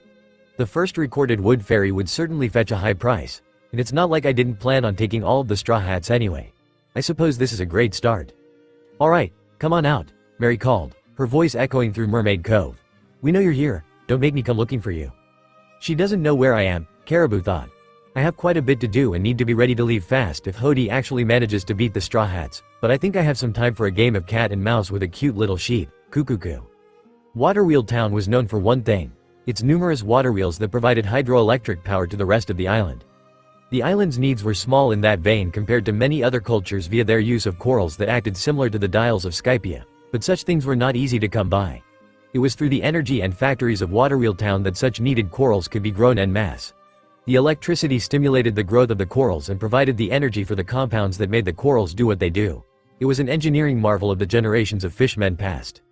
The first recorded wood fairy would certainly fetch a high price, and it's not like I didn't plan on taking all of the straw hats anyway. I suppose this is a great start. Alright, come on out, Mary called, her voice echoing through Mermaid Cove. We know you're here, don't make me come looking for you. She doesn't know where I am, Caribou thought. I have quite a bit to do and need to be ready to leave fast if Hody actually manages to beat the straw hats, but I think I have some time for a game of cat and mouse with a cute little sheep, Kukuku. Waterwheel Town was known for one thing, its numerous water wheels that provided hydroelectric power to the rest of the island. The island's needs were small in that vein compared to many other cultures via their use of corals that acted similar to the dials of Skypia, but such things were not easy to come by. It was through the energy and factories of Waterwheel Town that such needed corals could be grown en masse. The electricity stimulated the growth of the corals and provided the energy for the compounds that made the corals do what they do. It was an engineering marvel of the generations of fishmen past.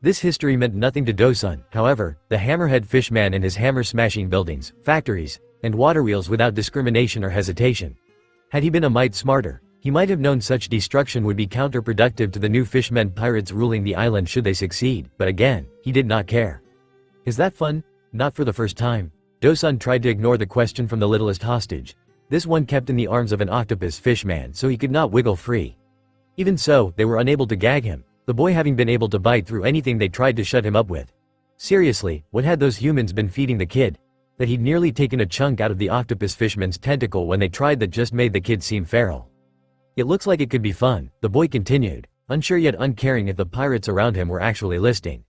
This history meant nothing to Dosun, however, the hammerhead fishman and his hammer smashing buildings, factories, and water wheels without discrimination or hesitation. Had he been a mite smarter, he might have known such destruction would be counterproductive to the new fishmen pirates ruling the island should they succeed, but again, he did not care. Is that fun? Not for the first time. Dosun tried to ignore the question from the littlest hostage. This one kept in the arms of an octopus fishman so he could not wiggle free. Even so, they were unable to gag him, the boy having been able to bite through anything they tried to shut him up with. Seriously, what had those humans been feeding the kid? That he'd nearly taken a chunk out of the octopus fishman's tentacle when they tried that just made the kid seem feral. It looks like it could be fun, the boy continued, unsure yet uncaring if the pirates around him were actually listening.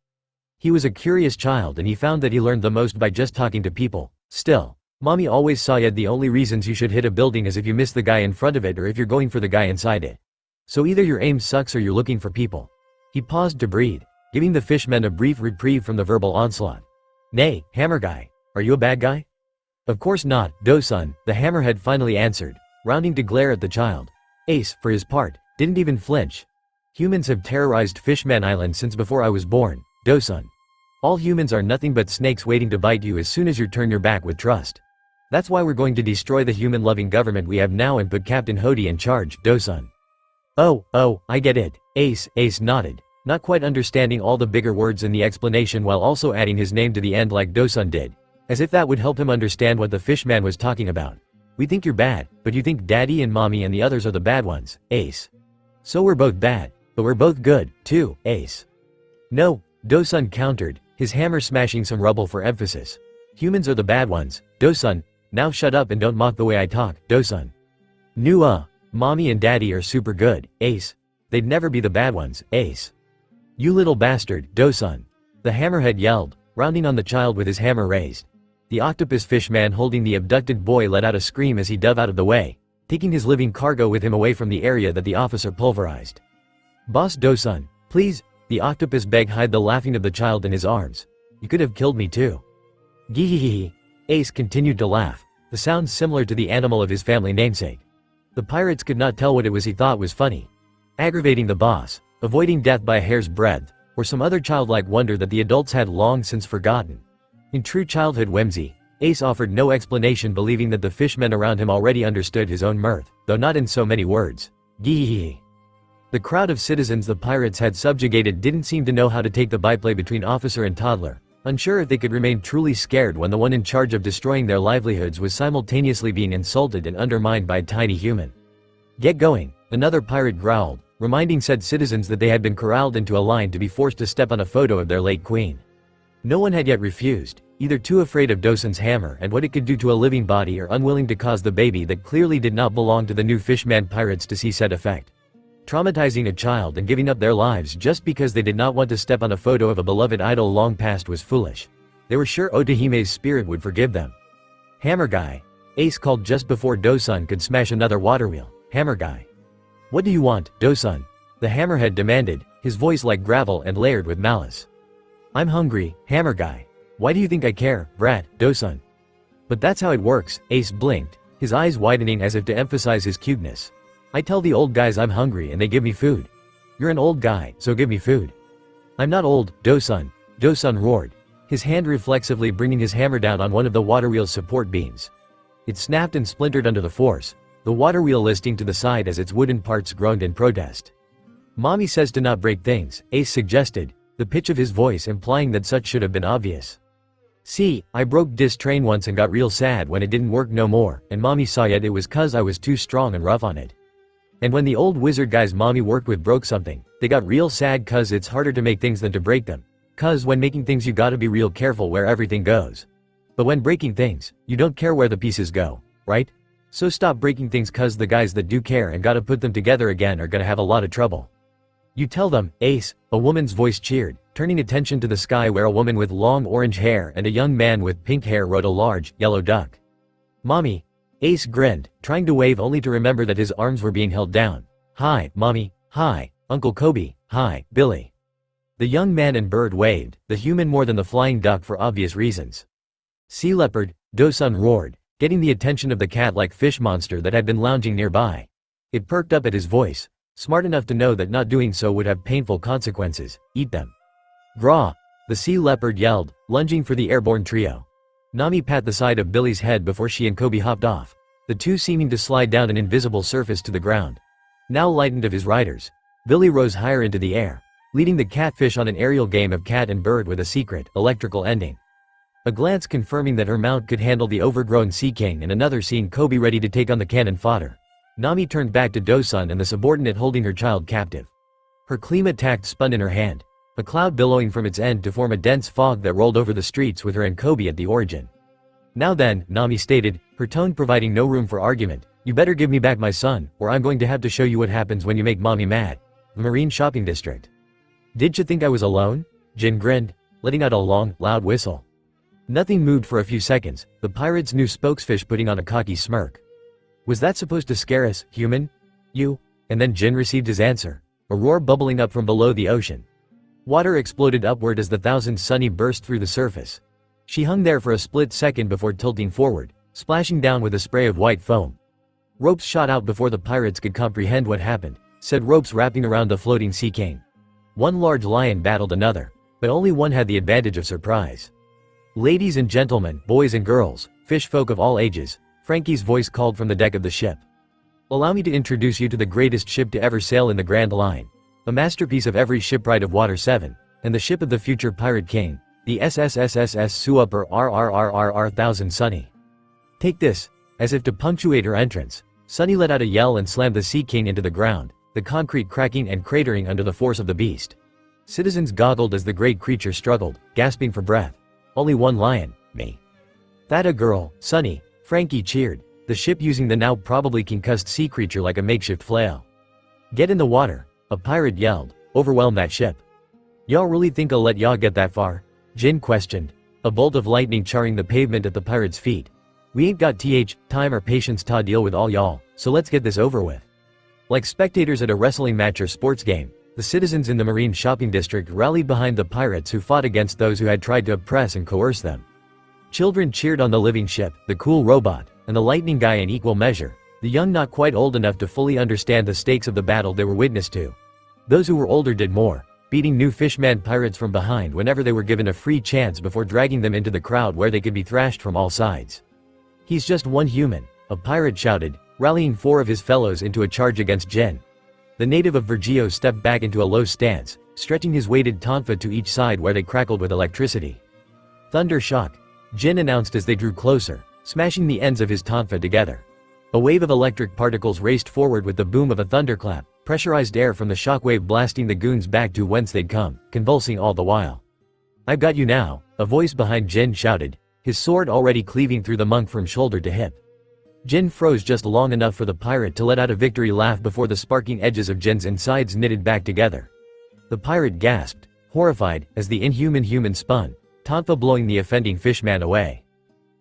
He was a curious child and he found that he learned the most by just talking to people. Still, Mommy always saw yet the only reasons you should hit a building is if you miss the guy in front of it or if you're going for the guy inside it. So either your aim sucks or you're looking for people. He paused to breathe, giving the fishmen a brief reprieve from the verbal onslaught. Nay, hammer guy, are you a bad guy? Of course not, Dosun, the hammerhead finally answered, rounding to glare at the child. Ace, for his part, didn't even flinch. Humans have terrorized Fishman Island since before I was born, Dosun. All humans are nothing but snakes waiting to bite you as soon as you turn your back with trust. That's why we're going to destroy the human-loving government we have now and put Captain Hody in charge, Dosun. Oh, I get it, Ace nodded, not quite understanding all the bigger words in the explanation while also adding his name to the end like Dosun did, as if that would help him understand what the fishman was talking about. We think you're bad, but you think Daddy and Mommy and the others are the bad ones, Ace. So we're both bad, but we're both good, too, Ace. No, Dosun countered, his hammer smashing some rubble for emphasis. Humans are the bad ones, Dosun. Now shut up and don't mock the way I talk, Dosun. Mommy and Daddy are super good, Ace. They'd never be the bad ones, Ace. You little bastard, Dosun. The hammerhead yelled, rounding on the child with his hammer raised. The octopus fishman holding the abducted boy let out a scream as he dove out of the way, taking his living cargo with him away from the area that the officer pulverized. Boss Dosun, please, the octopus begged, hide the laughing of the child in his arms. You could have killed me too. Geehehehe. Ace continued to laugh, the sound similar to the animal of his family namesake. The pirates could not tell what it was he thought was funny. Aggravating the boss, avoiding death by a hair's breadth, or some other childlike wonder that the adults had long since forgotten. In true childhood whimsy, Ace offered no explanation, believing that the fishmen around him already understood his own mirth, though not in so many words. Geehehehe. The crowd of citizens the pirates had subjugated didn't seem to know how to take the byplay between officer and toddler, unsure if they could remain truly scared when the one in charge of destroying their livelihoods was simultaneously being insulted and undermined by a tiny human. Get going, another pirate growled, reminding said citizens that they had been corralled into a line to be forced to step on a photo of their late queen. No one had yet refused, either too afraid of Dosun's hammer and what it could do to a living body or unwilling to cause the baby that clearly did not belong to the new fishman pirates to see said effect. Traumatizing a child and giving up their lives just because they did not want to step on a photo of a beloved idol long past was foolish. They were sure Otahime's spirit would forgive them. Hammer guy, Ace called just before Dosun could smash another water wheel. Hammer guy. What do you want, Dosun? The hammerhead demanded, his voice like gravel and layered with malice. I'm hungry, hammer guy. Why do you think I care, brat, Dosun? But that's how it works, Ace blinked, his eyes widening as if to emphasize his cuteness. I tell the old guys I'm hungry and they give me food. You're an old guy, so give me food. I'm not old, Dosun. Dosun roared, his hand reflexively bringing his hammer down on one of the water wheel's support beams. It snapped and splintered under the force, the water wheel listing to the side as its wooden parts groaned in protest. Mommy says to not break things, Ace suggested, the pitch of his voice implying that such should have been obvious. See, I broke dis train once and got real sad when it didn't work no more, and Mommy saw it was cause I was too strong and rough on it. And when the old wizard guys Mommy worked with broke something, they got real sad cause it's harder to make things than to break them. Cause when making things you gotta be real careful where everything goes. But when breaking things, you don't care where the pieces go, right? So stop breaking things cause the guys that do care and gotta put them together again are gonna have a lot of trouble. You tell them, Ace, a woman's voice cheered, turning attention to the sky where a woman with long orange hair and a young man with pink hair rode a large, yellow duck. Mommy. Ace grinned, trying to wave only to remember that his arms were being held down. Hi, Mommy. Hi, Uncle Coby. Hi, Billy. The young man and bird waved, the human more than the flying duck for obvious reasons. Sea leopard, Dosun roared, getting the attention of the cat-like fish monster that had been lounging nearby. It perked up at his voice, smart enough to know that not doing so would have painful consequences. Eat them. Graw! The sea leopard yelled, lunging for the airborne trio. Nami pat the side of Billy's head before she and Coby hopped off, the two seeming to slide down an invisible surface to the ground. Now lightened of his riders, Billy rose higher into the air, leading the catfish on an aerial game of cat and bird with a secret, electrical ending. A glance confirming that her mount could handle the overgrown Sea King and another seeing Coby ready to take on the cannon fodder. Nami turned back to Dosun and the subordinate holding her child captive. Her klima-tacked spun in her hand, a cloud billowing from its end to form a dense fog that rolled over the streets with her and Coby at the origin. Now then, Nami stated, her tone providing no room for argument, you better give me back my son, or I'm going to have to show you what happens when you make mommy mad. The Marine Shopping District. Did you think I was alone? Jin grinned, letting out a long, loud whistle. Nothing moved for a few seconds, the pirate's new spokesfish putting on a cocky smirk. Was that supposed to scare us, human? You? And then Jin received his answer, a roar bubbling up from below the ocean. Water exploded upward as the thousand Sunny burst through the surface. She hung there for a split second before tilting forward, splashing down with a spray of white foam. Ropes shot out before the pirates could comprehend what happened, said ropes wrapping around the floating Sea King. One large lion battled another, but only one had the advantage of surprise. Ladies and gentlemen, boys and girls, fish folk of all ages, Frankie's voice called from the deck of the ship. Allow me to introduce you to the greatest ship to ever sail in the Grand Line. A masterpiece of every shipwright of Water 7, and the ship of the future Pirate King, the SSSSS Super RRRRR Thousand Sunny. Take this. As if to punctuate her entrance, Sunny let out a yell and slammed the Sea King into the ground, the concrete cracking and cratering under the force of the beast. Citizens goggled as the great creature struggled, gasping for breath. Only one lion, me. That a girl, Sunny, Frankie cheered, the ship using the now probably concussed sea creature like a makeshift flail. Get in the water, a pirate yelled, overwhelm that ship. Y'all really think I'll let y'all get that far? Jin questioned, a bolt of lightning charring the pavement at the pirate's feet. We ain't got time or patience to deal with all y'all, so let's get this over with. Like spectators at a wrestling match or sports game, the citizens in the Marine Shopping District rallied behind the pirates who fought against those who had tried to oppress and coerce them. Children cheered on the living ship, the cool robot, and the lightning guy in equal measure, the young not quite old enough to fully understand the stakes of the battle they were witness to. Those who were older did more, beating new fishman pirates from behind whenever they were given a free chance before dragging them into the crowd where they could be thrashed from all sides. He's just one human, a pirate shouted, rallying four of his fellows into a charge against Jin. The native of Vergio stepped back into a low stance, stretching his weighted tonfa to each side where they crackled with electricity. Thunder shock, Jin announced as they drew closer, smashing the ends of his tonfa together. A wave of electric particles raced forward with the boom of a thunderclap, pressurized air from the shockwave blasting the goons back to whence they'd come, convulsing all the while. I've got you now, a voice behind Jin shouted, his sword already cleaving through the monk from shoulder to hip. Jin froze just long enough for the pirate to let out a victory laugh before the sparking edges of Jin's insides knitted back together. The pirate gasped, horrified, as the inhuman human spun, tonfa blowing the offending fishman away.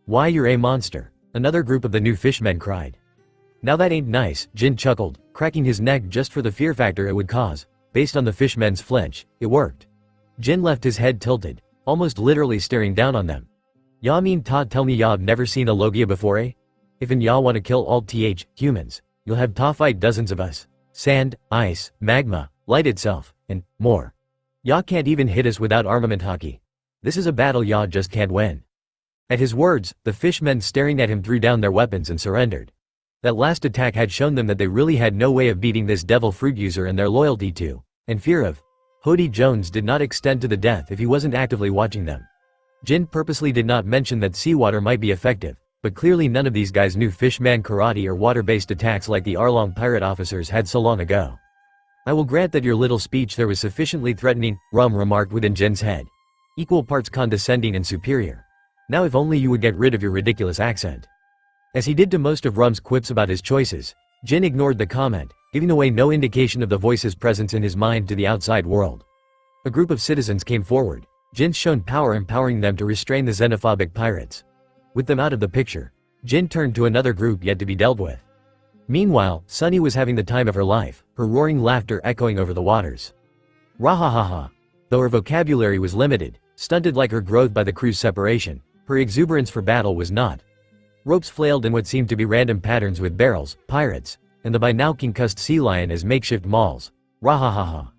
Why you're a monster, another group of the new fishmen cried. Now that ain't nice, Jin chuckled, cracking his neck just for the fear factor it would cause. Based on the fishmen's flinch, it worked. Jin left his head tilted, almost literally staring down on them. Ya mean ta tell me y'all never seen a logia before, eh? If y'all wanna kill all humans, you'll have ta fight dozens of us. Sand, ice, magma, light itself, and more. Y'all can't even hit us without armament hockey. This is a battle y'all just can't win. At his words, the fishmen staring at him threw down their weapons and surrendered. That last attack had shown them that they really had no way of beating this devil fruit user, and their loyalty to, and fear of, Hody Jones did not extend to the death if he wasn't actively watching them. Jin purposely did not mention that seawater might be effective, but clearly none of these guys knew fishman karate or water-based attacks like the Arlong pirate officers had so long ago. I will grant that your little speech there was sufficiently threatening, Rum remarked within Jin's head. Equal parts condescending and superior. Now if only you would get rid of your ridiculous accent. As he did to most of Rum's quips about his choices, Jin ignored the comment, giving away no indication of the voice's presence in his mind to the outside world. A group of citizens came forward, Jin's shown power empowering them to restrain the xenophobic pirates. With them out of the picture, Jin turned to another group yet to be dealt with. Meanwhile, Sunny was having the time of her life, her roaring laughter echoing over the waters. Rahahaha. Though her vocabulary was limited, stunted like her growth by the crew's separation, her exuberance for battle was not. Ropes flailed in what seemed to be random patterns with barrels, pirates, and the by now concussed sea lion as makeshift mauls. Rahahaha.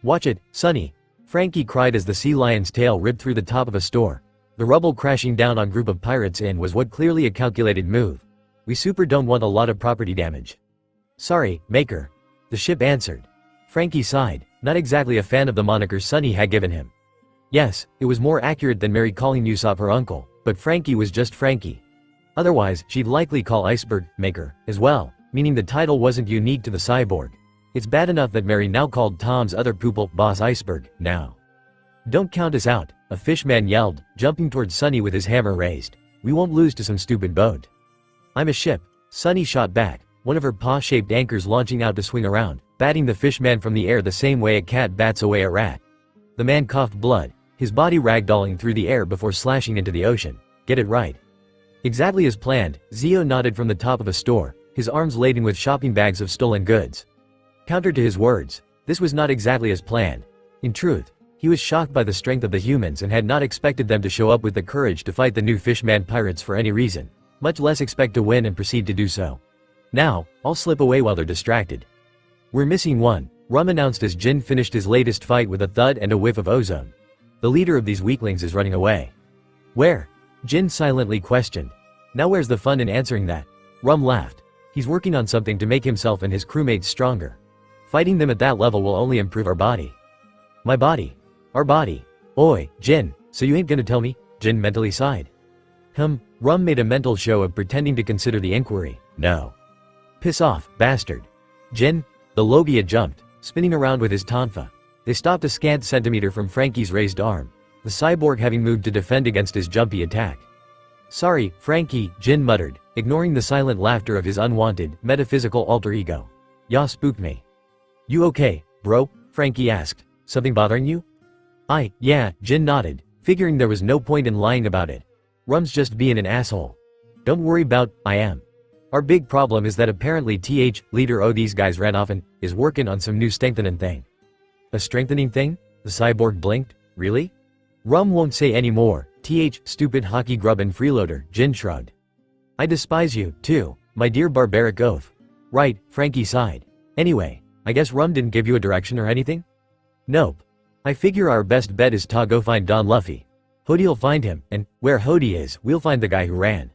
Watch it, Sonny. Frankie cried as the sea lion's tail ripped through the top of a store. The rubble crashing down on group of pirates in was what clearly a calculated move. We super don't want a lot of property damage. Sorry, Maker. The ship answered. Frankie sighed, not exactly a fan of the moniker Sonny had given him. Yes, it was more accurate than Mary calling Usopp her uncle, but Frankie was just Frankie. Otherwise, she'd likely call Iceberg Maker as well, meaning the title wasn't unique to the cyborg. It's bad enough that Mary now called Tom's other pupil Boss Iceberg, now. Don't count us out, a fishman yelled, jumping towards Sonny with his hammer raised. We won't lose to some stupid boat. I'm a ship, Sonny shot back, one of her paw-shaped anchors launching out to swing around, batting the fishman from the air the same way a cat bats away a rat. The man coughed blood, his body ragdolling through the air before slashing into the ocean. Get it right. Exactly as planned, Zio nodded from the top of a store, his arms laden with shopping bags of stolen goods. Counter to his words, this was not exactly as planned. In truth, he was shocked by the strength of the humans and had not expected them to show up with the courage to fight the new fishman pirates for any reason, much less expect to win and proceed to do so. Now, I'll slip away while they're distracted. We're missing one, Rum announced as Jin finished his latest fight with a thud and a whiff of ozone. The leader of these weaklings is running away. Where? Jin silently questioned. Now where's the fun in answering that? Rum laughed. He's working on something to make himself and his crewmates stronger. Fighting them at that level will only improve our body. My body. Our body. Oi, Jin, so you ain't gonna tell me? Jin mentally sighed. Rum made a mental show of pretending to consider the inquiry. No. Piss off, bastard. Jin? The logia jumped, spinning around with his tonfa. They stopped a scant centimeter from Frankie's raised arm, the cyborg having moved to defend against his jumpy attack. Sorry, Frankie, Jin muttered, ignoring the silent laughter of his unwanted, metaphysical alter ego. Ya spooked me. You okay, bro? Frankie asked. Something bothering you? Yeah, Jin nodded, figuring there was no point in lying about it. Rum's just being an asshole. Don't worry about, I am. Our big problem is that apparently leader these guys ran off and is working on some new strengthening thing. A strengthening thing? The cyborg blinked. Really? Rum won't say any more. Stupid hockey grub and freeloader, Jin shrugged. I despise you, too, my dear barbaric oaf. Right, Frankie sighed. Anyway, I guess Rum didn't give you a direction or anything? Nope. I figure our best bet is to go find Don Luffy. Hody'll find him, and, where Hody is, we'll find the guy who ran.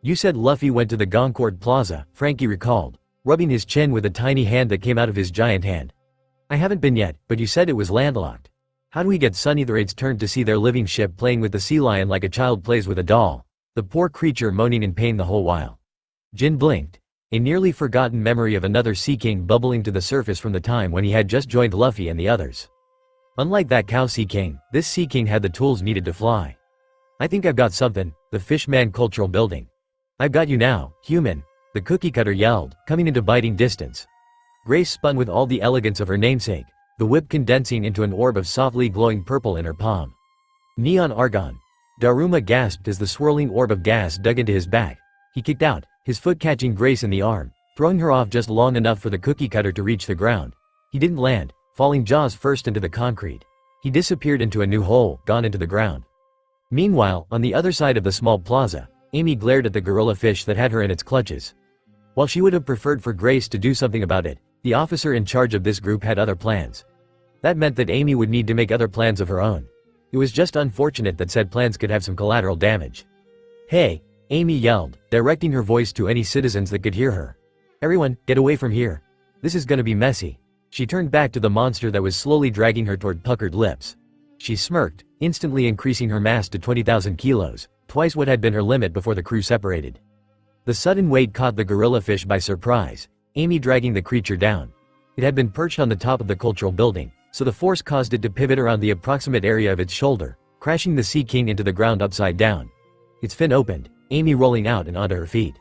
You said Luffy went to the Goncourt Plaza, Frankie recalled, rubbing his chin with a tiny hand that came out of his giant hand. I haven't been yet, but you said it was landlocked. How do we get Sunny the Raid's turn to see their living ship playing with the sea lion like a child plays with a doll? The poor creature moaning in pain the whole while. Jin blinked, a nearly forgotten memory of another Sea King bubbling to the surface from the time when he had just joined Luffy and the others. Unlike that cow Sea King, this Sea King had the tools needed to fly. I think I've got something, the Fishman Cultural Building. I've got you now, human, the cookie cutter yelled, coming into biting distance. Grace spun with all the elegance of her namesake, the whip condensing into an orb of softly glowing purple in her palm. Neon argon. Daruma gasped as the swirling orb of gas dug into his back. He kicked out, his foot catching Grace in the arm, throwing her off just long enough for the cookie cutter to reach the ground. He didn't land, falling jaws first into the concrete. He disappeared into a new hole, gone into the ground. Meanwhile, on the other side of the small plaza, Amy glared at the gorilla fish that had her in its clutches. While she would have preferred for Grace to do something about it, the officer in charge of this group had other plans. That meant that Amy would need to make other plans of her own. It was just unfortunate that said plans could have some collateral damage. Hey, Amy yelled, directing her voice to any citizens that could hear her. Everyone, get away from here. This is gonna be messy. She turned back to the monster that was slowly dragging her toward puckered lips. She smirked, instantly increasing her mass to 20,000 kilos, twice what had been her limit before the crew separated. The sudden weight caught the gorilla fish by surprise, Amy dragging the creature down. It had been perched on the top of the cultural building, so the force caused it to pivot around the approximate area of its shoulder, crashing the Sea King into the ground upside down. Its fin opened, Amy rolling out and onto her feet.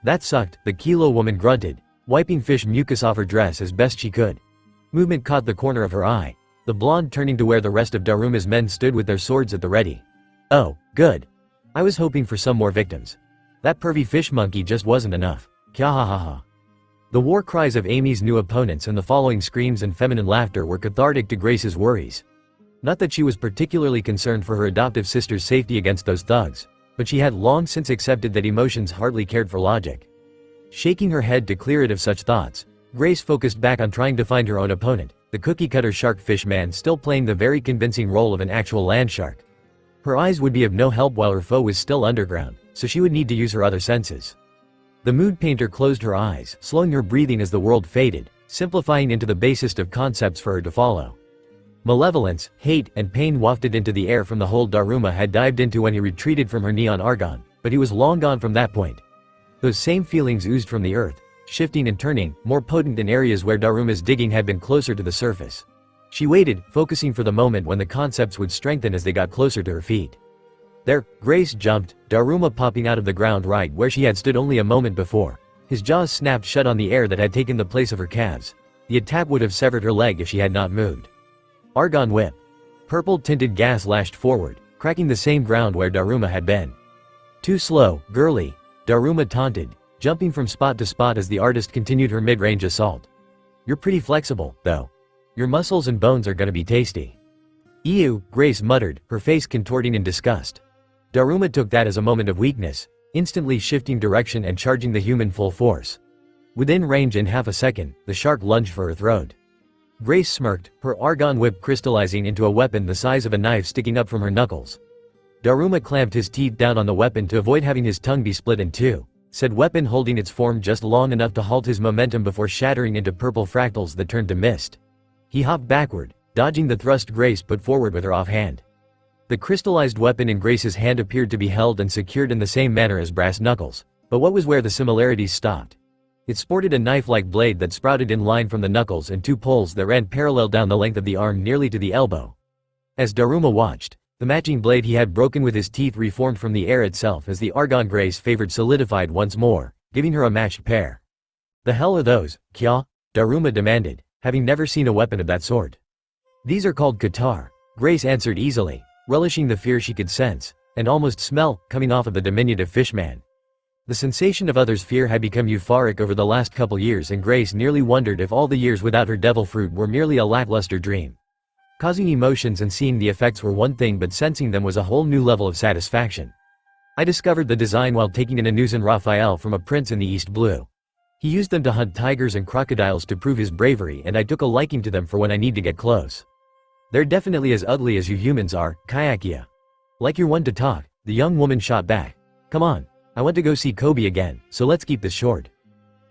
That sucked, the kilo woman grunted, wiping fish mucus off her dress as best she could. Movement caught the corner of her eye, the blonde turning to where the rest of Daruma's men stood with their swords at the ready. Oh, good. I was hoping for some more victims. That pervy fish monkey just wasn't enough. Kyahahaha. The war cries of Amy's new opponents and the following screams and feminine laughter were cathartic to Grace's worries. Not that she was particularly concerned for her adoptive sister's safety against those thugs. But she had long since accepted that emotions hardly cared for logic. Shaking her head to clear it of such thoughts, Grace focused back on trying to find her own opponent, the cookie-cutter shark-fish man still playing the very convincing role of an actual land shark. Her eyes would be of no help while her foe was still underground, so she would need to use her other senses. The mood painter closed her eyes, slowing her breathing as the world faded, simplifying into the basest of concepts for her to follow. Malevolence, hate, and pain wafted into the air from the hole Daruma had dived into when he retreated from her neon argon, but he was long gone from that point. Those same feelings oozed from the earth, shifting and turning, more potent in areas where Daruma's digging had been closer to the surface. She waited, focusing for the moment when the concepts would strengthen as they got closer to her feet. There, Grace jumped, Daruma popping out of the ground right where she had stood only a moment before. His jaws snapped shut on the air that had taken the place of her calves. The attack would have severed her leg if she had not moved. Argon whip. Purple-tinted gas lashed forward, cracking the same ground where Daruma had been. Too slow, girly, Daruma taunted, jumping from spot to spot as the artist continued her mid-range assault. You're pretty flexible, though. Your muscles and bones are gonna be tasty. Ew, Grace muttered, her face contorting in disgust. Daruma took that as a moment of weakness, instantly shifting direction and charging the human full force. Within range in half a second, the shark lunged for her throat. Grace smirked, her argon whip crystallizing into a weapon the size of a knife sticking up from her knuckles. Daruma clamped his teeth down on the weapon to avoid having his tongue be split in two, said weapon holding its form just long enough to halt his momentum before shattering into purple fractals that turned to mist. He hopped backward, dodging the thrust Grace put forward with her offhand. The crystallized weapon in Grace's hand appeared to be held and secured in the same manner as brass knuckles, but what was where the similarities stopped? It sported a knife-like blade that sprouted in line from the knuckles and two poles that ran parallel down the length of the arm nearly to the elbow. As Daruma watched, the matching blade he had broken with his teeth reformed from the air itself as the argon Grace favored solidified once more, giving her a matched pair. The hell are those, Kya? Daruma demanded, having never seen a weapon of that sort. These are called Qatar, Grace answered easily, relishing the fear she could sense, and almost smell, coming off of the diminutive fishman. The sensation of others' fear had become euphoric over the last couple years and Grace nearly wondered if all the years without her devil fruit were merely a lackluster dream. Causing emotions and seeing the effects were one thing but sensing them was a whole new level of satisfaction. I discovered the design while taking in a news in Raphael from a prince in the East Blue. He used them to hunt tigers and crocodiles to prove his bravery and I took a liking to them for when I need to get close. They're definitely as ugly as you humans are, Kyakia. Like you're one to talk, the young woman shot back. Come on. I want to go see Coby again, so let's keep this short.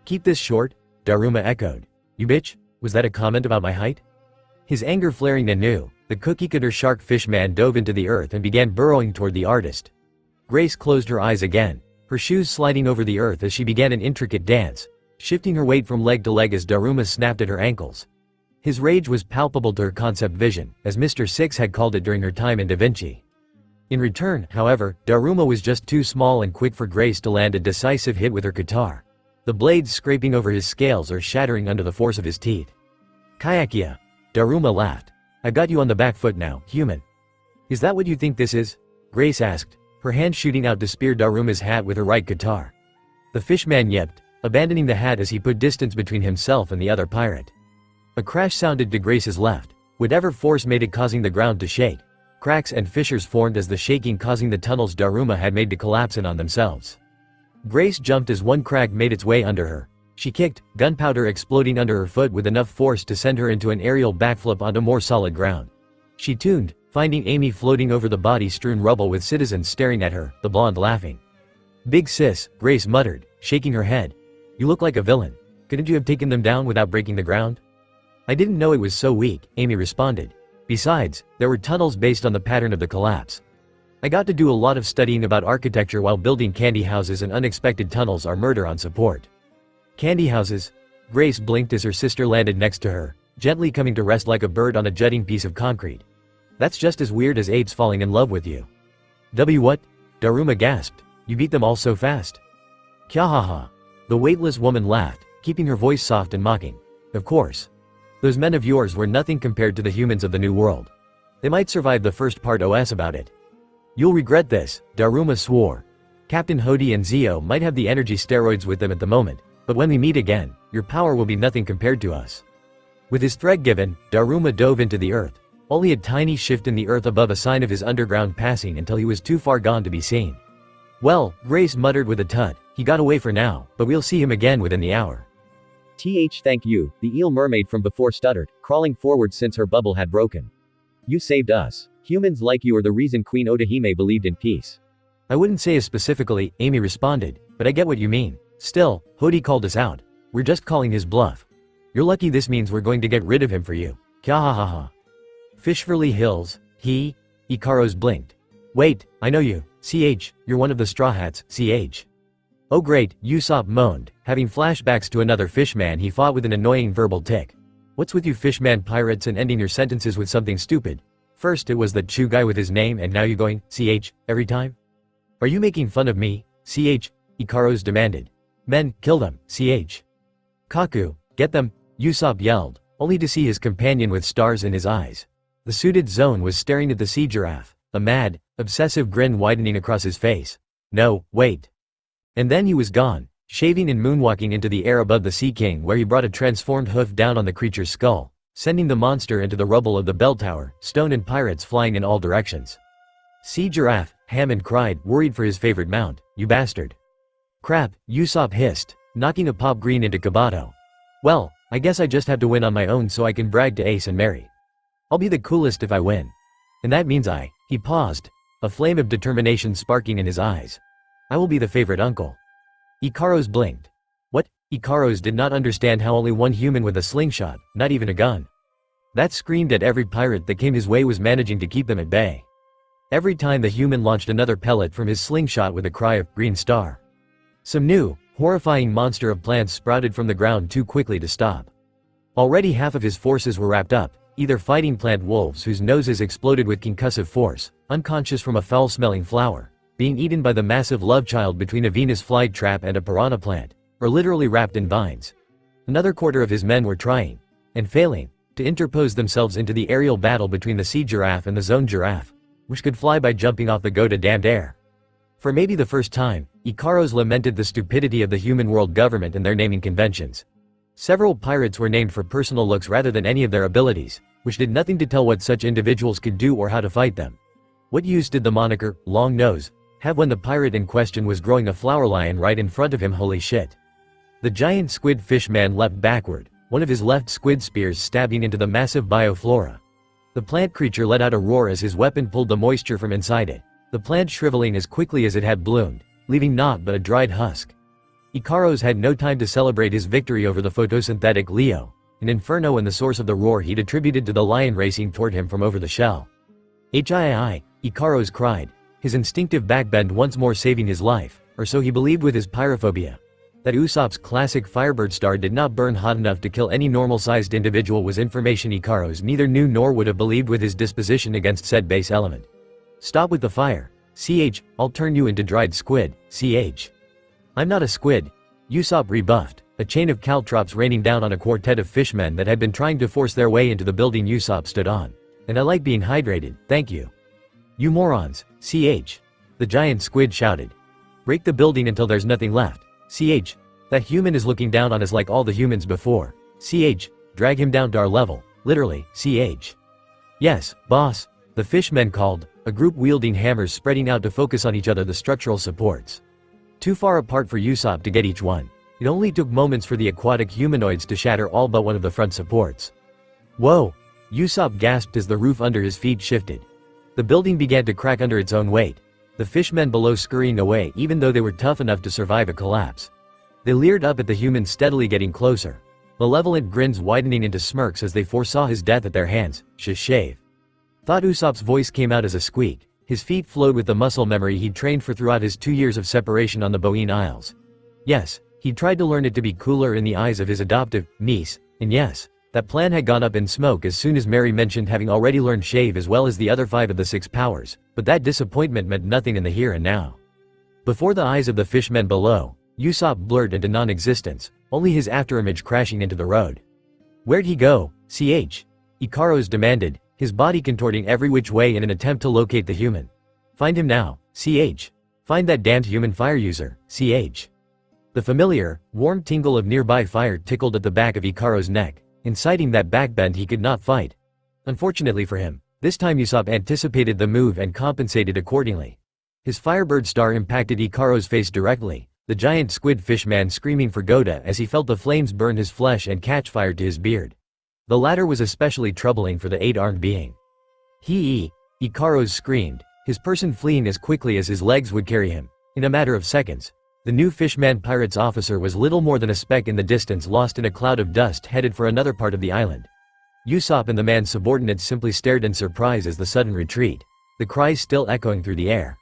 Keep this short? Daruma echoed. You bitch? Was that a comment about my height? His anger flaring anew, the cookie-cutter shark-fish man dove into the earth and began burrowing toward the artist. Grace closed her eyes again, her shoes sliding over the earth as she began an intricate dance, shifting her weight from leg to leg as Daruma snapped at her ankles. His rage was palpable to her concept vision, as Mr. Six had called it during her time in Da Vinci. In return, however, Daruma was just too small and quick for Grace to land a decisive hit with her guitar, the blades scraping over his scales or shattering under the force of his teeth. Kyakia. Daruma laughed. I've got you on the back foot now, human. Is that what you think this is? Grace asked, her hand shooting out to spear Daruma's hat with her right guitar. The fishman yipped, abandoning the hat as he put distance between himself and the other pirate. A crash sounded to Grace's left, whatever force made it causing the ground to shake. Cracks and fissures formed as the shaking causing the tunnels Daruma had made to collapse in on themselves. Grace jumped as one crack made its way under her. She kicked, gunpowder exploding under her foot with enough force to send her into an aerial backflip onto more solid ground. She tuned, finding Amy floating over the body-strewn rubble with citizens staring at her, the blonde laughing. Big sis, Grace muttered, shaking her head. You look like a villain. Couldn't you have taken them down without breaking the ground? I didn't know it was so weak, Amy responded. Besides, there were tunnels based on the pattern of the collapse. I got to do a lot of studying about architecture while building candy houses, and unexpected tunnels are murder on support. Candy houses? Grace blinked as her sister landed next to her, gently coming to rest like a bird on a jutting piece of concrete. That's just as weird as apes falling in love with you. What? Daruma gasped. You beat them all so fast? Kyahaha. The weightless woman laughed, keeping her voice soft and mocking. Of course. Those men of yours were nothing compared to the humans of the New World. They might survive the first part OS about it. You'll regret this, Daruma swore. Captain Hody and Zio might have the energy steroids with them at the moment, but when we meet again, your power will be nothing compared to us. With his threat given, Daruma dove into the earth, only a tiny shift in the earth above a sign of his underground passing until he was too far gone to be seen. Well, Grace muttered with a tut, he got away for now, but we'll see him again within the hour.
Thank you, the eel mermaid from before stuttered, crawling forward since her bubble had broken. You saved us. Humans like you are the reason Queen Otahime believed in peace.
I wouldn't say as specifically, Amy responded, but I get what you mean. Still, Hody called us out. We're just calling his bluff. You're lucky this means we're going to get rid of him for you. Kyahahaha. Fishverly Hills, Ikaros blinked. Wait, I know you. You're one of the Straw Hats, Oh great, Usopp moaned, having flashbacks to another fishman he fought with an annoying verbal tick. What's with you fishman pirates and ending your sentences with something stupid? First it was that Chew guy with his name and now you going, every time? Are you making fun of me, Ikaros demanded. Men, kill them, Kaku, get them, Usopp yelled, only to see his companion with stars in his eyes. The suited Zone was staring at the sea giraffe, a mad, obsessive grin widening across his face. No, wait. And then he was gone, shaving and moonwalking into the air above the Sea King where he brought a transformed hoof down on the creature's skull, sending the monster into the rubble of the bell tower, stone and pirates flying in all directions. Sea Giraffe, Hammond cried, worried for his favorite mount, you bastard. Crap, Usopp hissed, knocking a pop green into Kabato. Well, I guess I just have to win on my own so I can brag to Ace and Mary. I'll be the coolest if I win. And that means he paused, a flame of determination sparking in his eyes. I will be the favorite uncle. Ikaros blinked. What? Ikaros did not understand how only one human with a slingshot, not even a gun, that screamed at every pirate that came his way was managing to keep them at bay. Every time the human launched another pellet from his slingshot with a cry of green star. Some new, horrifying monster of plants sprouted from the ground too quickly to stop. Already half of his forces were wrapped up, either fighting plant wolves whose noses exploded with concussive force, unconscious from a foul-smelling flower, being eaten by the massive love child between a Venus flytrap and a piranha plant, or literally wrapped in vines. Another quarter of his men were trying, and failing, to interpose themselves into the aerial battle between the sea giraffe and the zone giraffe, which could fly by jumping off the go-to-damned air. For maybe the first time, Ikaros lamented the stupidity of the human world government and their naming conventions. Several pirates were named for personal looks rather than any of their abilities, which did nothing to tell what such individuals could do or how to fight them. What use did the moniker, Long Nose, have when the pirate in question was growing a flower lion right in front of him? Holy shit. The giant squid fish man leapt backward, one of his left squid spears stabbing into the massive bioflora. The plant creature let out a roar as his weapon pulled the moisture from inside it, the plant shriveling as quickly as it had bloomed, leaving naught but a dried husk. Ikaros had no time to celebrate his victory over the photosynthetic Leo, an inferno, and the source of the roar he'd attributed to the lion racing toward him from over the shell. Ikaros cried, his instinctive backbend once more saving his life, or so he believed with his pyrophobia. That Usopp's classic Firebird star did not burn hot enough to kill any normal-sized individual was information Ikaros neither knew nor would have believed with his disposition against said base element. Stop with the fire. I'll turn you into dried squid, I'm not a squid, Usopp rebuffed, a chain of caltrops raining down on a quartet of fishmen that had been trying to force their way into the building Usopp stood on. And I like being hydrated, thank you. You morons, the giant squid shouted. Break the building until there's nothing left, that human is looking down on us like all the humans before, drag him down to our level, literally, Yes, boss, the fishmen called, a group wielding hammers spreading out to focus on each other the structural supports. Too far apart for Usopp to get each one. It only took moments for the aquatic humanoids to shatter all but one of the front supports. Whoa! Usopp gasped as the roof under his feet shifted. The building began to crack under its own weight, the fishmen below scurrying away even though they were tough enough to survive a collapse. They leered up at the humans steadily getting closer, malevolent grins widening into smirks as they foresaw his death at their hands. Shave. Thought Usopp's voice came out as a squeak. His feet flowed with the muscle memory he'd trained for throughout his 2 years of separation on the Boeing Isles. Yes, he'd tried to learn it to be cooler in the eyes of his adoptive niece, and yes, that plan had gone up in smoke as soon as Mary mentioned having already learned shave as well as the other 5 of the 6 powers, but that disappointment meant nothing in the here and now. Before the eyes of the fishmen below, Usopp blurred into non-existence, only his afterimage crashing into the road. Where'd he go, Ikaros demanded, his body contorting every which way in an attempt to locate the human. Find him now, Find that damned human fire user, The familiar, warm tingle of nearby fire tickled at the back of Ikaros' neck, inciting that backbend he could not fight. Unfortunately for him, this time Usopp anticipated the move and compensated accordingly. His Firebird star impacted Ikaro's face directly, the giant squid fish man screaming for Goda as he felt the flames burn his flesh and catch fire to his beard. The latter was especially troubling for the 8-armed being. Ikaros screamed, his person fleeing as quickly as his legs would carry him. In a matter of seconds, the new fishman pirate's officer was little more than a speck in the distance, lost in a cloud of dust headed for another part of the island. Usopp and the man's subordinates simply stared in surprise as the sudden retreat, the cries still echoing through the air.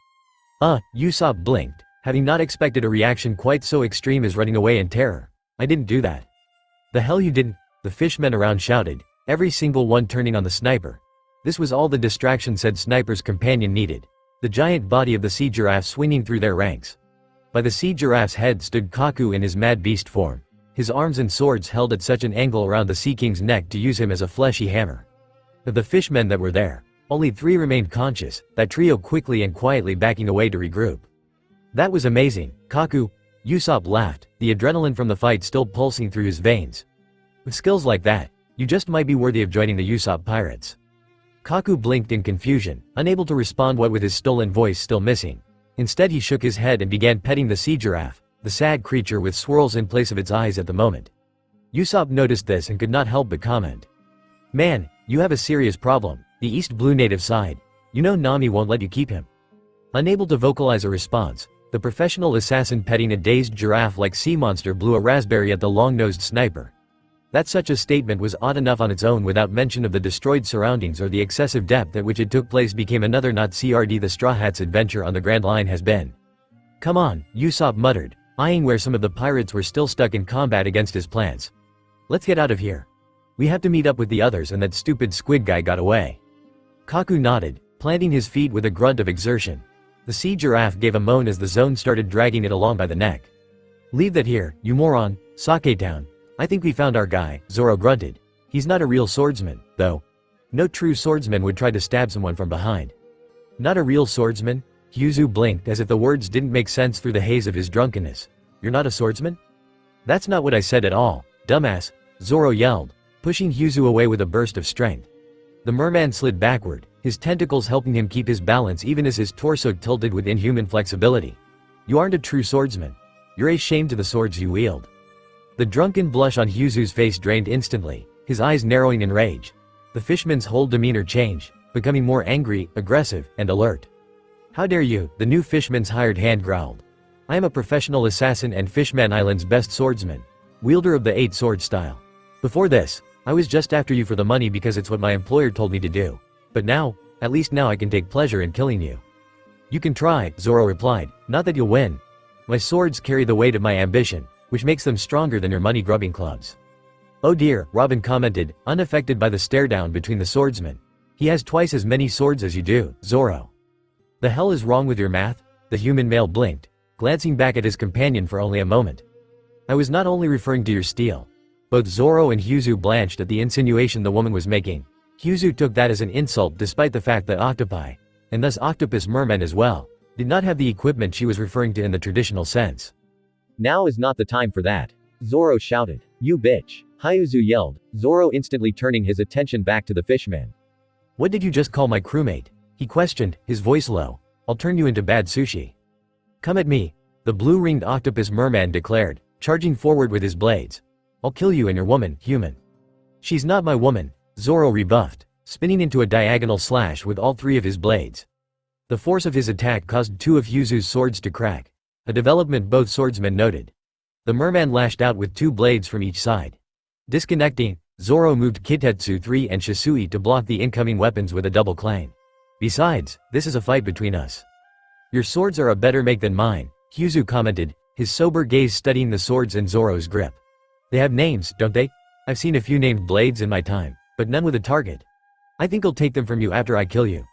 Usopp blinked, having not expected a reaction quite so extreme as running away in terror. I didn't do that. The hell you didn't, the fishmen around shouted, every single one turning on the sniper. This was all the distraction said sniper's companion needed, the giant body of the sea giraffe swinging through their ranks. By the sea giraffe's head stood Kaku in his mad beast form, his arms and swords held at such an angle around the sea king's neck to use him as a fleshy hammer. Of the fishmen that were there, only 3 remained conscious, that trio quickly and quietly backing away to regroup. That was amazing, Kaku. Usopp laughed, the adrenaline from the fight still pulsing through his veins. With skills like that, you just might be worthy of joining the Usopp pirates. Kaku blinked in confusion, unable to respond what with his stolen voice still missing. Instead he shook his head and began petting the sea giraffe, the sad creature with swirls in place of its eyes at the moment. Usopp noticed this and could not help but comment. Man, you have a serious problem, the East Blue native sighed. You know Nami won't let you keep him. Unable to vocalize a response, the professional assassin petting a dazed giraffe-like sea monster blew a raspberry at the long-nosed sniper. That such a statement was odd enough on its own without mention of the destroyed surroundings or the excessive depth at which it took place became another not CRD the Straw Hats' adventure on the Grand Line has been. Come on, Usopp muttered, eyeing where some of the pirates were still stuck in combat against his plans. Let's get out of here. We have to meet up with the others and that stupid squid guy got away. Kaku nodded, planting his feet with a grunt of exertion. The sea giraffe gave a moan as the zone started dragging it along by the neck. Leave that here, you moron, Sake Town. I think we found our guy, Zoro grunted. He's not a real swordsman, though. No true swordsman would try to stab someone from behind. Not a real swordsman? Hyuzu blinked as if the words didn't make sense through the haze of his drunkenness. You're not a swordsman? That's not what I said at all, dumbass, Zoro yelled, pushing Hyuzu away with a burst of strength. The merman slid backward, his tentacles helping him keep his balance even as his torso tilted with inhuman flexibility. You aren't a true swordsman. You're a shame to the swords you wield. The drunken blush on Hyuzu's face drained instantly, his eyes narrowing in rage. The fishman's whole demeanor changed, becoming more angry, aggressive, and alert. How dare you, the new fishman's hired hand growled. I am a professional assassin and Fishman Island's best swordsman, wielder of the 8-sword style. Before this, I was just after you for the money because it's what my employer told me to do. But now, at least now I can take pleasure in killing you. You can try, Zoro replied, not that you'll win. My swords carry the weight of my ambition, which makes them stronger than your money-grubbing clubs. Oh dear, Robin commented, unaffected by the stare-down between the swordsmen. He has twice as many swords as you do, Zoro. The hell is wrong with your math? The human male blinked, glancing back at his companion for only a moment. I was not only referring to your steel. Both Zoro and Hyuzu blanched at the insinuation the woman was making. Hyuzu took that as an insult despite the fact that octopi, and thus octopus mermen as well, did not have the equipment she was referring to in the traditional sense.
Now is not the time for that. Zoro shouted. You bitch. Hyuzu yelled, Zoro instantly turning his attention back to the fishman.
What did you just call my crewmate? He questioned, his voice low. I'll turn you into bad sushi. Come at me, the blue-ringed octopus merman declared, charging forward with his blades. I'll kill you and your woman, human. She's not my woman, Zoro rebuffed, spinning into a diagonal slash with all 3 of his blades. The force of his attack caused 2 of Hyuzu's swords to crack, a development both swordsmen noted. The merman lashed out with 2 blades from each side. Disconnecting, Zoro moved Kitetsu 3 and Shisui to block the incoming weapons with a double clang. Besides, this is a fight between us. Your swords are a better make than mine, Hyuzu commented, his sober gaze studying the swords in Zoro's grip. They have names, don't they? I've seen a few named blades in my time, but none with a target. I think I'll take them from you after I kill you.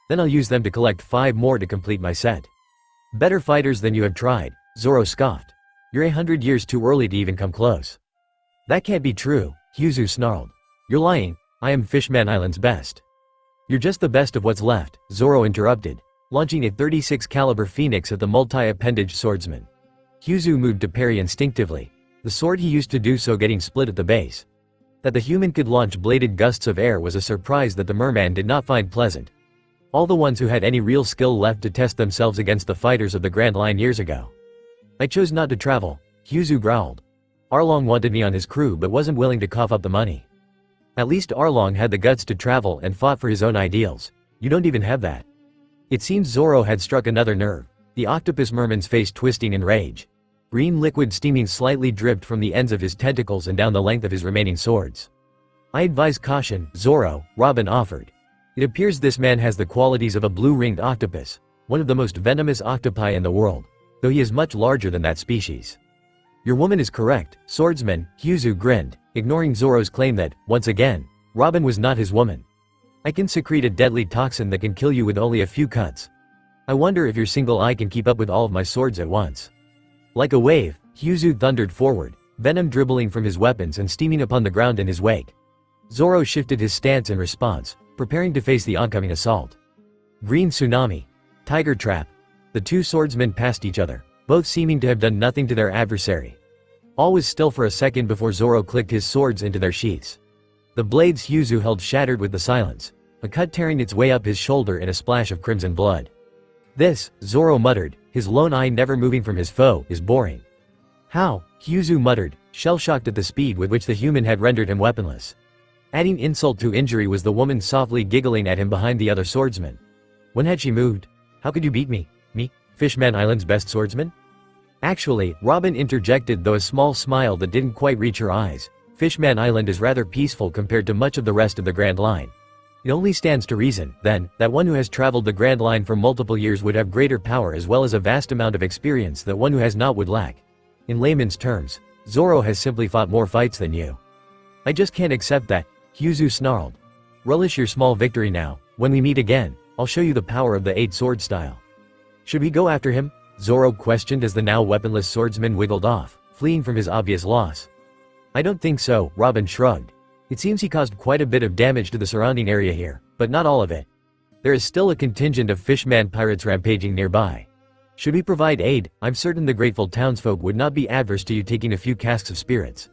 Then I'll use them to collect 5 more to complete my set. Better fighters than you have tried, Zoro scoffed. You're 100 years too early to even come close. That can't be true, Hyuzu snarled. You're lying, I am Fishman Island's best. You're just the best of what's left, Zoro interrupted, launching a 36 caliber phoenix at the multi-appendage swordsman. Hyuzu moved to parry instinctively, the sword he used to do so getting split at the base. That the human could launch bladed gusts of air was a surprise that the merman did not find pleasant. All the ones who had any real skill left to test themselves against the fighters of the Grand Line years ago. I chose not to travel, Hyuzu growled. Arlong wanted me on his crew but wasn't willing to cough up the money. At least Arlong had the guts to travel and fought for his own ideals. You don't even have that. It seems Zoro had struck another nerve, the octopus merman's face twisting in rage. Green liquid steaming slightly dripped from the ends of his tentacles and down the length of his remaining swords. I advise caution, Zoro, Robin offered. It appears this man has the qualities of a blue-ringed octopus, one of the most venomous octopi in the world, though he is much larger than that species. Your woman is correct, swordsman, Hyuzu grinned, ignoring Zoro's claim that, once again, Robin was not his woman. I can secrete a deadly toxin that can kill you with only a few cuts. I wonder if your single eye can keep up with all of my swords at once. Like a wave, Hyuzu thundered forward, venom dribbling from his weapons and steaming upon the ground in his wake. Zoro shifted his stance in response, preparing to face the oncoming assault. Green tsunami. Tiger trap. The two swordsmen passed each other, both seeming to have done nothing to their adversary. All was still for a second before Zoro clicked his swords into their sheaths. The blades Hyuzu held shattered with the silence, a cut tearing its way up his shoulder in a splash of crimson blood. This, Zoro muttered, his lone eye never moving from his foe, is boring. How? Hyuzu muttered, shell-shocked at the speed with which the human had rendered him weaponless. Adding insult to injury was the woman softly giggling at him behind the other swordsman. When had she moved? How could you beat me? Me? Fishman Island's best swordsman? Actually, Robin interjected, though a small smile that didn't quite reach her eyes. Fishman Island is rather peaceful compared to much of the rest of the Grand Line. It only stands to reason, then, that one who has traveled the Grand Line for multiple years would have greater power as well as a vast amount of experience that one who has not would lack. In layman's terms, Zoro has simply fought more fights than you. I just can't accept that, Hyuzu snarled. Relish your small victory now. When we meet again, I'll show you the power of the 8-sword style. Should we go after him? Zoro questioned as the now weaponless swordsman wiggled off, fleeing from his obvious loss. I don't think so, Robin shrugged. It seems he caused quite a bit of damage to the surrounding area here, but not all of it. There is still a contingent of fishman pirates rampaging nearby. Should we provide aid, I'm certain the grateful townsfolk would not be adverse to you taking a few casks of spirits.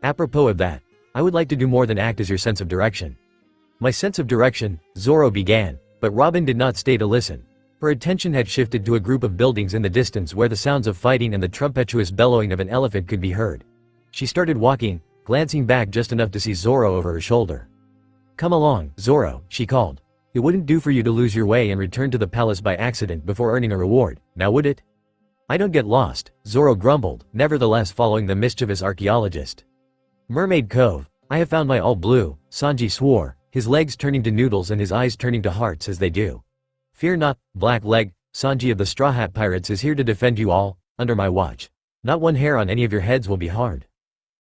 Apropos of that, I would like to do more than act as your sense of direction. My sense of direction, Zoro began, but Robin did not stay to listen. Her attention had shifted to a group of buildings in the distance where the sounds of fighting and the trumpetuous bellowing of an elephant could be heard. She started walking, glancing back just enough to see Zoro over her shoulder. Come along, Zoro, she called. It wouldn't do for you to lose your way and return to the palace by accident before earning a reward, now would it? I don't get lost, Zoro grumbled, nevertheless following the mischievous archaeologist. Mermaid Cove. I have found my all blue, Sanji swore, his legs turning to noodles and his eyes turning to hearts as they do. Fear not, Black Leg, Sanji of the Straw Hat Pirates is here to defend you all, under my watch. Not one hair on any of your heads will be harmed.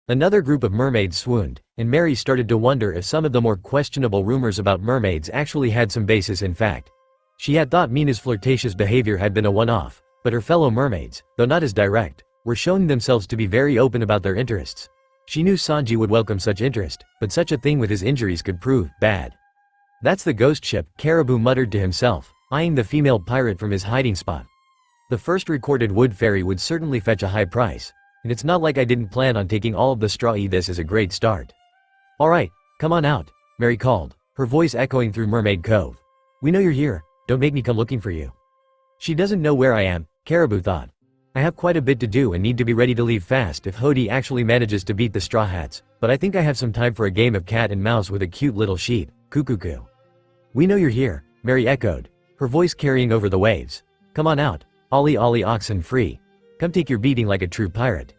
Another group of mermaids swooned, and Mary started to wonder if some of the more questionable rumors about mermaids actually had some basis in fact. She had thought Mina's flirtatious behavior had been a one-off, but her fellow mermaids, though not as direct, were showing themselves to be very open about their interests. She knew Sanji would welcome such interest, but such a thing with his injuries could prove bad. That's the ghost ship, Caribou muttered to himself, eyeing the female pirate from his hiding spot. The first recorded wood fairy would certainly fetch a high price. And it's not like I didn't plan on taking all of the straw. This is a great start. Alright, come on out, Mary called, her voice echoing through Mermaid Cove. We know you're here, don't make me come looking for you. She doesn't know where I am, Caribou thought. I have quite a bit to do and need to be ready to leave fast if Hody actually manages to beat the Straw Hats, but I think I have some time for a game of cat and mouse with a cute little sheep, Cuckoo. We know you're here, Mary echoed, her voice carrying over the waves. Come on out, Ollie oxen free. Come take your beating like a true pirate.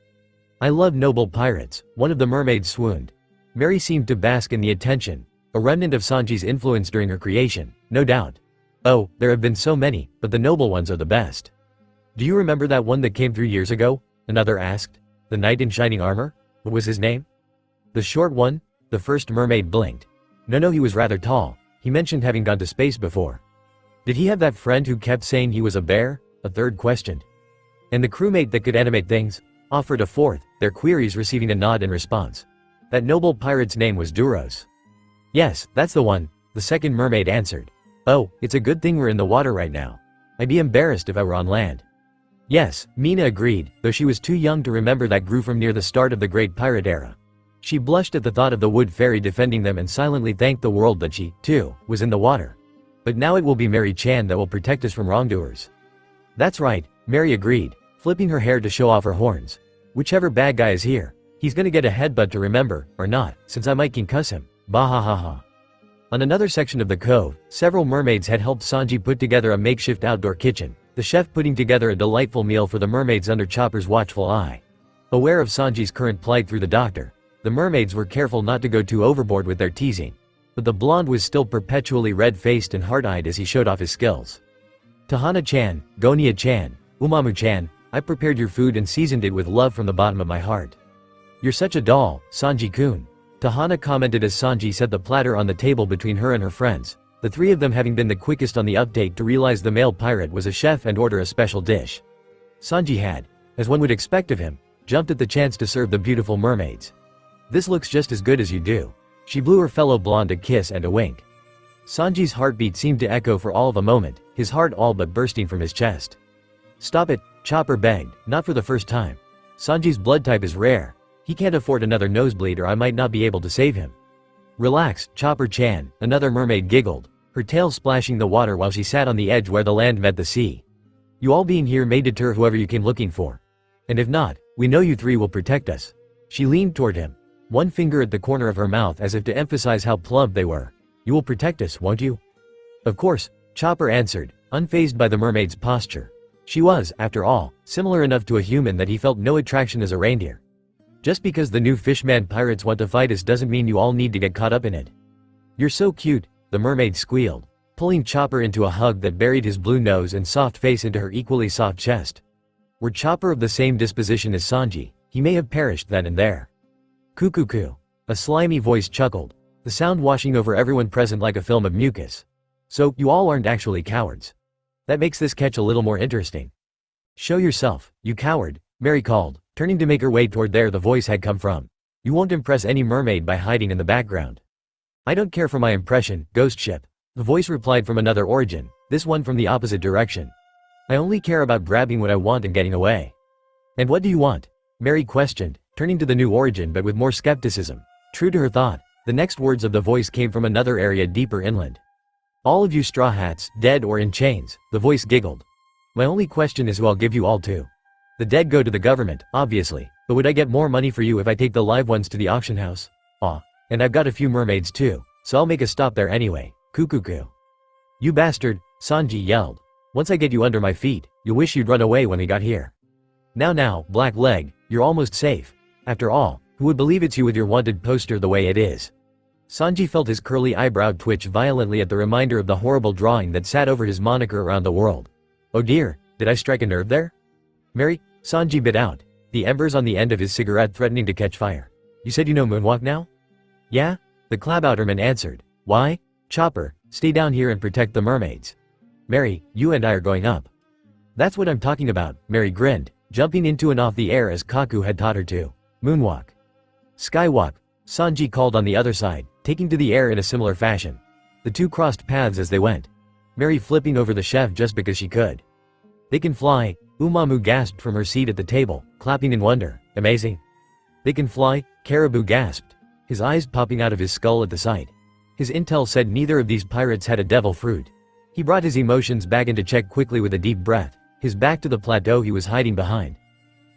I love noble pirates, one of the mermaids swooned. Mary seemed to bask in the attention, a remnant of Sanji's influence during her creation, no doubt. Oh, there have been so many, but the noble ones are the best. Do you remember that one that came through years ago? Another asked. The knight in shining armor? What was his name? The short one? The first mermaid blinked. No, he was rather tall. He mentioned having gone to space before. Did he have that friend who kept saying he was a bear? A third questioned. And the crewmate that could animate things? Offered a fourth, their queries receiving a nod in response. That noble pirate's name was Duros. Yes, that's the one, the second mermaid answered. Oh, it's a good thing we're in the water right now. I'd be embarrassed if I were on land. Yes, Mina agreed, though she was too young to remember that grew from near the start of the Great Pirate Era. She blushed at the thought of the wood fairy defending them and silently thanked the world that she, too, was in the water. But now it will be Mary Chan that will protect us from wrongdoers. That's right, Mary agreed, flipping her hair to show off her horns. Whichever bad guy is here, he's gonna get a headbutt to remember, or not, since I might concuss him. Bahahaha. On another section of the cove, several mermaids had helped Sanji put together a makeshift outdoor kitchen, the chef putting together a delightful meal for the mermaids under Chopper's watchful eye. Aware of Sanji's current plight through the doctor, the mermaids were careful not to go too overboard with their teasing. But the blonde was still perpetually red-faced and hard-eyed as he showed off his skills. Tahana-chan, Gonia-chan, Umamu-chan, I prepared your food and seasoned it with love from the bottom of my heart. You're such a doll, Sanji-kun. Tahana commented as Sanji set the platter on the table between her and her friends, the three of them having been the quickest on the update to realize the male pirate was a chef and order a special dish. Sanji had, as one would expect of him, jumped at the chance to serve the beautiful mermaids. This looks just as good as you do. She blew her fellow blonde a kiss and a wink. Sanji's heartbeat seemed to echo for all of a moment, his heart all but bursting from his chest. Stop it, Chopper begged, not for the first time. Sanji's blood type is rare. He can't afford another nosebleed or I might not be able to save him. Relax, Chopper-chan, another mermaid giggled, her tail splashing the water while she sat on the edge where the land met the sea. You all being here may deter whoever you came looking for. And if not, we know you three will protect us. She leaned toward him, one finger at the corner of her mouth as if to emphasize how plump they were. You will protect us, won't you? Of course, Chopper answered, unfazed by the mermaid's posture. She was, after all, similar enough to a human that he felt no attraction as a reindeer. Just because the new fishman pirates want to fight us doesn't mean you all need to get caught up in it. You're so cute, the mermaid squealed, pulling Chopper into a hug that buried his blue nose and soft face into her equally soft chest. Were Chopper of the same disposition as Sanji, he may have perished then and there. Cuckoo. A slimy voice chuckled, the sound washing over everyone present like a film of mucus. So, you all aren't actually cowards. That makes this catch a little more interesting. Show yourself, you coward, Mary called, turning to make her way toward where the voice had come from. You won't impress any mermaid by hiding in the background. I don't care for my impression, ghost ship. The voice replied from another origin, this one from the opposite direction. I only care about grabbing what I want and getting away. And what do you want? Mary questioned, turning to the new origin but with more skepticism. True to her thought, the next words of the voice came from another area deeper inland. All of you straw hats, dead or in chains, the voice giggled. My only question is who I'll give you all to. The dead go to the government, obviously, but would I get more money for you if I take the live ones to the auction house? Aw, and I've got a few mermaids too, so I'll make a stop there anyway. Cuckoo. You bastard, Sanji yelled. Once I get you under my feet, you'll wish you'd run away when we got here. Now, Black Leg, you're almost safe. After all, who would believe it's you with your wanted poster the way it is? Sanji felt his curly eyebrow twitch violently at the reminder of the horrible drawing that sat over his moniker around the world. Oh dear, did I strike a nerve there? Mary, Sanji bit out, the embers on the end of his cigarette threatening to catch fire. You said you know moonwalk now? Yeah? The Clabouterman answered. Why? Chopper, stay down here and protect the mermaids. Mary, you and I are going up. That's what I'm talking about, Mary grinned, jumping into and off the air as Kaku had taught her to. Moonwalk. Skywalk, Sanji called on the other side, taking to the air in a similar fashion. The two crossed paths as they went. Mary flipping over the chef just because she could. They can fly, Umamu gasped from her seat at the table, clapping in wonder. Amazing. They can fly, Caribou gasped, his eyes popping out of his skull at the sight. His intel said neither of these pirates had a devil fruit. He brought his emotions back into check quickly with a deep breath, his back to the plateau he was hiding behind.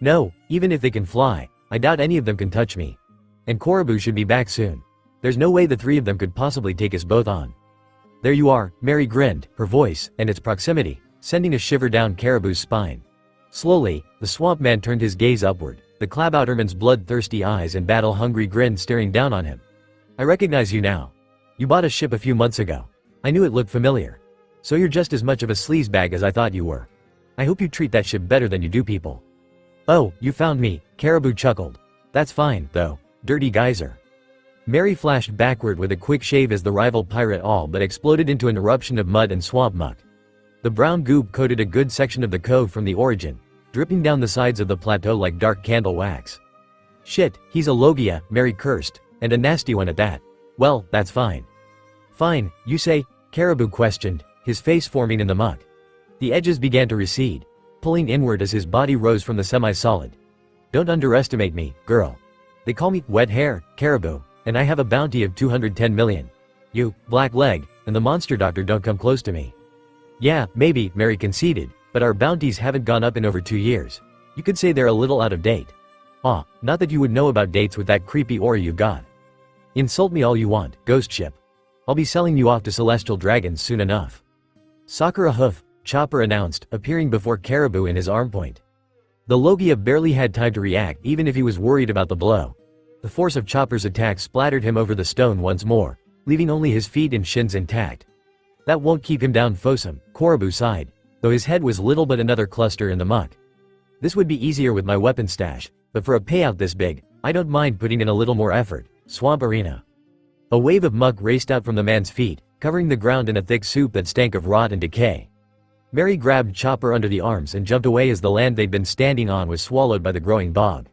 No, even if they can fly, I doubt any of them can touch me. And Caribou should be back soon. There's no way the three of them could possibly take us both on. There you are, Mary grinned, her voice, and its proximity, sending a shiver down Caribou's spine. Slowly, the swamp man turned his gaze upward, the Clabouterman's bloodthirsty eyes and battle-hungry grin staring down on him. I recognize you now. You bought a ship a few months ago. I knew it looked familiar. So you're just as much of a sleazebag as I thought you were. I hope you treat that ship better than you do people. Oh, you found me, Caribou chuckled. That's fine, though, dirty geyser. Mary flashed backward with a quick shave as the rival pirate all but exploded into an eruption of mud and swamp muck. The brown goop coated a good section of the cove from the origin, dripping down the sides of the plateau like dark candle wax. Shit, he's a logia, Mary cursed, and a nasty one at that. Well, that's fine. Fine, you say? Caribou questioned, his face forming in the muck. The edges began to recede, pulling inward as his body rose from the semi-solid. Don't underestimate me, girl. They call me Wet Hair, Caribou, and I have a bounty of 210 million. You, Black Leg, and the monster doctor don't come close to me. Yeah, maybe, Mary conceded, but our bounties haven't gone up in over 2 years. You could say they're a little out of date. Not that you would know about dates with that creepy aura you've got. Insult me all you want, ghost ship. I'll be selling you off to celestial dragons soon enough. Sakura hoof, Chopper announced, appearing before Caribou in his arm point. The logia barely had time to react even if he was worried about the blow. The force of Chopper's attack splattered him over the stone once more, leaving only his feet and shins intact. That won't keep him down, Fossum, Caribou sighed, though his head was little but another cluster in the muck. This would be easier with my weapon stash, but for a payout this big, I don't mind putting in a little more effort. Swamp Arena. A wave of muck raced out from the man's feet, covering the ground in a thick soup that stank of rot and decay. Mary grabbed Chopper under the arms and jumped away as the land they'd been standing on was swallowed by the growing bog.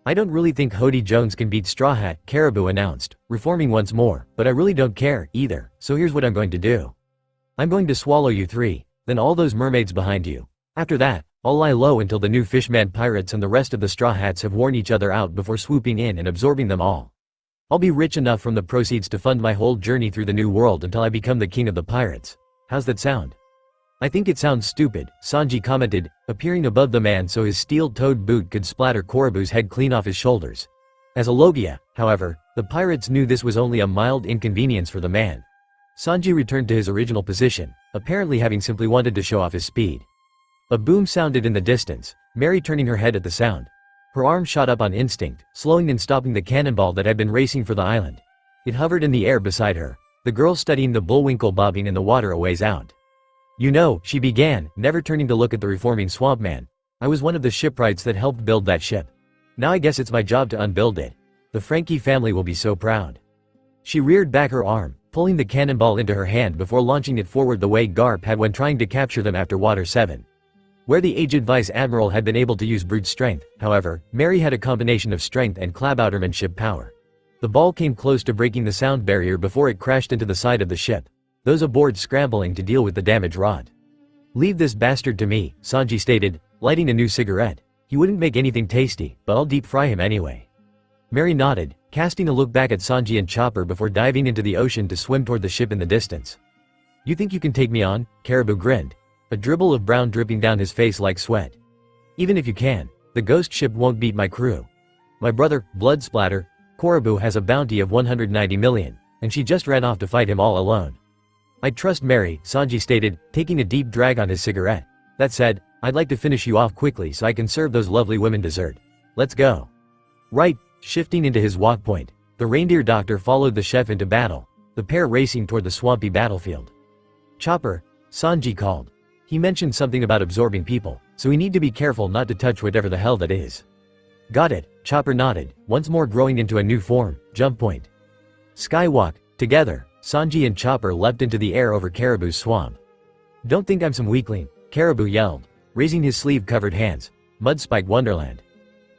I don't really think Hody Jones can beat Straw Hat, Caribou announced, reforming once more, but I really don't care, either, so here's what I'm going to do. I'm going to swallow you 3, then all those mermaids behind you. After that, I'll lie low until the new Fishman pirates and the rest of the Straw Hats have worn each other out before swooping in and absorbing them all. I'll be rich enough from the proceeds to fund my whole journey through the new world until I become the king of the pirates. How's that sound? I think it sounds stupid, Sanji commented, appearing above the man so his steel-toed boot could splatter Caribou's head clean off his shoulders. As a logia, however, the pirates knew this was only a mild inconvenience for the man. Sanji returned to his original position, apparently having simply wanted to show off his speed. A boom sounded in the distance, Mary turning her head at the sound. Her arm shot up on instinct, slowing and stopping the cannonball that had been racing for the island. It hovered in the air beside her, the girl studying the bullwinkle bobbing in the water a ways out. You know, she began, never turning to look at the reforming swamp man. I was one of the shipwrights that helped build that ship. Now I guess it's my job to unbuild it. The Frankie family will be so proud. She reared back her arm, pulling the cannonball into her hand before launching it forward the way Garp had when trying to capture them after Water 7. Where the aged vice admiral had been able to use brute strength, however, Mary had a combination of strength and claboutermanship power. The ball came close to breaking the sound barrier before it crashed into the side of the ship, those aboard scrambling to deal with the damage wrought. Leave this bastard to me, Sanji stated, lighting a new cigarette. He wouldn't make anything tasty, but I'll deep fry him anyway. Mary nodded, casting a look back at Sanji and Chopper before diving into the ocean to swim toward the ship in the distance. You think you can take me on? Caribou grinned, a dribble of brown dripping down his face like sweat. Even if you can, the ghost ship won't beat my crew. My brother, Blood Splatter, Caribou has a bounty of 190 million, and she just ran off to fight him all alone. I trust Mary, Sanji stated, taking a deep drag on his cigarette. That said, I'd like to finish you off quickly so I can serve those lovely women dessert. Let's go. Right, shifting into his walk point, the reindeer doctor followed the chef into battle, the pair racing toward the swampy battlefield. Chopper, Sanji called. He mentioned something about absorbing people, so we need to be careful not to touch whatever the hell that is. Got it, Chopper nodded, once more growing into a new form, jump point. Skywalk, together, Sanji and Chopper leapt into the air over Caribou's swamp. Don't think I'm some weakling, Caribou yelled, raising his sleeve-covered hands. Mudspike Wonderland.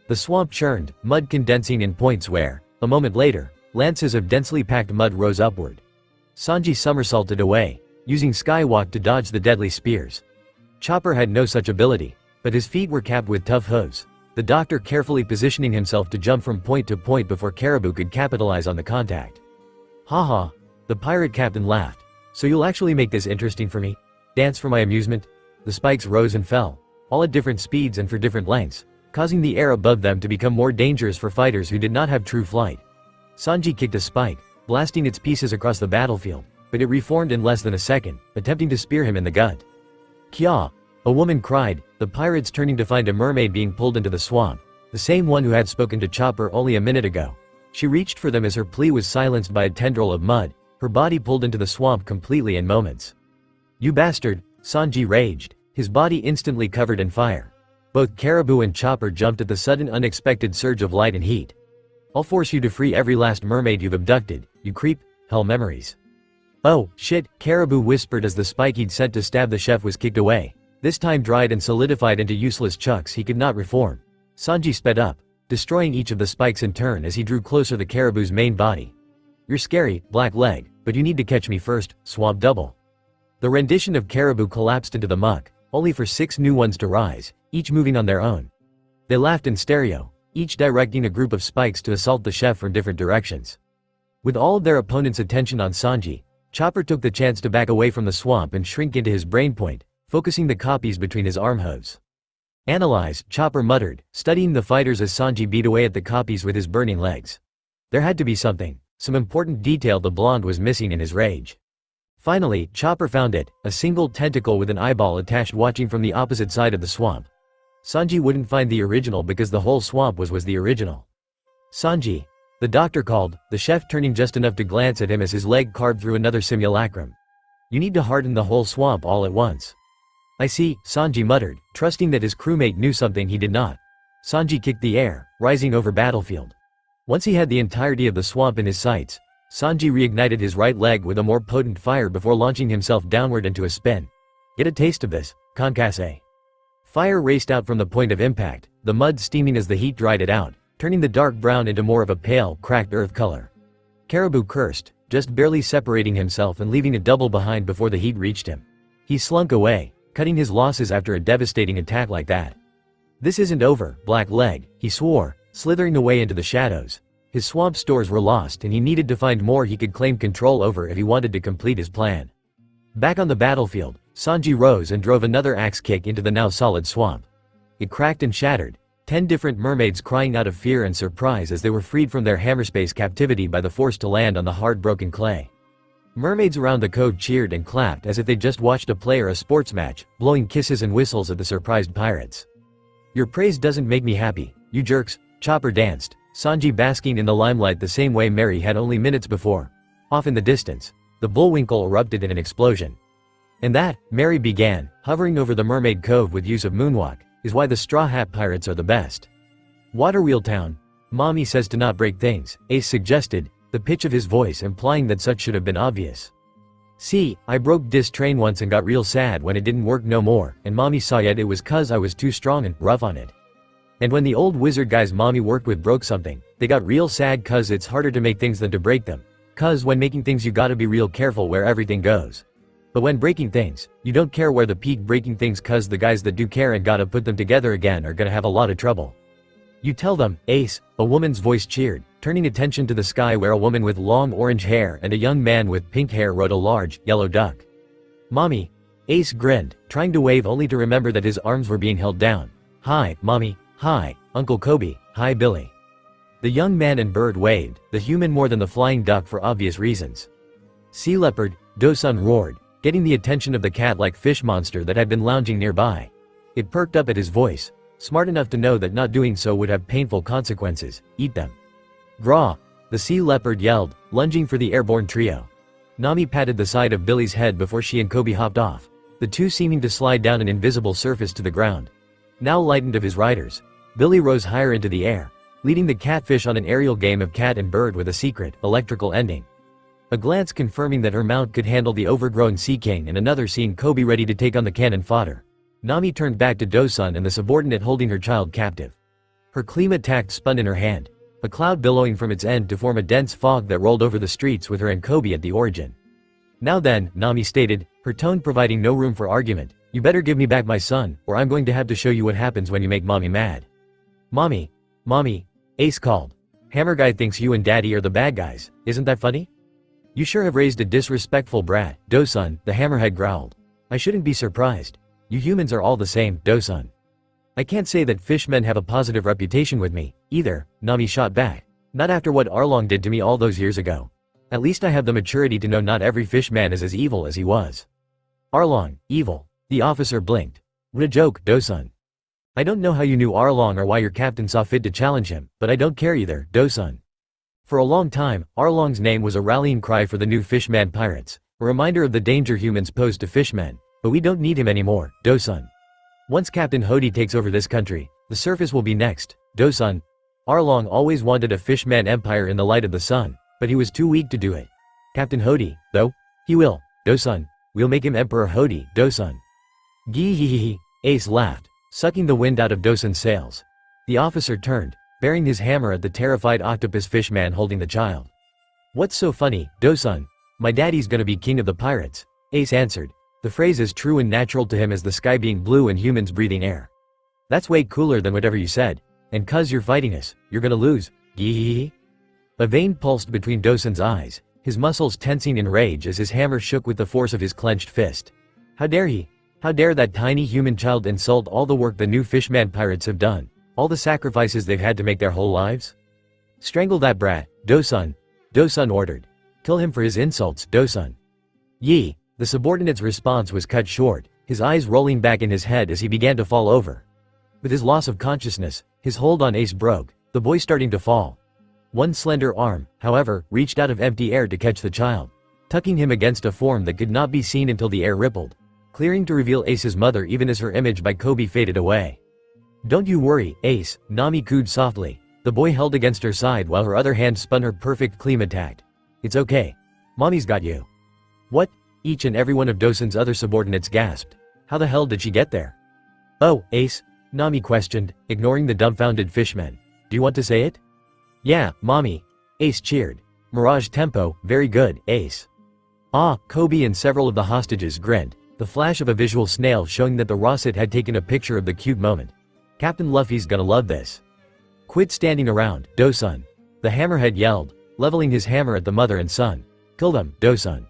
The swamp churned, mud condensing in points where, a moment later, lances of densely packed mud rose upward. Sanji somersaulted away, using Skywalk to dodge the deadly spears. Chopper had no such ability, but his feet were capped with tough hooves, the doctor carefully positioning himself to jump from point to point before Caribou could capitalize on the contact. Haha. The pirate captain laughed. So you'll actually make this interesting for me? Dance for my amusement? The spikes rose and fell, all at different speeds and for different lengths, causing the air above them to become more dangerous for fighters who did not have true flight. Sanji kicked a spike, blasting its pieces across the battlefield, but it reformed in less than a second, attempting to spear him in the gut. Kya! A woman cried, the pirates turning to find a mermaid being pulled into the swamp, the same one who had spoken to Chopper only a minute ago. She reached for them as her plea was silenced by a tendril of mud, her body pulled into the swamp completely in moments. You bastard, Sanji raged, his body instantly covered in fire. Both Caribou and Chopper jumped at the sudden unexpected surge of light and heat. I'll force you to free every last mermaid you've abducted, you creep, hell memories. Oh, shit, Caribou whispered as the spike he'd sent to stab the chef was kicked away, this time dried and solidified into useless chunks he could not reform. Sanji sped up, destroying each of the spikes in turn as he drew closer to Caribou's main body. You're scary, Black Leg, but you need to catch me first, Swamp Double. The rendition of Caribou collapsed into the muck, only for 6 new ones to rise, each moving on their own. They laughed in stereo, each directing a group of spikes to assault the chef from different directions. With all of their opponents' attention on Sanji, Chopper took the chance to back away from the swamp and shrink into his brain point, focusing the copies between his arm hooves. Analyze, Chopper muttered, studying the fighters as Sanji beat away at the copies with his burning legs. There had to be something, some important detail the blonde was missing in his rage. Finally, Chopper found it, a single tentacle with an eyeball attached watching from the opposite side of the swamp. Sanji wouldn't find the original because the whole swamp was the original. Sanji. The doctor called, the chef turning just enough to glance at him as his leg carved through another simulacrum. You need to harden the whole swamp all at once. I see, Sanji muttered, trusting that his crewmate knew something he did not. Sanji kicked the air, rising over battlefield. Once he had the entirety of the swamp in his sights, Sanji reignited his right leg with a more potent fire before launching himself downward into a spin. Get a taste of this, Konkasse. Fire raced out from the point of impact, the mud steaming as the heat dried it out, turning the dark brown into more of a pale, cracked earth color. Caribou cursed, just barely separating himself and leaving a double behind before the heat reached him. He slunk away, cutting his losses after a devastating attack like that. This isn't over, Black Leg, he swore, slithering away into the shadows. His swamp stores were lost and he needed to find more he could claim control over if he wanted to complete his plan. Back on the battlefield, Sanji rose and drove another axe kick into the now solid swamp. It cracked and shattered, 10 different mermaids crying out of fear and surprise as they were freed from their hammerspace captivity by the force to land on the hard broken clay. Mermaids around the cove cheered and clapped as if they'd just watched a play or a sports match, blowing kisses and whistles at the surprised pirates. Your praise doesn't make me happy, you jerks, Chopper danced, Sanji basking in the limelight the same way Mary had only minutes before. Off in the distance, the Bullwinkle erupted in an explosion. And that, Mary began, hovering over the Mermaid Cove with use of moonwalk, is why the Straw Hat Pirates are the best. Waterwheel Town. Mommy says to not break things, Ace suggested, the pitch of his voice implying that such should have been obvious. See, I broke dis train once and got real sad when it didn't work no more, and Mommy saw it was cause I was too strong and rough on it. And when the old wizard guys Mommy worked with broke something, they got real sad cause it's harder to make things than to break them. Cause when making things you gotta be real careful where everything goes. But when breaking things, you don't care where the peak breaking things cause the guys that do care and gotta put them together again are gonna have a lot of trouble. You tell them, Ace, a woman's voice cheered, turning attention to the sky where a woman with long orange hair and a young man with pink hair rode a large, yellow duck. Mommy. Ace grinned, trying to wave only to remember that his arms were being held down. Hi, Mommy. Hi, Uncle Coby, hi Billy. The young man and bird waved, the human more than the flying duck for obvious reasons. Sea leopard, Dosun roared, getting the attention of the cat-like fish monster that had been lounging nearby. It perked up at his voice, smart enough to know that not doing so would have painful consequences. Eat them. Graw, the sea leopard yelled, lunging for the airborne trio. Nami patted the side of Billy's head before she and Coby hopped off, the two seeming to slide down an invisible surface to the ground. Now lightened of his riders, Billy rose higher into the air, leading the catfish on an aerial game of cat and bird with a secret, electrical ending. A glance confirming that her mount could handle the overgrown Sea King and another seeing Coby ready to take on the cannon fodder. Nami turned back to Dosun and the subordinate holding her child captive. Her Klima tact spun in her hand, a cloud billowing from its end to form a dense fog that rolled over the streets with her and Coby at the origin. Now then, Nami stated, her tone providing no room for argument, you better give me back my son, or I'm going to have to show you what happens when you make Mommy mad. Mommy. Mommy. Ace called. Hammer Guy thinks you and Daddy are the bad guys, isn't that funny? You sure have raised a disrespectful brat, Dosun, the hammerhead growled. I shouldn't be surprised. You humans are all the same, Dosun. I can't say that fishmen have a positive reputation with me, either, Nami shot back. Not after what Arlong did to me all those years ago. At least I have the maturity to know not every fishman is as evil as he was. Arlong, evil. The officer blinked. What a joke, Dosun. I don't know how you knew Arlong or why your captain saw fit to challenge him, but I don't care either, Dosun. For a long time, Arlong's name was a rallying cry for the new fishman pirates, a reminder of the danger humans pose to fishmen, but we don't need him anymore, Dosun. Once Captain Hody takes over this country, the surface will be next, Dosun. Arlong always wanted a fishman empire in the light of the sun, but he was too weak to do it. Captain Hody, though? He will, Dosun. We'll make him Emperor Hody, Dosun. Gee-hee-hee-hee, Ace laughed, sucking the wind out of Dosun's sails. The officer turned, bearing his hammer at the terrified octopus fishman holding the child. What's so funny, Dosun? My daddy's gonna be king of the pirates, Ace answered, the phrase as true and natural to him as the sky being blue and humans breathing air. That's way cooler than whatever you said, and cuz you're fighting us, you're gonna lose, gee-hee-hee. A vein pulsed between Dosun's eyes, his muscles tensing in rage as his hammer shook with the force of his clenched fist. How dare he? How dare that tiny human child insult all the work the new fishman pirates have done, all the sacrifices they've had to make their whole lives? Strangle that brat, Do-sun. Do-sun ordered. Kill him for his insults, Do-sun. Yi. The subordinate's response was cut short, his eyes rolling back in his head as he began to fall over. With his loss of consciousness, his hold on Ace broke, the boy starting to fall. One slender arm, however, reached out of empty air to catch the child, tucking him against a form that could not be seen until the air rippled, clearing to reveal Ace's mother even as her image by Coby faded away. Don't you worry, Ace, Nami cooed softly, the boy held against her side while her other hand spun her perfect clean attack. It's okay. Mommy's got you. What? Each and every one of Do-sun's other subordinates gasped. How the hell did she get there? Oh, Ace? Nami questioned, ignoring the dumbfounded fishmen. Do you want to say it? Yeah, Mommy. Ace cheered. Mirage tempo, very good, Ace. Ah, Coby and several of the hostages grinned, the flash of a visual snail showing that the Rosset had taken a picture of the cute moment. Captain Luffy's gonna love this. Quit standing around, Do-sun. The hammerhead yelled, leveling his hammer at the mother and son. Kill them, Do-sun.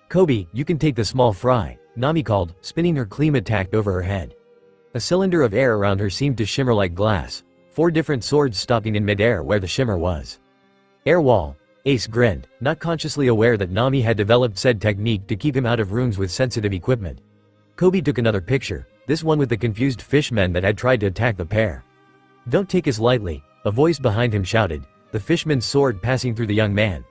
Coby, you can take the small fry, Nami called, spinning her clean attack over her head. A cylinder of air around her seemed to shimmer like glass, 4 different swords stopping in midair where the shimmer was. Air wall. Ace grinned, not consciously aware that Nami had developed said technique to keep him out of rooms with sensitive equipment. Coby took another picture, this one with the confused fishmen that had tried to attack the pair. Don't take us lightly, a voice behind him shouted, the fishman's sword passing through the young man.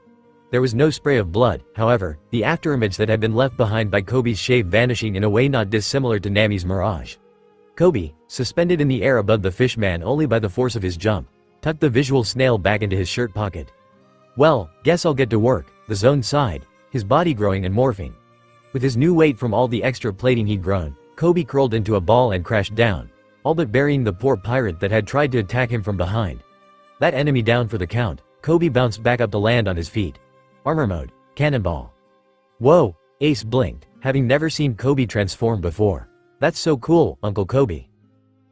There was no spray of blood, however, the afterimage that had been left behind by Coby's shave vanishing in a way not dissimilar to Nami's mirage. Coby, suspended in the air above the fishman only by the force of his jump, tucked the visual snail back into his shirt pocket. Well, guess I'll get to work, the zone sighed, his body growing and morphing. With his new weight from all the extra plating he'd grown, Coby curled into a ball and crashed down, all but burying the poor pirate that had tried to attack him from behind. That enemy down for the count, Coby bounced back up to land on his feet. Armor mode, cannonball. Whoa, Ace blinked, having never seen Coby transform before. That's so cool, Uncle Coby.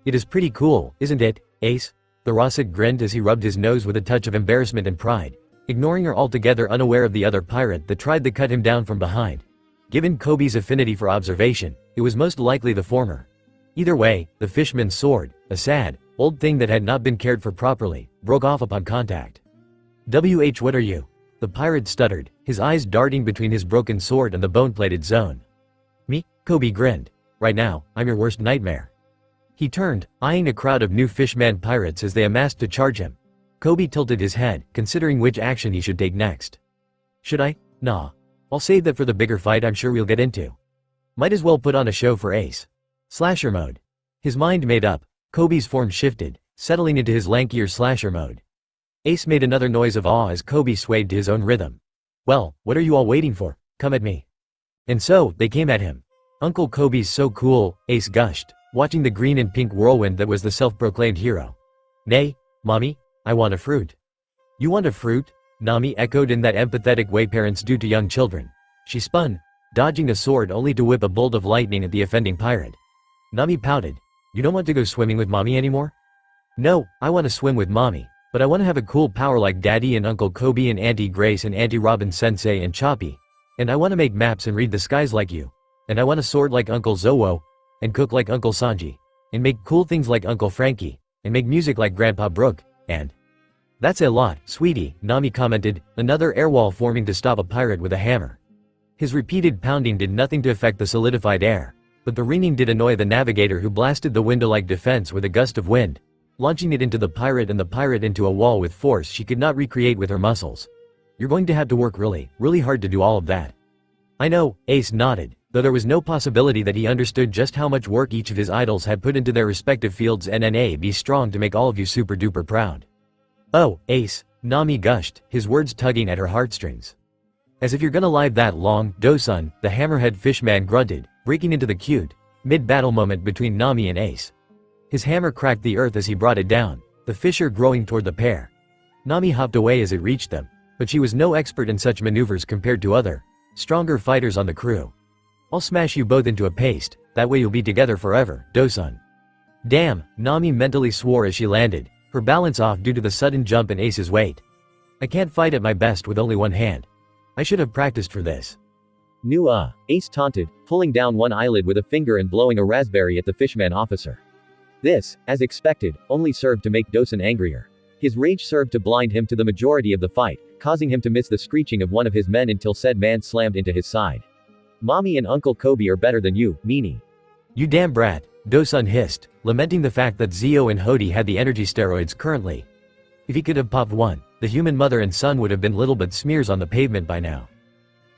It is pretty cool, isn't it, Ace? The Rosset grinned as he rubbed his nose with a touch of embarrassment and pride, ignoring her altogether unaware of the other pirate that tried to cut him down from behind. Given Coby's affinity for observation, it was most likely the former. Either way, the fishman's sword, a sad, old thing that had not been cared for properly, broke off upon contact. What are you? The pirate stuttered, his eyes darting between his broken sword and the bone-plated zone. Me? Coby grinned. Right now, I'm your worst nightmare. He turned, eyeing a crowd of new fishman pirates as they amassed to charge him. Coby tilted his head, considering which action he should take next. Should I? Nah. I'll save that for the bigger fight I'm sure we'll get into. Might as well put on a show for Ace. Slasher mode. His mind made up, Coby's form shifted, settling into his lankier slasher mode. Ace made another noise of awe as Coby swayed to his own rhythm. Well, what are you all waiting for? Come at me. And so, they came at him. Uncle Coby's so cool, Ace gushed, watching the green and pink whirlwind that was the self-proclaimed hero. Nay, Mommy, I want a fruit. You want a fruit? Nami echoed in that empathetic way parents do to young children. She spun, dodging a sword only to whip a bolt of lightning at the offending pirate. Nami pouted. You don't want to go swimming with Mommy anymore? No, I want to swim with Mommy. But I want to have a cool power like Daddy and Uncle Coby and Auntie Grace and Auntie Robin Sensei and Choppy. And I want to make maps and read the skies like you. And I want a sword like Uncle Zowo. And cook like Uncle Sanji. And make cool things like Uncle Frankie. And make music like Grandpa Brooke. And that's a lot, sweetie, Nami commented, another airwall forming to stop a pirate with a hammer. His repeated pounding did nothing to affect the solidified air. But the ringing did annoy the navigator who blasted the window-like defense with a gust of wind, launching it into the pirate and the pirate into a wall with force she could not recreate with her muscles. You're going to have to work really, really hard to do all of that. I know, Ace nodded, though there was no possibility that he understood just how much work each of his idols had put into their respective fields. NNA be strong to make all of you super duper proud. Oh, Ace, Nami gushed, his words tugging at her heartstrings. As if you're gonna live that long, Do-sun, the hammerhead fishman grunted, breaking into the cute, mid-battle moment between Nami and Ace. His hammer cracked the earth as he brought it down, the fissure growing toward the pair. Nami hopped away as it reached them, but she was no expert in such maneuvers compared to other, stronger fighters on the crew. I'll smash you both into a paste, that way you'll be together forever, Do-sun. Damn, Nami mentally swore as she landed, her balance off due to the sudden jump and Ace's weight. I can't fight at my best with only one hand. I should have practiced for this.
Ace taunted, pulling down one eyelid with a finger and blowing a raspberry at the fishman officer. This, as expected, only served to make Dosan angrier. His rage served to blind him to the majority of the fight, causing him to miss the screeching of one of his men until said man slammed into his side. Mommy and Uncle Koby are better than you, meanie.
You damn brat, Dosan hissed, lamenting the fact that Zio and Hody had the energy steroids currently. If he could have popped one, the human mother and son would have been little but smears on the pavement by now.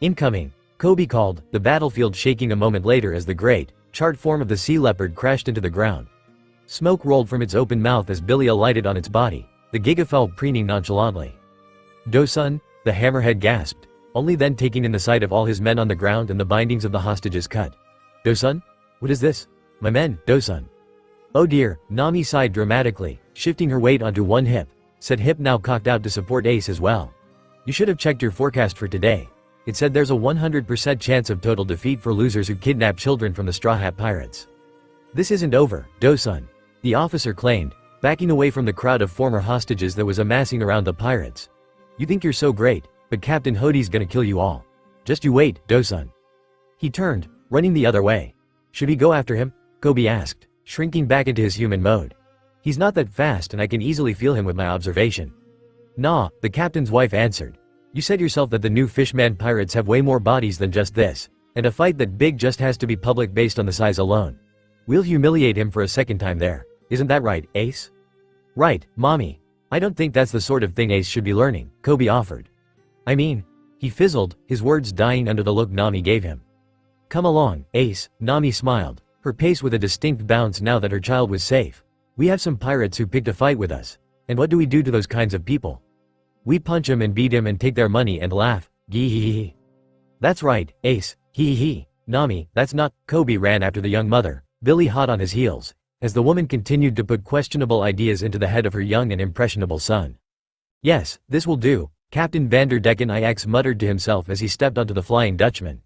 Incoming, Koby called, the battlefield shaking a moment later as the great, charred form of the sea leopard crashed into the ground. Smoke rolled from its open mouth as Billy alighted on its body, the giga fell preening nonchalantly. Dosan, the hammerhead gasped, only then taking in the sight of all his men on the ground and the bindings of the hostages cut. Dosan? What is this? My men, Dosan. Oh dear, Nami sighed dramatically, shifting her weight onto one hip, said hip now cocked out to support Ace as well. You should have checked your forecast for today. It said there's a 100% chance of total defeat for losers who kidnap children from the Straw Hat Pirates. This isn't over, Dosan. The officer claimed, backing away from the crowd of former hostages that was amassing around the pirates. You think you're so great, but Captain Hody's gonna kill you all. Just you wait, Dosan. He turned, running the other way. Should we go after him? Koby asked, shrinking back into his human mode. He's not that fast and I can easily feel him with my observation. Nah, the captain's wife answered. You said yourself that the new fishman pirates have way more bodies than just this, and a fight that big just has to be public based on the size alone. We'll humiliate him for a second time there. Isn't that right, Ace? Right, Mommy. I don't think that's the sort of thing Ace should be learning, Koby offered. I mean, he fizzled, his words dying under the look Nami gave him. Come along, Ace, Nami smiled, her pace with a distinct bounce now that her child was safe. We have some pirates who picked a fight with us. And what do we do to those kinds of people? We punch them and beat them and take their money and laugh, gee hee hee. That's right, Ace, hee hee. Nami, that's not. Koby ran after the young mother, Billy hot on his heels, as the woman continued to put questionable ideas into the head of her young and impressionable son. Yes, this will do, Captain Vanderdecken IX muttered to himself as he stepped onto the Flying Dutchman.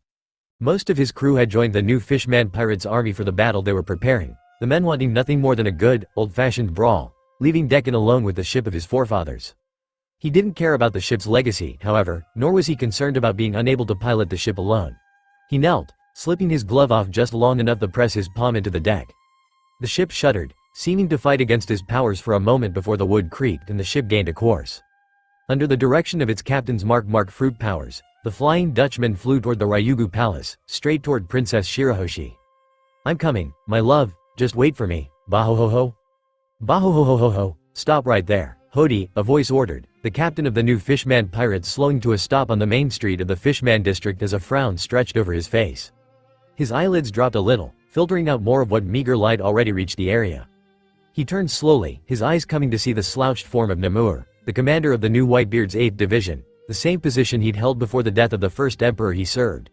Most of his crew had joined the new Fishman Pirates army for the battle they were preparing, the men wanting nothing more than a good, old-fashioned brawl, leaving Decken alone with the ship of his forefathers. He didn't care about the ship's legacy, however, nor was he concerned about being unable to pilot the ship alone. He knelt, slipping his glove off just long enough to press his palm into the deck. The ship shuddered, seeming to fight against his powers for a moment before the wood creaked and the ship gained a course. Under the direction of its captain's Mark Fruit powers, the Flying Dutchman flew toward the Ryugu Palace, straight toward Princess Shirahoshi. I'm coming, my love, just wait for me, baho-ho-ho. Baho-ho-ho-ho-ho, stop right there, Hody, a voice ordered, the captain of the new Fishman Pirates slowing to a stop on the main street of the Fishman district as a frown stretched over his face. His eyelids dropped a little, filtering out more of what meager light already reached the area. He turned slowly, his eyes coming to see the slouched form of Namur, the commander of the new Whitebeard's 8th Division, the same position he'd held before the death of the first emperor he served.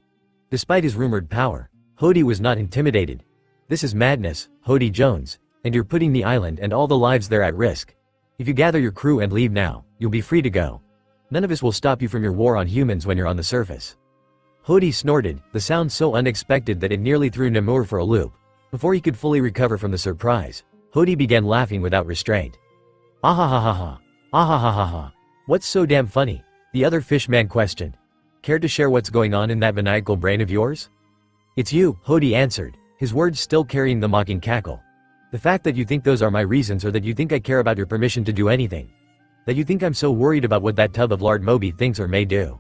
Despite his rumored power, Hody was not intimidated. This is madness, Hody Jones, and you're putting the island and all the lives there at risk. If you gather your crew and leave now, you'll be free to go. None of us will stop you from your war on humans when you're on the surface. Hody snorted, the sound so unexpected that it nearly threw Namur for a loop. Before he could fully recover from the surprise, Hody began laughing without restraint. Ahahaha. Ahahaha. What's so damn funny? The other fishman questioned. Care to share what's going on in that maniacal brain of yours? It's you, Hody answered, his words still carrying the mocking cackle. The fact that you think those are my reasons or that you think I care about your permission to do anything. That you think I'm so worried about what that tub of lard Moby thinks or may do.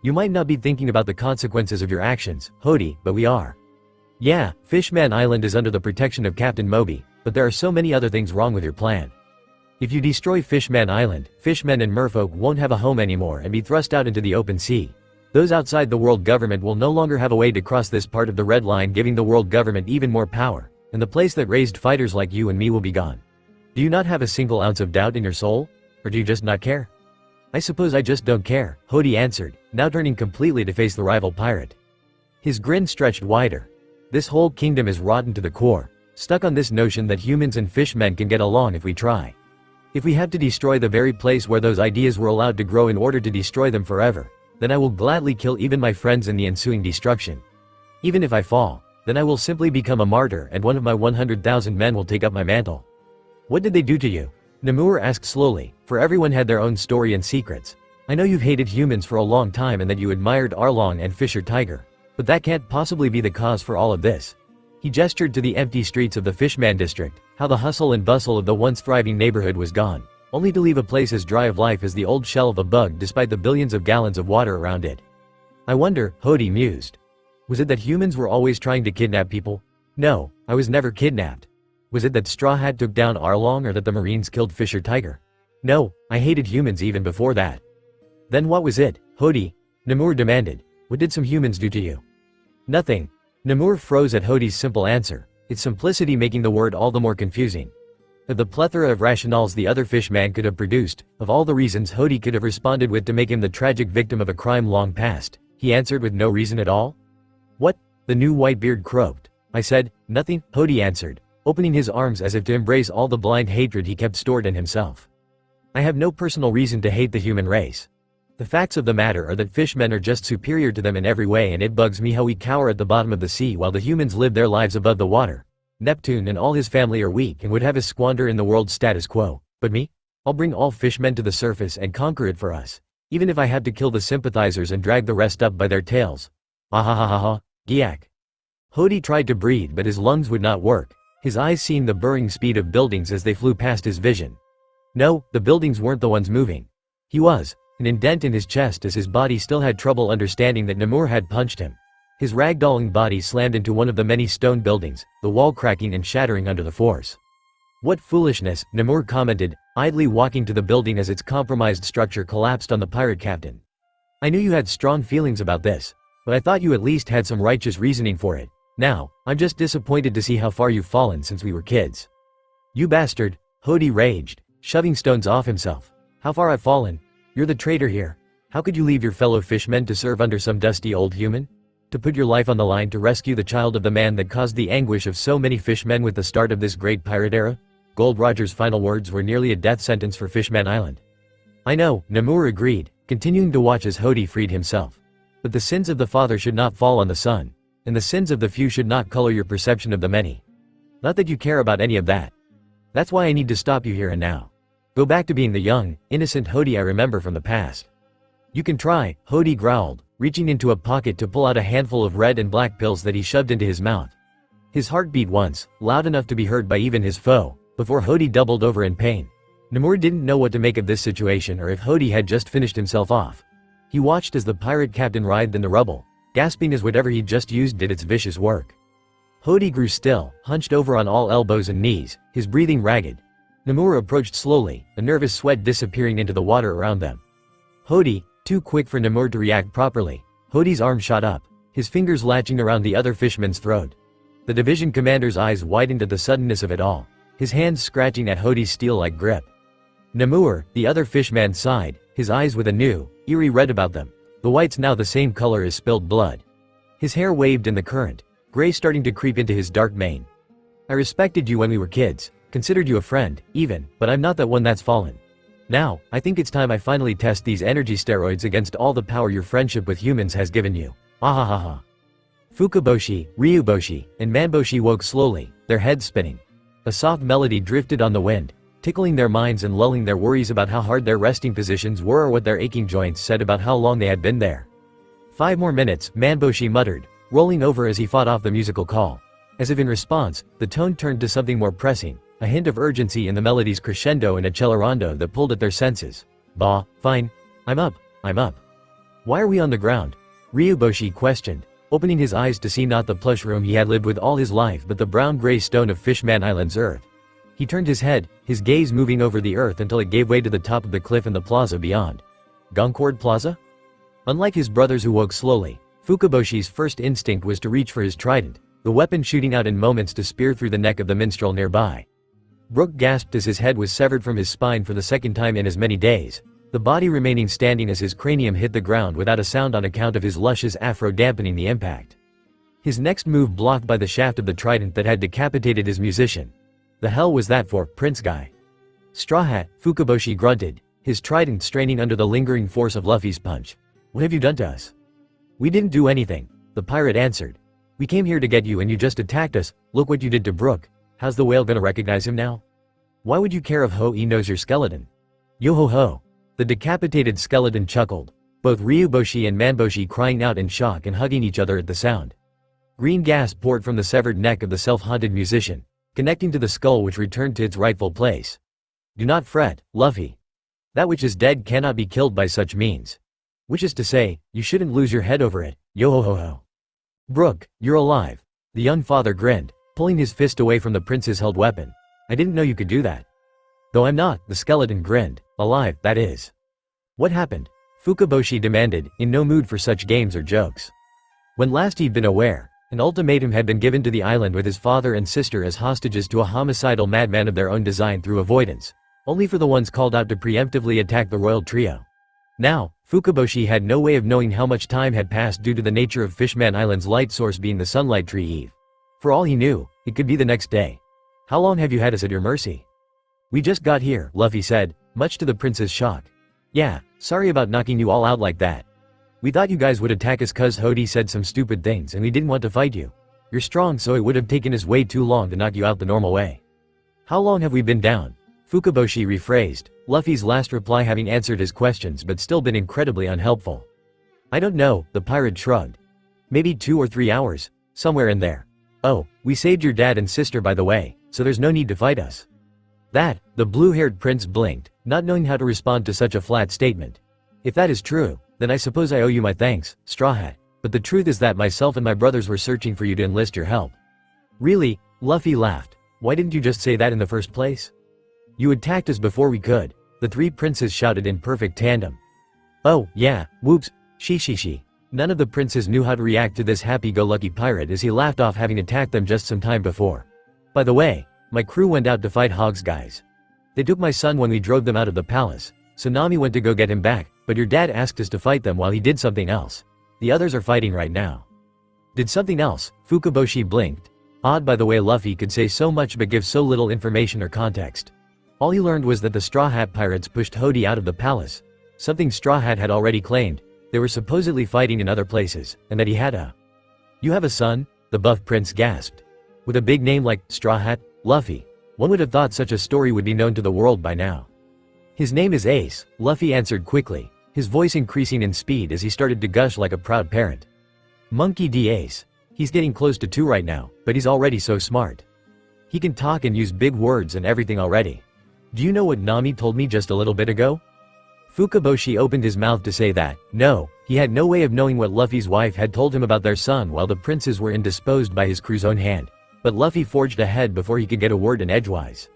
You might not be thinking about the consequences of your actions, Hody, but we are. Yeah, Fishman Island is under the protection of Captain Moby, but there are so many other things wrong with your plan. If you destroy Fishman Island, fishmen and merfolk won't have a home anymore and be thrust out into the open sea. Those outside the world government will no longer have a way to cross this part of the red line, giving the world government even more power, and the place that raised fighters like you and me will be gone. Do you not have a single ounce of doubt in your soul? Or do you just not care? I suppose I just don't care, Hody answered, now turning completely to face the rival pirate. His grin stretched wider. This whole kingdom is rotten to the core, stuck on this notion that humans and fishmen can get along if we try. If we have to destroy the very place where those ideas were allowed to grow in order to destroy them forever, then I will gladly kill even my friends in the ensuing destruction. Even if I fall, then I will simply become a martyr and one of my 100,000 men will take up my mantle. What did they do to you? Namur asked slowly, for everyone had their own story and secrets. I know you've hated humans for a long time and that you admired Arlong and Fisher Tiger. But that can't possibly be the cause for all of this. He gestured to the empty streets of the Fishman district, how the hustle and bustle of the once thriving neighborhood was gone, only to leave a place as dry of life as the old shell of a bug despite the billions of gallons of water around it. I wonder, Hody mused. Was it that humans were always trying to kidnap people? No, I was never kidnapped. Was it that Straw Hat took down Arlong or that the Marines killed Fisher Tiger? No, I hated humans even before that. Then what was it, Hody? Namur demanded. What did some humans do to you? Nothing. Namur froze at Hody's simple answer, its simplicity making the word all the more confusing. Of the plethora of rationales the other fishman could have produced, of all the reasons Hody could have responded with to make him the tragic victim of a crime long past, he answered with no reason at all? What? The new Whitebeard croaked. I said, nothing, Hody answered, opening his arms as if to embrace all the blind hatred he kept stored in himself. I have no personal reason to hate the human race. The facts of the matter are that fishmen are just superior to them in every way, and it bugs me how we cower at the bottom of the sea while the humans live their lives above the water. Neptune and all his family are weak and would have us squander in the world's status quo. But me? I'll bring all fishmen to the surface and conquer it for us. Even if I have to kill the sympathizers and drag the rest up by their tails. Ahahaha, Giak. Hody tried to breathe but his lungs would not work, his eyes seeing the burring speed of buildings as they flew past his vision. No, the buildings weren't the ones moving. He was. An indent in his chest as his body still had trouble understanding that Namur had punched him. His ragdolling body slammed into one of the many stone buildings, the wall cracking and shattering under the force. What foolishness, Namur commented, idly walking to the building as its compromised structure collapsed on the pirate captain. I knew you had strong feelings about this, but I thought you at least had some righteous reasoning for it. Now, I'm just disappointed to see how far you've fallen since we were kids. You bastard, Hody raged, shoving stones off himself. How far I've fallen? You're the traitor here. How could you leave your fellow fishmen to serve under some dusty old human? To put your life on the line to rescue the child of the man that caused the anguish of so many fishmen with the start of this great pirate era? Gold Roger's final words were nearly a death sentence for Fishman Island. I know, Namur agreed, continuing to watch as Hody freed himself. But the sins of the father should not fall on the son, and the sins of the few should not color your perception of the many. Not that you care about any of that. That's why I need to stop you here and now. Go back to being the young, innocent Hody I remember from the past. You can try, Hody growled, reaching into a pocket to pull out a handful of red and black pills that he shoved into his mouth. His heart beat once, loud enough to be heard by even his foe, before Hody doubled over in pain. Namur didn't know what to make of this situation or if Hody had just finished himself off. He watched as the pirate captain writhed in the rubble, gasping as whatever he'd just used did its vicious work. Hody grew still, hunched over on all elbows and knees, his breathing ragged. Namur approached slowly, a nervous sweat disappearing into the water around them. Hody, too quick for Namur to react properly. Hody's arm shot up, his fingers latching around the other fishman's throat. The division commander's eyes widened at the suddenness of it all, his hands scratching at Hody's steel-like grip. Namur, the other fishman sighed, his eyes with a new, eerie red about them, the whites now the same color as spilled blood. His hair waved in the current, gray starting to creep into his dark mane. I respected you when we were kids. Considered you a friend, even, but I'm not that one that's fallen. Now, I think it's time I finally test these energy steroids against all the power your friendship with humans has given you. Ahahaha. Fukaboshi, Ryuboshi, and Manboshi woke slowly, their heads spinning. A soft melody drifted on the wind, tickling their minds and lulling their worries about how hard their resting positions were or what their aching joints said about how long they had been there. 5 more minutes, Manboshi muttered, rolling over as he fought off the musical call. As if in response, the tone turned to something more pressing. A hint of urgency in the melody's crescendo and accelerando that pulled at their senses. Bah, fine. I'm up. Why are we on the ground? Ryuboshi questioned, opening his eyes to see not the plush room he had lived with all his life but the brown-gray stone of Fishman Island's earth. He turned his head, his gaze moving over the earth until it gave way to the top of the cliff and the plaza beyond. Goncord Plaza? Unlike his brothers who woke slowly, Fukaboshi's first instinct was to reach for his trident, the weapon shooting out in moments to spear through the neck of the minstrel nearby. Brook gasped as his head was severed from his spine for the second time in as many days, the body remaining standing as his cranium hit the ground without a sound on account of his luscious afro dampening the impact. His next move blocked by the shaft of the trident that had decapitated his musician. The hell was that for, Prince Guy? Straw Hat, Fukaboshi grunted, his trident straining under the lingering force of Luffy's punch. What have you done to us? We didn't do anything, the pirate answered. We came here to get you and you just attacked us. Look what you did to Brook. How's the whale gonna recognize him now? Why would you care if Ho-E knows your skeleton? Yo ho ho. The decapitated skeleton chuckled, both Ryuboshi and Manboshi crying out in shock and hugging each other at the sound. Green gas poured from the severed neck of the self-haunted musician, connecting to the skull which returned to its rightful place. Do not fret, Luffy. That which is dead cannot be killed by such means. Which is to say, you shouldn't lose your head over it, yo-ho-ho-ho. Brook, you're alive. The young father grinned, pulling his fist away from the prince's held weapon. I didn't know you could do that. Though I'm not, the skeleton grinned. Alive, that is. What happened? Fukaboshi demanded, in no mood for such games or jokes. When last he'd been aware, an ultimatum had been given to the island with his father and sister as hostages to a homicidal madman of their own design through avoidance, only for the ones called out to preemptively attack the royal trio. Now, Fukaboshi had no way of knowing how much time had passed due to the nature of Fishman Island's light source being the sunlight tree Eve. For all he knew, it could be the next day. How long have you had us at your mercy? We just got here, Luffy said, much to the prince's shock. Yeah, sorry about knocking you all out like that. We thought you guys would attack us cause Hody said some stupid things and we didn't want to fight you. You're strong so it would have taken us way too long to knock you out the normal way. How long have we been down? Fukaboshi rephrased, Luffy's last reply having answered his questions but still been incredibly unhelpful. I don't know, the pirate shrugged. Maybe 2 or 3 hours, somewhere in there. Oh, we saved your dad and sister by the way, so there's no need to fight us. That, the blue-haired prince blinked, not knowing how to respond to such a flat statement. If that is true, then I suppose I owe you my thanks, Straw Hat, but the truth is that myself and my brothers were searching for you to enlist your help. Really? Luffy laughed. Why didn't you just say that in the first place? You attacked us before we could, the three princes shouted in perfect tandem. Oh, yeah, whoops, she. None of the princes knew how to react to this happy-go-lucky pirate as he laughed off having attacked them just some time before. By the way, my crew went out to fight Hog's guys. They took my son when we drove them out of the palace, so Nami went to go get him back, but your dad asked us to fight them while he did something else. The others are fighting right now. Did something else? Fukaboshi blinked. Odd by the way Luffy could say so much but give so little information or context. All he learned was that the Straw Hat pirates pushed Hody out of the palace, something Straw Hat had already claimed. They were supposedly fighting in other places, and that he had a... You have a son? The buff prince gasped. With a big name like Straw Hat, Luffy, one would have thought such a story would be known to the world by now. His name is Ace, Luffy answered quickly, his voice increasing in speed as he started to gush like a proud parent. Monkey D. Ace. He's getting close to 2 right now, but he's already so smart. He can talk and use big words and everything already. Do you know what Nami told me just a little bit ago? Fukaboshi opened his mouth to say that, no, he had no way of knowing what Luffy's wife had told him about their son while the princes were indisposed by his crew's own hand. But Luffy forged ahead before he could get a word in edgewise.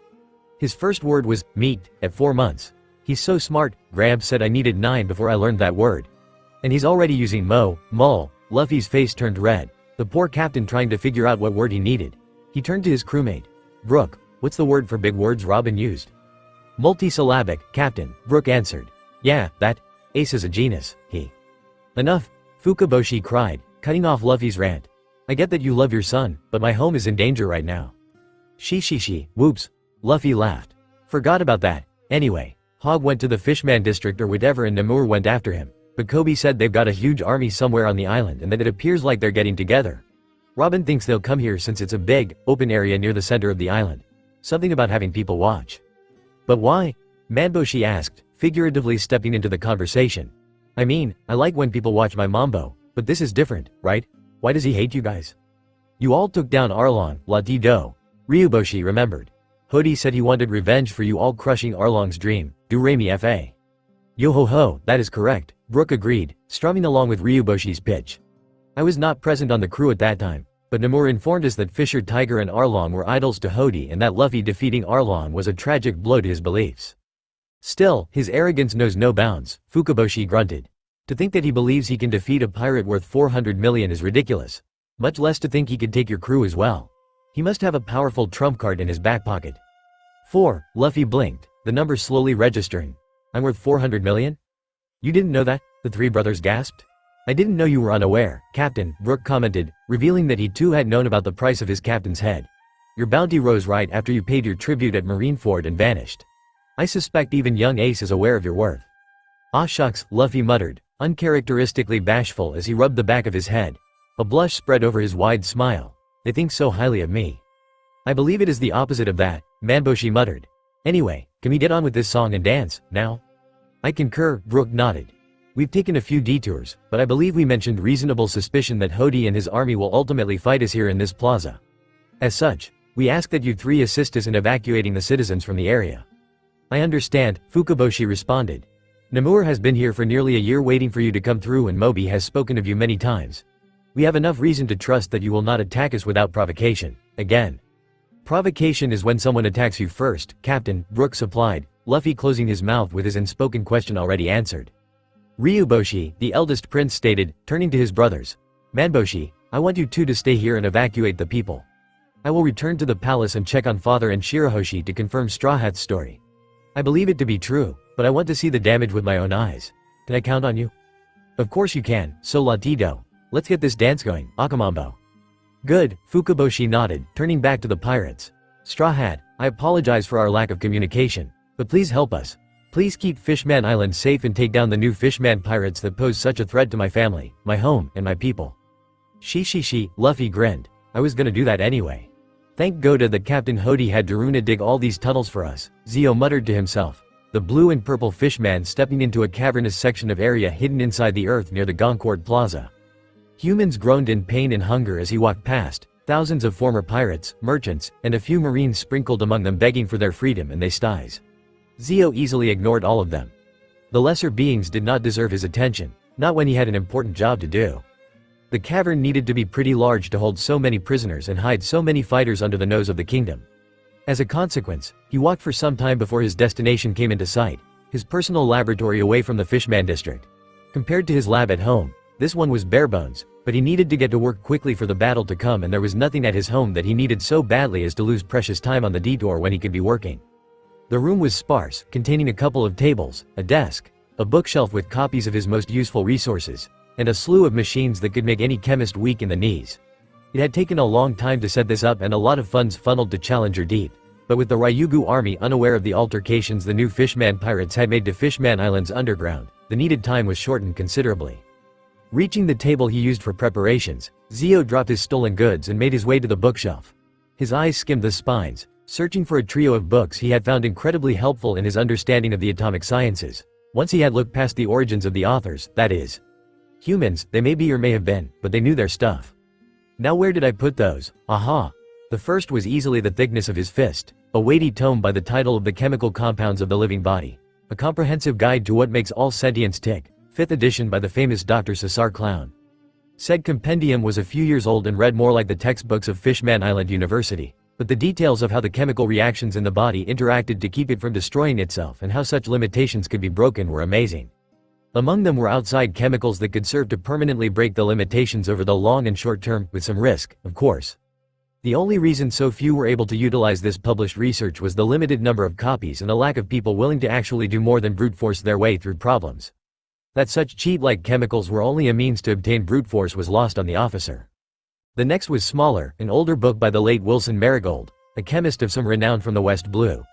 His first word was, meat, at 4 months. He's so smart, Grab said I needed 9 before I learned that word. And he's already using mull. Luffy's face turned red, the poor captain trying to figure out what word he needed. He turned to his crewmate. Brook, what's the word for big words Robin used? Multisyllabic, Captain, Brook answered. Yeah, that, Ace is a genius, he. Enough, Fukaboshi cried, cutting off Luffy's rant. I get that you love your son, but my home is in danger right now. She, whoops, Luffy laughed. Forgot about that. Anyway, Hog went to the Fishman district or whatever and Namur went after him, but Coby said they've got a huge army somewhere on the island and that it appears like they're getting together. Robin thinks they'll come here since it's a big, open area near the center of the island. Something about having people watch. But why? Manboshi asked, figuratively stepping into the conversation. I mean, I like when people watch my mambo, but this is different, right? Why does he hate you guys? You all took down Arlong, La-Di-Do. Ryuboshi remembered. Hody said he wanted revenge for you all crushing Arlong's dream, Do-Re-Mi Fa. Yo-ho-ho, that is correct, Brook agreed, strumming along with Ryuboshi's pitch. I was not present on the crew at that time, but Namur informed us that Fisher Tiger and Arlong were idols to Hody and that Luffy defeating Arlong was a tragic blow to his beliefs. Still, his arrogance knows no bounds, Fukaboshi grunted. To think that he believes he can defeat a pirate worth 400 million is ridiculous. Much less to think he could take your crew as well. He must have a powerful trump card in his back pocket. 4, Luffy blinked, the number slowly registering. I'm worth 400 million? You didn't know that? The three brothers gasped. I didn't know you were unaware, Captain, Brook commented, revealing that he too had known about the price of his captain's head. Your bounty rose right after you paid your tribute at Marineford and vanished. I suspect even young Ace is aware of your worth. Ah shucks, Luffy muttered, uncharacteristically bashful as he rubbed the back of his head. A blush spread over his wide smile. They think so highly of me. I believe it is the opposite of that, Manboshi muttered. Anyway, can we get on with this song and dance, now? I concur, Brooke nodded. We've taken a few detours, but I believe we mentioned reasonable suspicion that Hody and his army will ultimately fight us here in this plaza. As such, we ask that you three assist us in evacuating the citizens from the area. I understand, Fukaboshi responded. Namur has been here for nearly a year waiting for you to come through, and Moby has spoken of you many times. We have enough reason to trust that you will not attack us without provocation. Again. Provocation is when someone attacks you first, Captain, Brooke supplied, Luffy closing his mouth with his unspoken question already answered. Ryuboshi, the eldest prince stated, turning to his brothers. Manboshi, I want you two to stay here and evacuate the people. I will return to the palace and check on Father and Shirahoshi to confirm Straw Hat's story. I believe it to be true, but I want to see the damage with my own eyes. Can I count on you? Of course you can, so Latido. Let's get this dance going, Akamambo. Good, Fukaboshi nodded, turning back to the pirates. Straw Hat, I apologize for our lack of communication, but please help us. Please keep Fishman Island safe and take down the new Fishman pirates that pose such a threat to my family, my home, and my people. She, Luffy grinned. I was gonna do that anyway. Thank Goda that Captain Hody had Daruna dig all these tunnels for us, Zio muttered to himself. The blue and purple fishman stepping into a cavernous section of area hidden inside the earth near the Goncourt Plaza. Humans groaned in pain and hunger as he walked past, thousands of former pirates, merchants, and a few marines sprinkled among them begging for their freedom and they styes. Zio easily ignored all of them. The lesser beings did not deserve his attention, not when he had an important job to do. The cavern needed to be pretty large to hold so many prisoners and hide so many fighters under the nose of the kingdom. As a consequence, he walked for some time before his destination came into sight, his personal laboratory away from the Fishman district. Compared to his lab at home, this one was bare bones, but he needed to get to work quickly for the battle to come, and there was nothing at his home that he needed so badly as to lose precious time on the detour when he could be working. The room was sparse, containing a couple of tables, a desk, a bookshelf with copies of his most useful resources, and a slew of machines that could make any chemist weak in the knees. It had taken a long time to set this up and a lot of funds funneled to Challenger Deep, but with the Ryugu army unaware of the altercations the new Fishman pirates had made to Fishman Island's underground, the needed time was shortened considerably. Reaching the table he used for preparations, Zio dropped his stolen goods and made his way to the bookshelf. His eyes skimmed the spines, searching for a trio of books he had found incredibly helpful in his understanding of the atomic sciences. Once he had looked past the origins of the authors, that is. Humans, they may be or may have been, but they knew their stuff. Now where did I put those? Aha! The first was easily the thickness of his fist, a weighty tome by the title of The Chemical Compounds of the Living Body. A comprehensive guide to what makes all sentience tick, 5th edition by the famous Dr. Cesar Clown. Said compendium was a few years old and read more like the textbooks of Fishman Island University, but the details of how the chemical reactions in the body interacted to keep it from destroying itself and how such limitations could be broken were amazing. Among them were outside chemicals that could serve to permanently break the limitations over the long and short term, with some risk, of course. The only reason so few were able to utilize this published research was the limited number of copies and a lack of people willing to actually do more than brute force their way through problems. That such cheat-like chemicals were only a means to obtain brute force was lost on the officer. The next was smaller, an older book by the late Wilson Marigold, a chemist of some renown from the West Blue.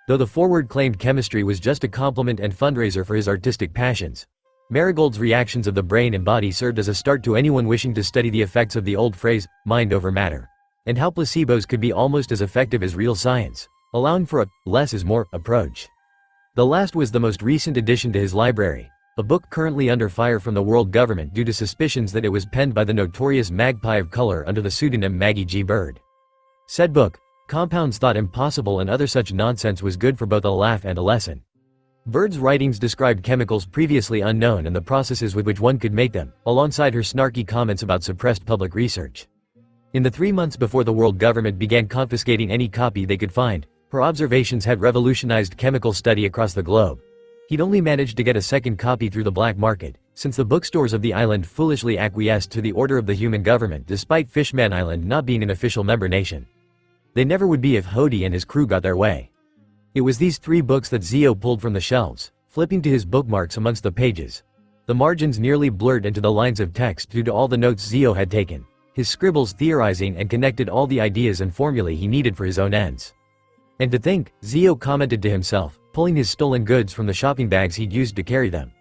Though the forward claimed chemistry was just a compliment and fundraiser for his artistic passions, Marigold's reactions of the brain and body served as a start to anyone wishing to study the effects of the old phrase, mind over matter, and how placebos could be almost as effective as real science, allowing for a less is more approach. The last was the most recent addition to his library, a book currently under fire from the world government due to suspicions that it was penned by the notorious Magpie of Color under the pseudonym Maggie G. Bird. Said book, Compounds Thought Impossible and Other Such Nonsense, was good for both a laugh and a lesson. Bird's writings described chemicals previously unknown and the processes with which one could make them, alongside her snarky comments about suppressed public research. In the 3 months before the world government began confiscating any copy they could find, her observations had revolutionized chemical study across the globe. He'd only managed to get a second copy through the black market, since the bookstores of the island foolishly acquiesced to the order of the human government despite Fishman Island not being an official member nation. They never would be if Hody and his crew got their way. It was these 3 books that Zio pulled from the shelves, flipping to his bookmarks amongst the pages. The margins nearly blurred into the lines of text due to all the notes Zio had taken, his scribbles theorizing and connected all the ideas and formulae he needed for his own ends. And to think, Zio commented to himself, pulling his stolen goods from the shopping bags he'd used to carry them.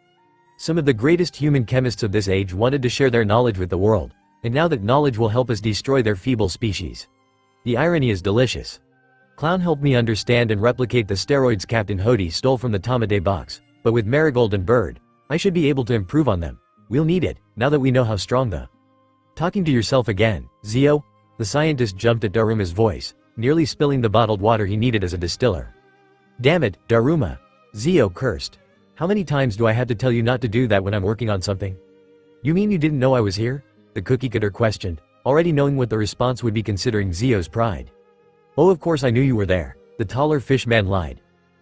Some of the greatest human chemists of this age wanted to share their knowledge with the world, and now that knowledge will help us destroy their feeble species. The irony is delicious. Clown helped me understand and replicate the steroids Captain Hody stole from the Tamade box, but with Marigold and Bird, I should be able to improve on them. We'll need it, now that we know how strong the— Talking to yourself again, Zio? The scientist jumped at Daruma's voice, nearly spilling the bottled water he needed as a distiller. Damn it, Daruma! Zio cursed. How many times do I have to tell you not to do that when I'm working on something? You mean you didn't know I was here? The cookie cutter questioned, already knowing what the response would be considering Zio's pride. Oh, of course I knew you were there, the taller fish man lied.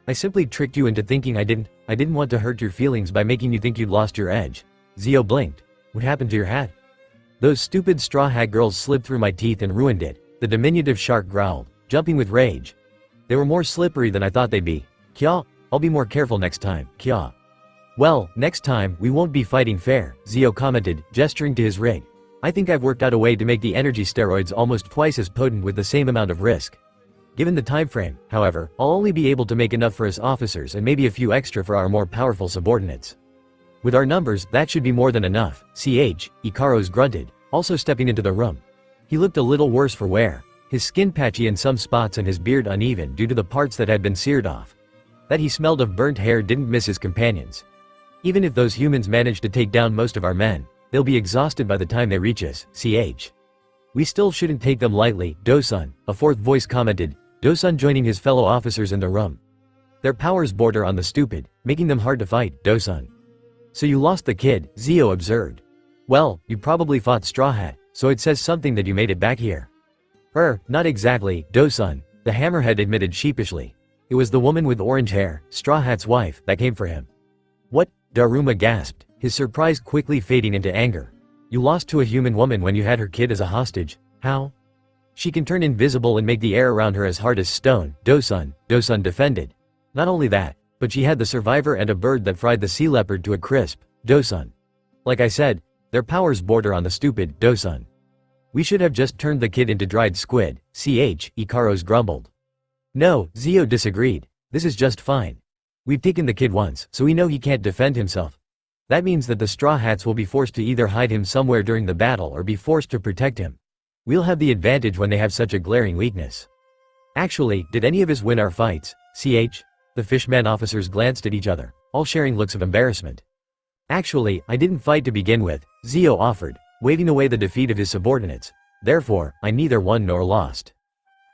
I simply tricked you into thinking I didn't want to hurt your feelings by making you think you'd lost your edge. Zio blinked. What happened to your hat? Those stupid straw hat girls slipped through my teeth and ruined it, the diminutive shark growled, jumping with rage. They were more slippery than I thought they'd be. Kya, I'll be more careful next time, Kya. Well, next time, we won't be fighting fair, Zio commented, gesturing to his rig. I think I've worked out a way to make the energy steroids almost twice as potent with the same amount of risk. Given the time frame, however, I'll only be able to make enough for us officers and maybe a few extra for our more powerful subordinates. With our numbers, that should be more than enough, Ikaros grunted, also stepping into the room. He looked a little worse for wear, his skin patchy in some spots and his beard uneven due to the parts that had been seared off. That he smelled of burnt hair didn't miss his companions. Even if those humans manage to take down most of our men, they'll be exhausted by the time they reach us, We still shouldn't take them lightly, Dosun, a fourth voice commented, Dosun joining his fellow officers in the room. Their powers border on the stupid, making them hard to fight, Dosun. So you lost the kid, Zio observed. Well, you probably fought Straw Hat, so it says something that you made it back here. Not exactly, Dosun, the hammerhead admitted sheepishly. It was the woman with orange hair, Straw Hat's wife, that came for him. What? Daruma gasped, his surprise quickly fading into anger. You lost to a human woman when you had her kid as a hostage. How? She can turn invisible and make the air around her as hard as stone, Dosun defended. Not only that, but she had the survivor and a bird that fried the sea leopard to a crisp, Dosun. Like I said, their powers border on the stupid, Dosun. We should have just turned the kid into dried squid, Ikaros grumbled. No, Zio disagreed. This is just fine. We've taken the kid once, so we know he can't defend himself. That means that the Straw Hats will be forced to either hide him somewhere during the battle or be forced to protect him. We'll have the advantage when they have such a glaring weakness. Actually, did any of us win our fights, The fishman officers glanced at each other, all sharing looks of embarrassment. Actually, I didn't fight to begin with, Zio offered, waving away the defeat of his subordinates. Therefore, I neither won nor lost.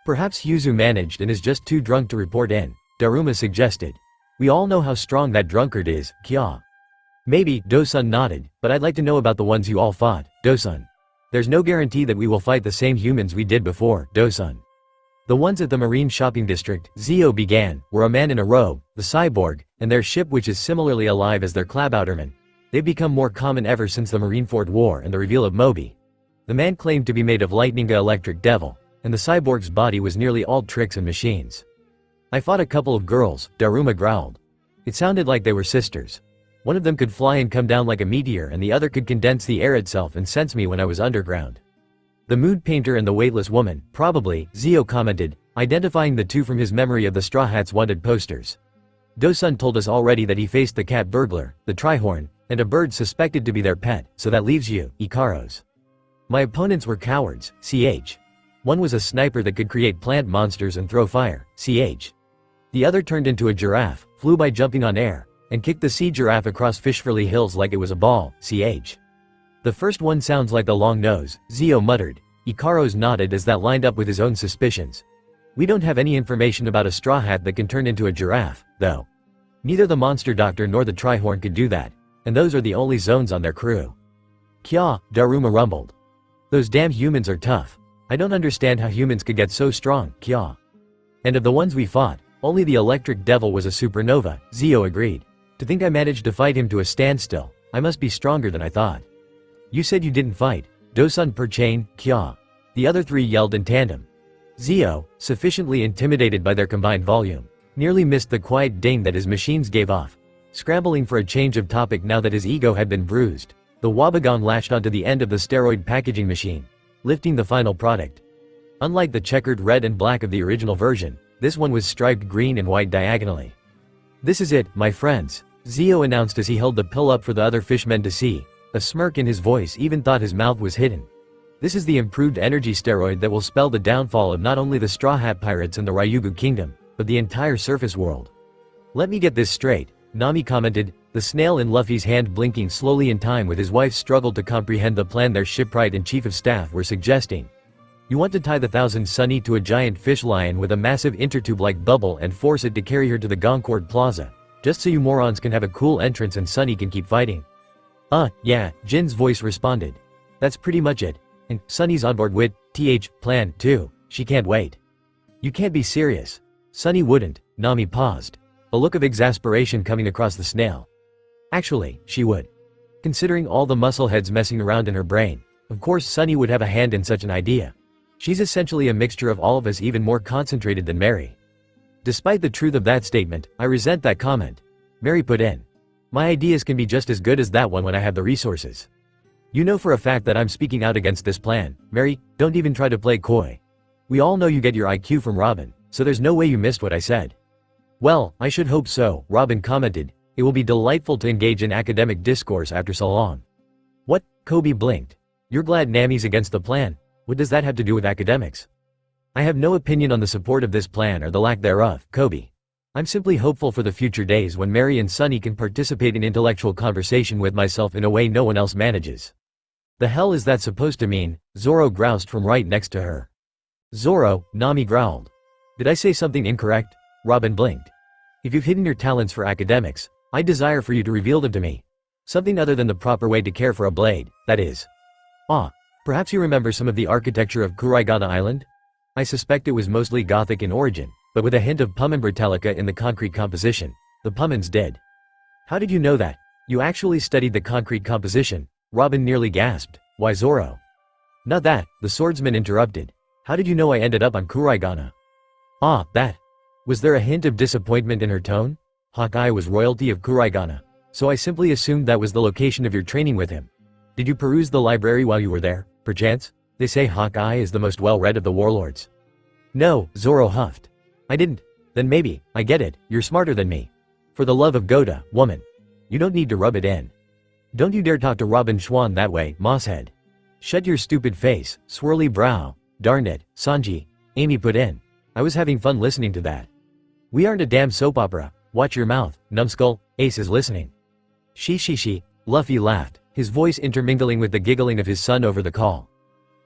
Perhaps Yuzu managed and is just too drunk to report in, Daruma suggested. We all know how strong that drunkard is, Kya. Maybe, Dosun nodded, but I'd like to know about the ones you all fought, Dosun. There's no guarantee that we will fight the same humans we did before, Dosun. The ones at the marine shopping district, Zio began, were a man in a robe, the cyborg, and their ship which is similarly alive as their Klabouterman. They've become more common ever since the Marineford War and the reveal of Moby. The man claimed to be made of lightning electric devil, and the cyborg's body was nearly all tricks and machines. I fought a couple of girls, Daruma growled. It sounded like they were sisters. One of them could fly and come down like a meteor and the other could condense the air itself and sense me when I was underground. The mood painter and the weightless woman, probably, Zio commented, identifying the two from his memory of the Straw Hats' wanted posters. Dosun told us already that he faced the cat burglar, the Trihorn, and a bird suspected to be their pet, so that leaves you, Ikaros. My opponents were cowards, One was a sniper that could create plant monsters and throw fire, The other turned into a giraffe, flew by jumping on air, and kicked the sea giraffe across Fishfully Hills like it was a ball, The first one sounds like the long nose, Zio muttered. Ikaros nodded as that lined up with his own suspicions. We don't have any information about a straw hat that can turn into a giraffe, though. Neither the monster doctor nor the Trihorn could do that, and those are the only zones on their crew. Kya, Daruma rumbled. Those damn humans are tough. I don't understand how humans could get so strong, Kya. And of the ones we fought, only the electric devil was a supernova, Zio agreed. To think I managed to fight him to a standstill, I must be stronger than I thought. You said you didn't fight, Dosun Perchain, Kya. The other three yelled in tandem. Zio, sufficiently intimidated by their combined volume, nearly missed the quiet ding that his machines gave off. Scrambling for a change of topic now that his ego had been bruised, the Wabagon lashed onto the end of the steroid packaging machine, lifting the final product. Unlike the checkered red and black of the original version, this one was striped green and white diagonally. This is it, my friends, Zio announced as he held the pill up for the other fishmen to see. A smirk in his voice even thought his mouth was hidden. This is the improved energy steroid that will spell the downfall of not only the Straw Hat Pirates and the Ryugu Kingdom, but the entire surface world. Let me get this straight. Nami commented, the snail in Luffy's hand blinking slowly in time with his wife struggled to comprehend the plan their shipwright and chief of staff were suggesting. You want to tie the Thousand Sunny to a giant fish lion with a massive intertube-like bubble and force it to carry her to the Goncourt Plaza, just so you morons can have a cool entrance and Sunny can keep fighting. Yeah, Jin's voice responded. That's pretty much it. And Sunny's on board with plan too. She can't wait. You can't be serious. Sunny wouldn't. Nami paused, a look of exasperation coming across the snail. Actually, she would. Considering all the muscle heads messing around in her brain, of course Sunny would have a hand in such an idea. She's essentially a mixture of all of us, even more concentrated than Mary. Despite the truth of that statement, I resent that comment. Mary put in. My ideas can be just as good as that one when I have the resources. You know for a fact that I'm speaking out against this plan. Mary, don't even try to play coy. We all know you get your IQ from Robin, so there's no way you missed what I said. Well, I should hope so, Robin commented. It will be delightful to engage in academic discourse after so long. What? Coby blinked. You're glad Nami's against the plan? What does that have to do with academics? I have no opinion on the support of this plan or the lack thereof, Coby. I'm simply hopeful for the future days when Mary and Sunny can participate in intellectual conversation with myself in a way no one else manages. The hell is that supposed to mean? Zoro groused from right next to her. Zoro, Nami growled. Did I say something incorrect? Robin blinked. If you've hidden your talents for academics, I desire for you to reveal them to me. Something other than the proper way to care for a blade, that is. Perhaps you remember some of the architecture of Kuraigana Island? I suspect it was mostly Gothic in origin, but with a hint of Pullman Brutalica in the concrete composition. The Pullmans did. How did you know that? You actually studied the concrete composition? Robin nearly gasped. Why Zoro? Not that, the swordsman interrupted. How did you know I ended up on Kuraigana? That. Was there a hint of disappointment in her tone? Hawkeye was royalty of Kuraigana, so I simply assumed that was the location of your training with him. Did you peruse the library while you were there, perchance? They say Hawkeye is the most well-read of the warlords. No, Zoro huffed. I didn't. Then maybe, I get it, you're smarter than me. For the love of Goda, woman. You don't need to rub it in. Don't you dare talk to Robin Schwann that way, mosshead. Shut your stupid face, swirly brow. Darn it, Sanji. Amy put in. I was having fun listening to that. We aren't a damn soap opera. Watch your mouth, numbskull. Ace is listening. She. Luffy laughed, his voice intermingling with the giggling of his son over the call.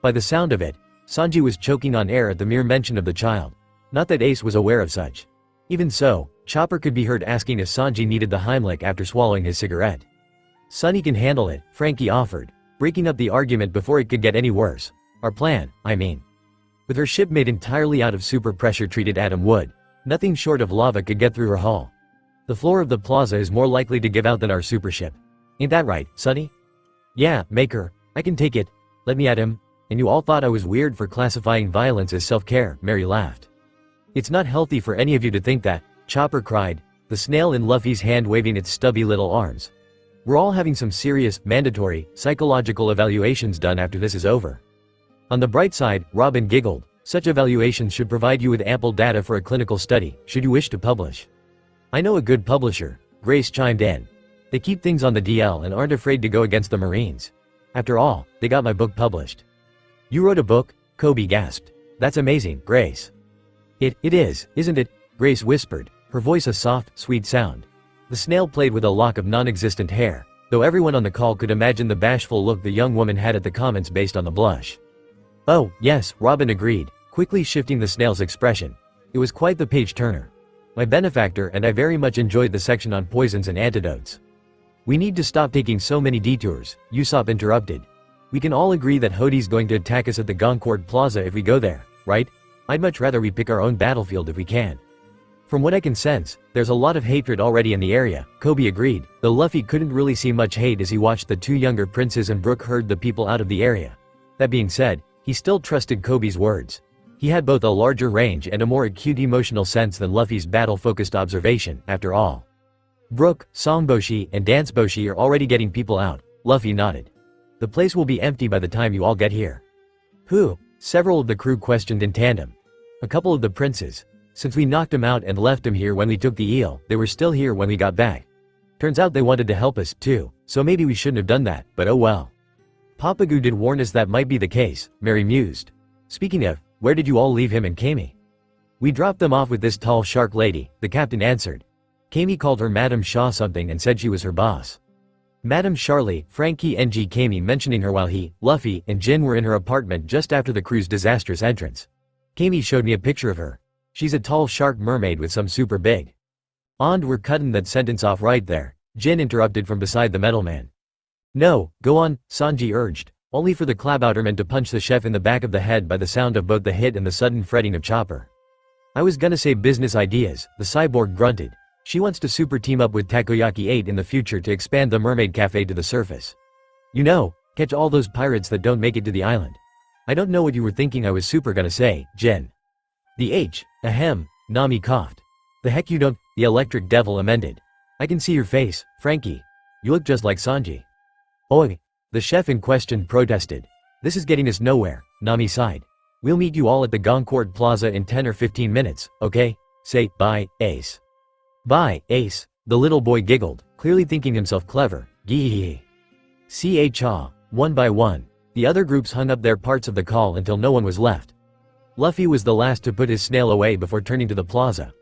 By the sound of it, Sanji was choking on air at the mere mention of the child. Not that Ace was aware of such. Even so, Chopper could be heard asking if Sanji needed the Heimlich after swallowing his cigarette. Sunny can handle it, Frankie offered, breaking up the argument before it could get any worse. Our plan, I mean. With her ship made entirely out of super pressure-treated atom wood, nothing short of lava could get through her hull. The floor of the plaza is more likely to give out than our super ship. Ain't that right, Sunny? Yeah, Maker, I can take it. Let me at him. And you all thought I was weird for classifying violence as self-care, Mary laughed. It's not healthy for any of you to think that, Chopper cried, the snail in Luffy's hand waving its stubby little arms. We're all having some serious, mandatory, psychological evaluations done after this is over. On the bright side, Robin giggled, such evaluations should provide you with ample data for a clinical study, should you wish to publish. I know a good publisher, Grace chimed in. They keep things on the DL and aren't afraid to go against the Marines. After all, they got my book published. You wrote a book? Coby gasped. That's amazing, Grace. It is, isn't it? Grace whispered, her voice a soft, sweet sound. The snail played with a lock of non-existent hair, though everyone on the call could imagine the bashful look the young woman had at the comments based on the blush. Oh, yes, Robin agreed, quickly shifting the snail's expression. It was quite the page-turner. My benefactor and I very much enjoyed the section on poisons and antidotes. We need to stop taking so many detours, Usopp interrupted. We can all agree that Hody's going to attack us at the Goncourt Plaza if we go there, right? I'd much rather we pick our own battlefield if we can. From what I can sense, there's a lot of hatred already in the area, Coby agreed, though Luffy couldn't really see much hate as he watched the two younger princes and Brook herd the people out of the area. That being said, he still trusted Koby's words. He had both a larger range and a more acute emotional sense than Luffy's battle-focused observation, after all. Brook, Songboshi, and Danceboshi are already getting people out, Luffy nodded. The place will be empty by the time you all get here. Who? Several of the crew questioned in tandem. A couple of the princes. Since we knocked him out and left him here when we took the eel, they were still here when we got back. Turns out they wanted to help us, too, so maybe we shouldn't have done that, but oh well. Papagu did warn us that might be the case, Mary mused. Speaking of, where did you all leave him and Kami? We dropped them off with this tall shark lady, the captain answered. Kami called her Madame Shaw something and said she was her boss. Madame Charlie, Frankie and Kami mentioning her while he, Luffy, and Jin were in her apartment just after the crew's disastrous entrance. Kami showed me a picture of her. She's a tall shark mermaid with some super big. And we're cutting that sentence off right there, Jin interrupted from beside the metal man. No, go on, Sanji urged, only for the Klabouterman to punch the chef in the back of the head by the sound of both the hit and the sudden fretting of Chopper. I was gonna say business ideas, the cyborg grunted. She wants to super team up with Takoyaki 8 in the future to expand the Mermaid Cafe to the surface. You know, catch all those pirates that don't make it to the island. I don't know what you were thinking I was super gonna say, Jen. The H, ahem, Nami coughed. The heck you don't, the electric devil amended. I can see your face, Frankie. You look just like Sanji. Oi. The chef in question protested. This is getting us nowhere, Nami sighed. We'll meet you all at the Goncourt Plaza in 10 or 15 minutes, okay? Say, bye, Ace. Bye, Ace, the little boy giggled, clearly thinking himself clever. Gee. Cha, one by one. The other groups hung up their parts of the call until no one was left. Luffy was the last to put his snail away before turning to the plaza.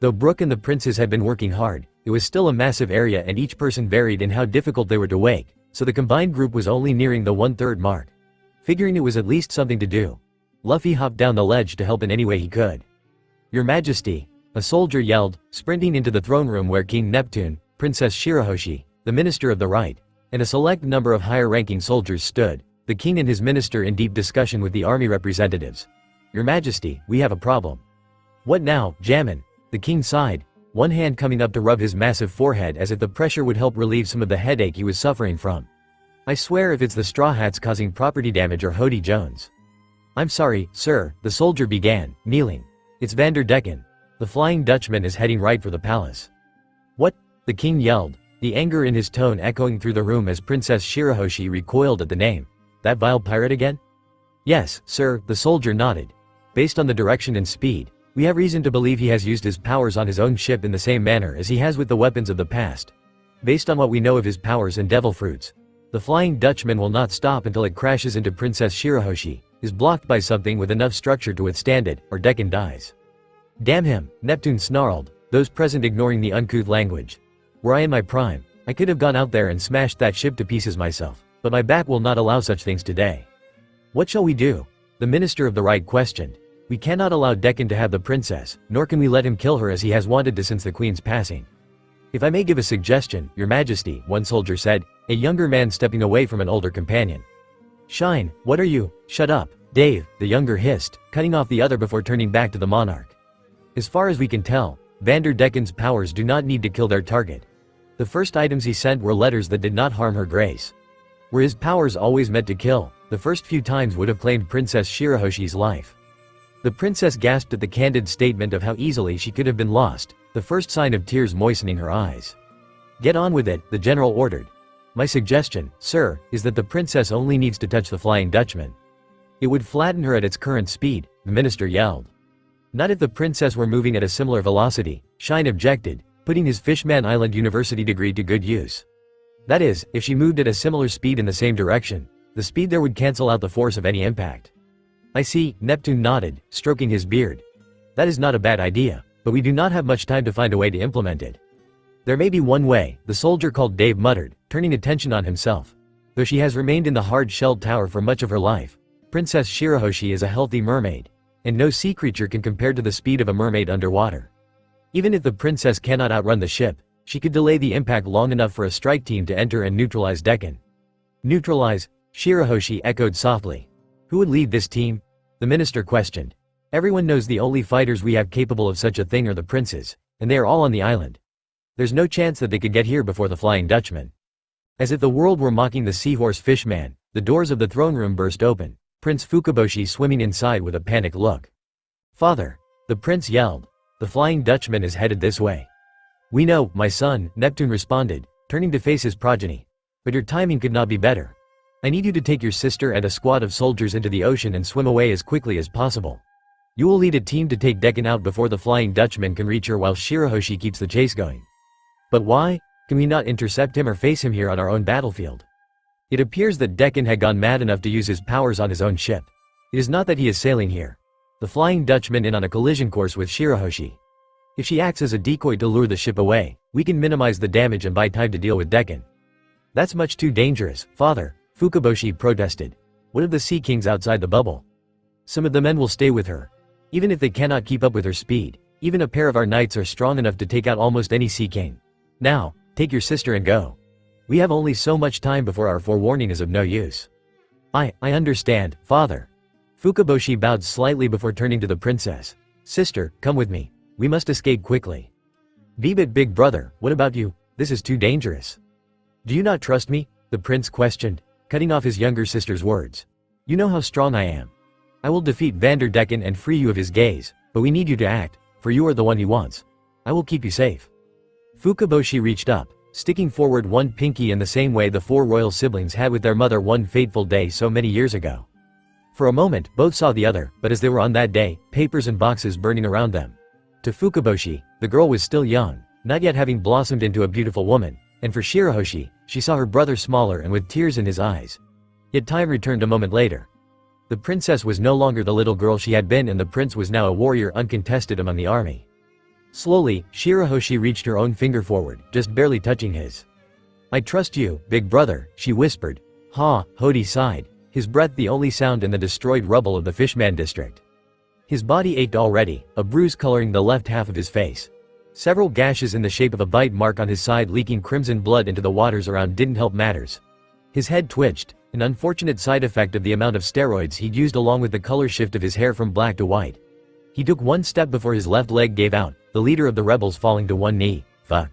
Though Brook and the princes had been working hard, it was still a massive area and each person varied in how difficult they were to wake, so the combined group was only nearing the 1/3 mark. Figuring it was at least something to do, Luffy hopped down the ledge to help in any way he could. Your Majesty, a soldier yelled, sprinting into the throne room where King Neptune, Princess Shirahoshi, the Minister of the Right, and a select number of higher-ranking soldiers stood, the king and his minister in deep discussion with the army representatives. Your Majesty, we have a problem. What now, Jammin? The king sighed, one hand coming up to rub his massive forehead as if the pressure would help relieve some of the headache he was suffering from. I swear if it's the Straw Hats causing property damage or Hody Jones. I'm sorry, sir, the soldier began, kneeling. It's Vanderdecken. The Flying Dutchman is heading right for the palace. What? The king yelled, the anger in his tone echoing through the room as Princess Shirahoshi recoiled at the name. That vile pirate again? Yes, sir, the soldier nodded. Based on the direction and speed, we have reason to believe he has used his powers on his own ship in the same manner as he has with the weapons of the past. Based on what we know of his powers and devil fruits, the Flying Dutchman will not stop until it crashes into Princess Shirahoshi, is blocked by something with enough structure to withstand it, or Decken dies. Damn him, Neptune snarled, those present ignoring the uncouth language. Were I in my prime, I could have gone out there and smashed that ship to pieces myself, but my back will not allow such things today. What shall we do? The Minister of the Right questioned. We cannot allow Decken to have the princess, nor can we let him kill her as he has wanted to since the queen's passing. If I may give a suggestion, Your Majesty, one soldier said, a younger man stepping away from an older companion. Shine, what are you? Shut up, Dave, the younger hissed, cutting off the other before turning back to the monarch. As far as we can tell, Vanderdecken's powers do not need to kill their target. The first items he sent were letters that did not harm her grace. Were his powers always meant to kill, the first few times would have claimed Princess Shirahoshi's life. The princess gasped at the candid statement of how easily she could have been lost, the first sign of tears moistening her eyes. Get on with it, the general ordered. My suggestion, sir, is that the princess only needs to touch the Flying Dutchman. It would flatten her at its current speed, the minister yelled. Not if the princess were moving at a similar velocity, Shine objected, putting his Fishman Island University degree to good use. That is, if she moved at a similar speed in the same direction, the speed there would cancel out the force of any impact. I see, Neptune nodded, stroking his beard. That is not a bad idea, but we do not have much time to find a way to implement it. There may be one way, the soldier called Dave muttered, turning attention on himself. Though she has remained in the hard-shelled tower for much of her life, Princess Shirahoshi is a healthy mermaid, and no sea creature can compare to the speed of a mermaid underwater. Even if the princess cannot outrun the ship, she could delay the impact long enough for a strike team to enter and neutralize Decken. Neutralize? Shirahoshi echoed softly. Who would lead this team? The minister questioned. Everyone knows the only fighters we have capable of such a thing are the princes, and they are all on the island. There's no chance that they could get here before the Flying Dutchman. As if the world were mocking the seahorse fishman, the doors of the throne room burst open, Prince Fukaboshi swimming inside with a panicked look. Father! The prince yelled. The Flying Dutchman is headed this way. We know, my son, Neptune responded, turning to face his progeny. But your timing could not be better. I need you to take your sister and a squad of soldiers into the ocean and swim away as quickly as possible. You will lead a team to take Decken out before the Flying Dutchman can reach her while Shirahoshi keeps the chase going. But why? Can we not intercept him or face him here on our own battlefield? It appears that Decken had gone mad enough to use his powers on his own ship. It is not that he is sailing here. The Flying Dutchman in on a collision course with Shirahoshi. If she acts as a decoy to lure the ship away, we can minimize the damage and buy time to deal with Dekken. That's much too dangerous, father, Fukaboshi protested. What of the sea kings outside the bubble? Some of the men will stay with her. Even if they cannot keep up with her speed, even a pair of our knights are strong enough to take out almost any sea king. Now, take your sister and go. We have only so much time before our forewarning is of no use. I understand, father. Fukaboshi bowed slightly before turning to the princess. Sister, come with me. We must escape quickly. But big brother, what about you? This is too dangerous. Do you not trust me? The prince questioned, cutting off his younger sister's words. You know how strong I am. I will defeat Vanderdecken and free you of his gaze, but we need you to act, for you are the one he wants. I will keep you safe. Fukaboshi reached up, sticking forward one pinky in the same way the four royal siblings had with their mother one fateful day so many years ago. For a moment, both saw the other, but as they were on that day, papers and boxes burning around them. To Fukaboshi, the girl was still young, not yet having blossomed into a beautiful woman, and for Shirahoshi, she saw her brother smaller and with tears in his eyes. Yet time returned a moment later. The princess was no longer the little girl she had been, and the prince was now a warrior uncontested among the army. Slowly, Shirahoshi reached her own finger forward, just barely touching his. I trust you, big brother, she whispered. Ha, Hody sighed, his breath the only sound in the destroyed rubble of the Fishman district. His body ached already, a bruise coloring the left half of his face. Several gashes in the shape of a bite mark on his side leaking crimson blood into the waters around didn't help matters. His head twitched, an unfortunate side effect of the amount of steroids he'd used along with the color shift of his hair from black to white. He took one step before his left leg gave out, the leader of the rebels falling to one knee. Fuck.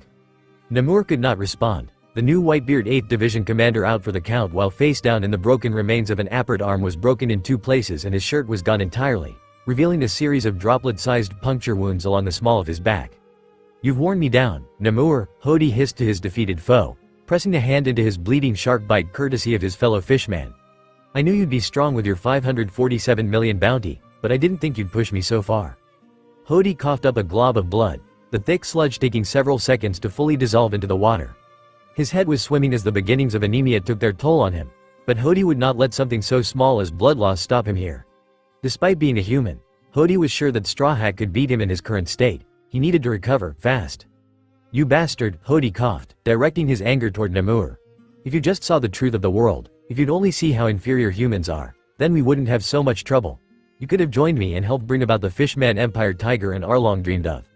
Namur could not respond. The new Whitebeard 8th Division commander out for the count while face down in the broken remains of an upper arm was broken in 2 places and his shirt was gone entirely, revealing a series of droplet-sized puncture wounds along the small of his back. You've worn me down, Namur, Hody hissed to his defeated foe, pressing a hand into his bleeding shark bite courtesy of his fellow fishman. I knew you'd be strong with your 547 million bounty, but I didn't think you'd push me so far. Hody coughed up a glob of blood, the thick sludge taking several seconds to fully dissolve into the water. His head was swimming as the beginnings of anemia took their toll on him, but Hody would not let something so small as blood loss stop him here. Despite being a human, Hody was sure that Straw Hat could beat him in his current state. He needed to recover, fast. You bastard, Hody coughed, directing his anger toward Namur. If you just saw the truth of the world, if you'd only see how inferior humans are, then we wouldn't have so much trouble. You could have joined me and helped bring about the Fishman Empire Tiger and Arlong dreamed of.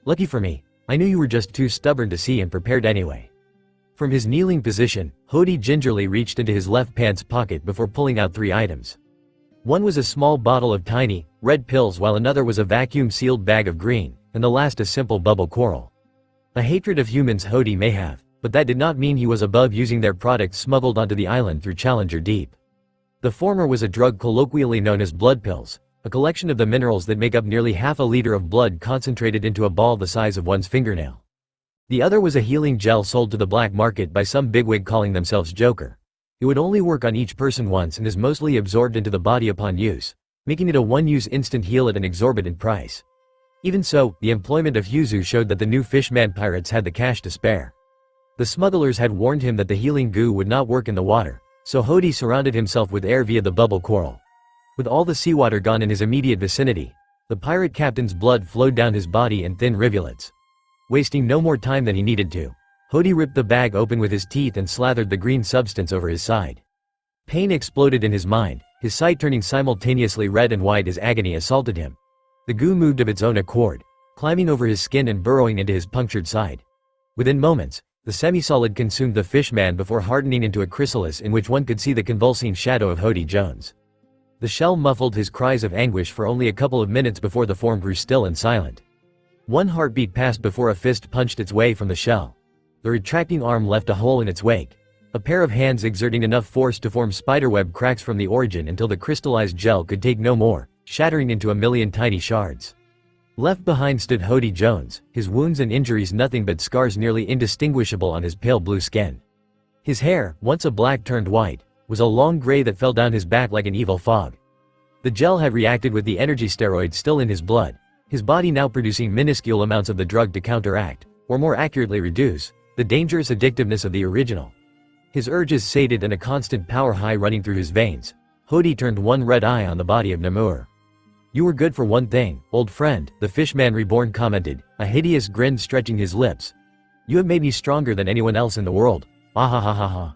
Lucky for me, I knew you were just too stubborn to see and prepared anyway. From his kneeling position, Hody gingerly reached into his left pants pocket before pulling out 3 items. One was a small bottle of tiny, red pills while another was a vacuum-sealed bag of green, and the last a simple bubble coral. A hatred of humans Hody may have, but that did not mean he was above using their products smuggled onto the island through Challenger Deep. The former was a drug colloquially known as blood pills, a collection of the minerals that make up nearly half a liter of blood concentrated into a ball the size of one's fingernail. The other was a healing gel sold to the black market by some bigwig calling themselves Joker. It would only work on each person once and is mostly absorbed into the body upon use, making it a one-use instant heal at an exorbitant price. Even so, the employment of Yuzu showed that the new Fishman pirates had the cash to spare. The smugglers had warned him that the healing goo would not work in the water, so Hody surrounded himself with air via the bubble coral. With all the seawater gone in his immediate vicinity, the pirate captain's blood flowed down his body in thin rivulets. Wasting no more time than he needed to, Hody ripped the bag open with his teeth and slathered the green substance over his side. Pain exploded in his mind, his sight turning simultaneously red and white as agony assaulted him. The goo moved of its own accord, climbing over his skin and burrowing into his punctured side. Within moments, the semi-solid consumed the fishman before hardening into a chrysalis in which one could see the convulsing shadow of Hody Jones. The shell muffled his cries of anguish for only a couple of minutes before the form grew still and silent. One heartbeat passed before a fist punched its way from the shell. The retracting arm left a hole in its wake, a pair of hands exerting enough force to form spiderweb cracks from the origin until the crystallized gel could take no more, shattering into a million tiny shards. Left behind stood Hody Jones, his wounds and injuries nothing but scars nearly indistinguishable on his pale blue skin. His hair, once a black turned white, was a long gray that fell down his back like an evil fog. The gel had reacted with the energy steroid still in his blood, his body now producing minuscule amounts of the drug to counteract, or more accurately reduce, the dangerous addictiveness of the original. His urges sated and a constant power high running through his veins, Hody turned one red eye on the body of Namur. You were good for one thing, old friend, the fishman reborn commented, a hideous grin stretching his lips. You have made me stronger than anyone else in the world. Ah ha ha ha ha.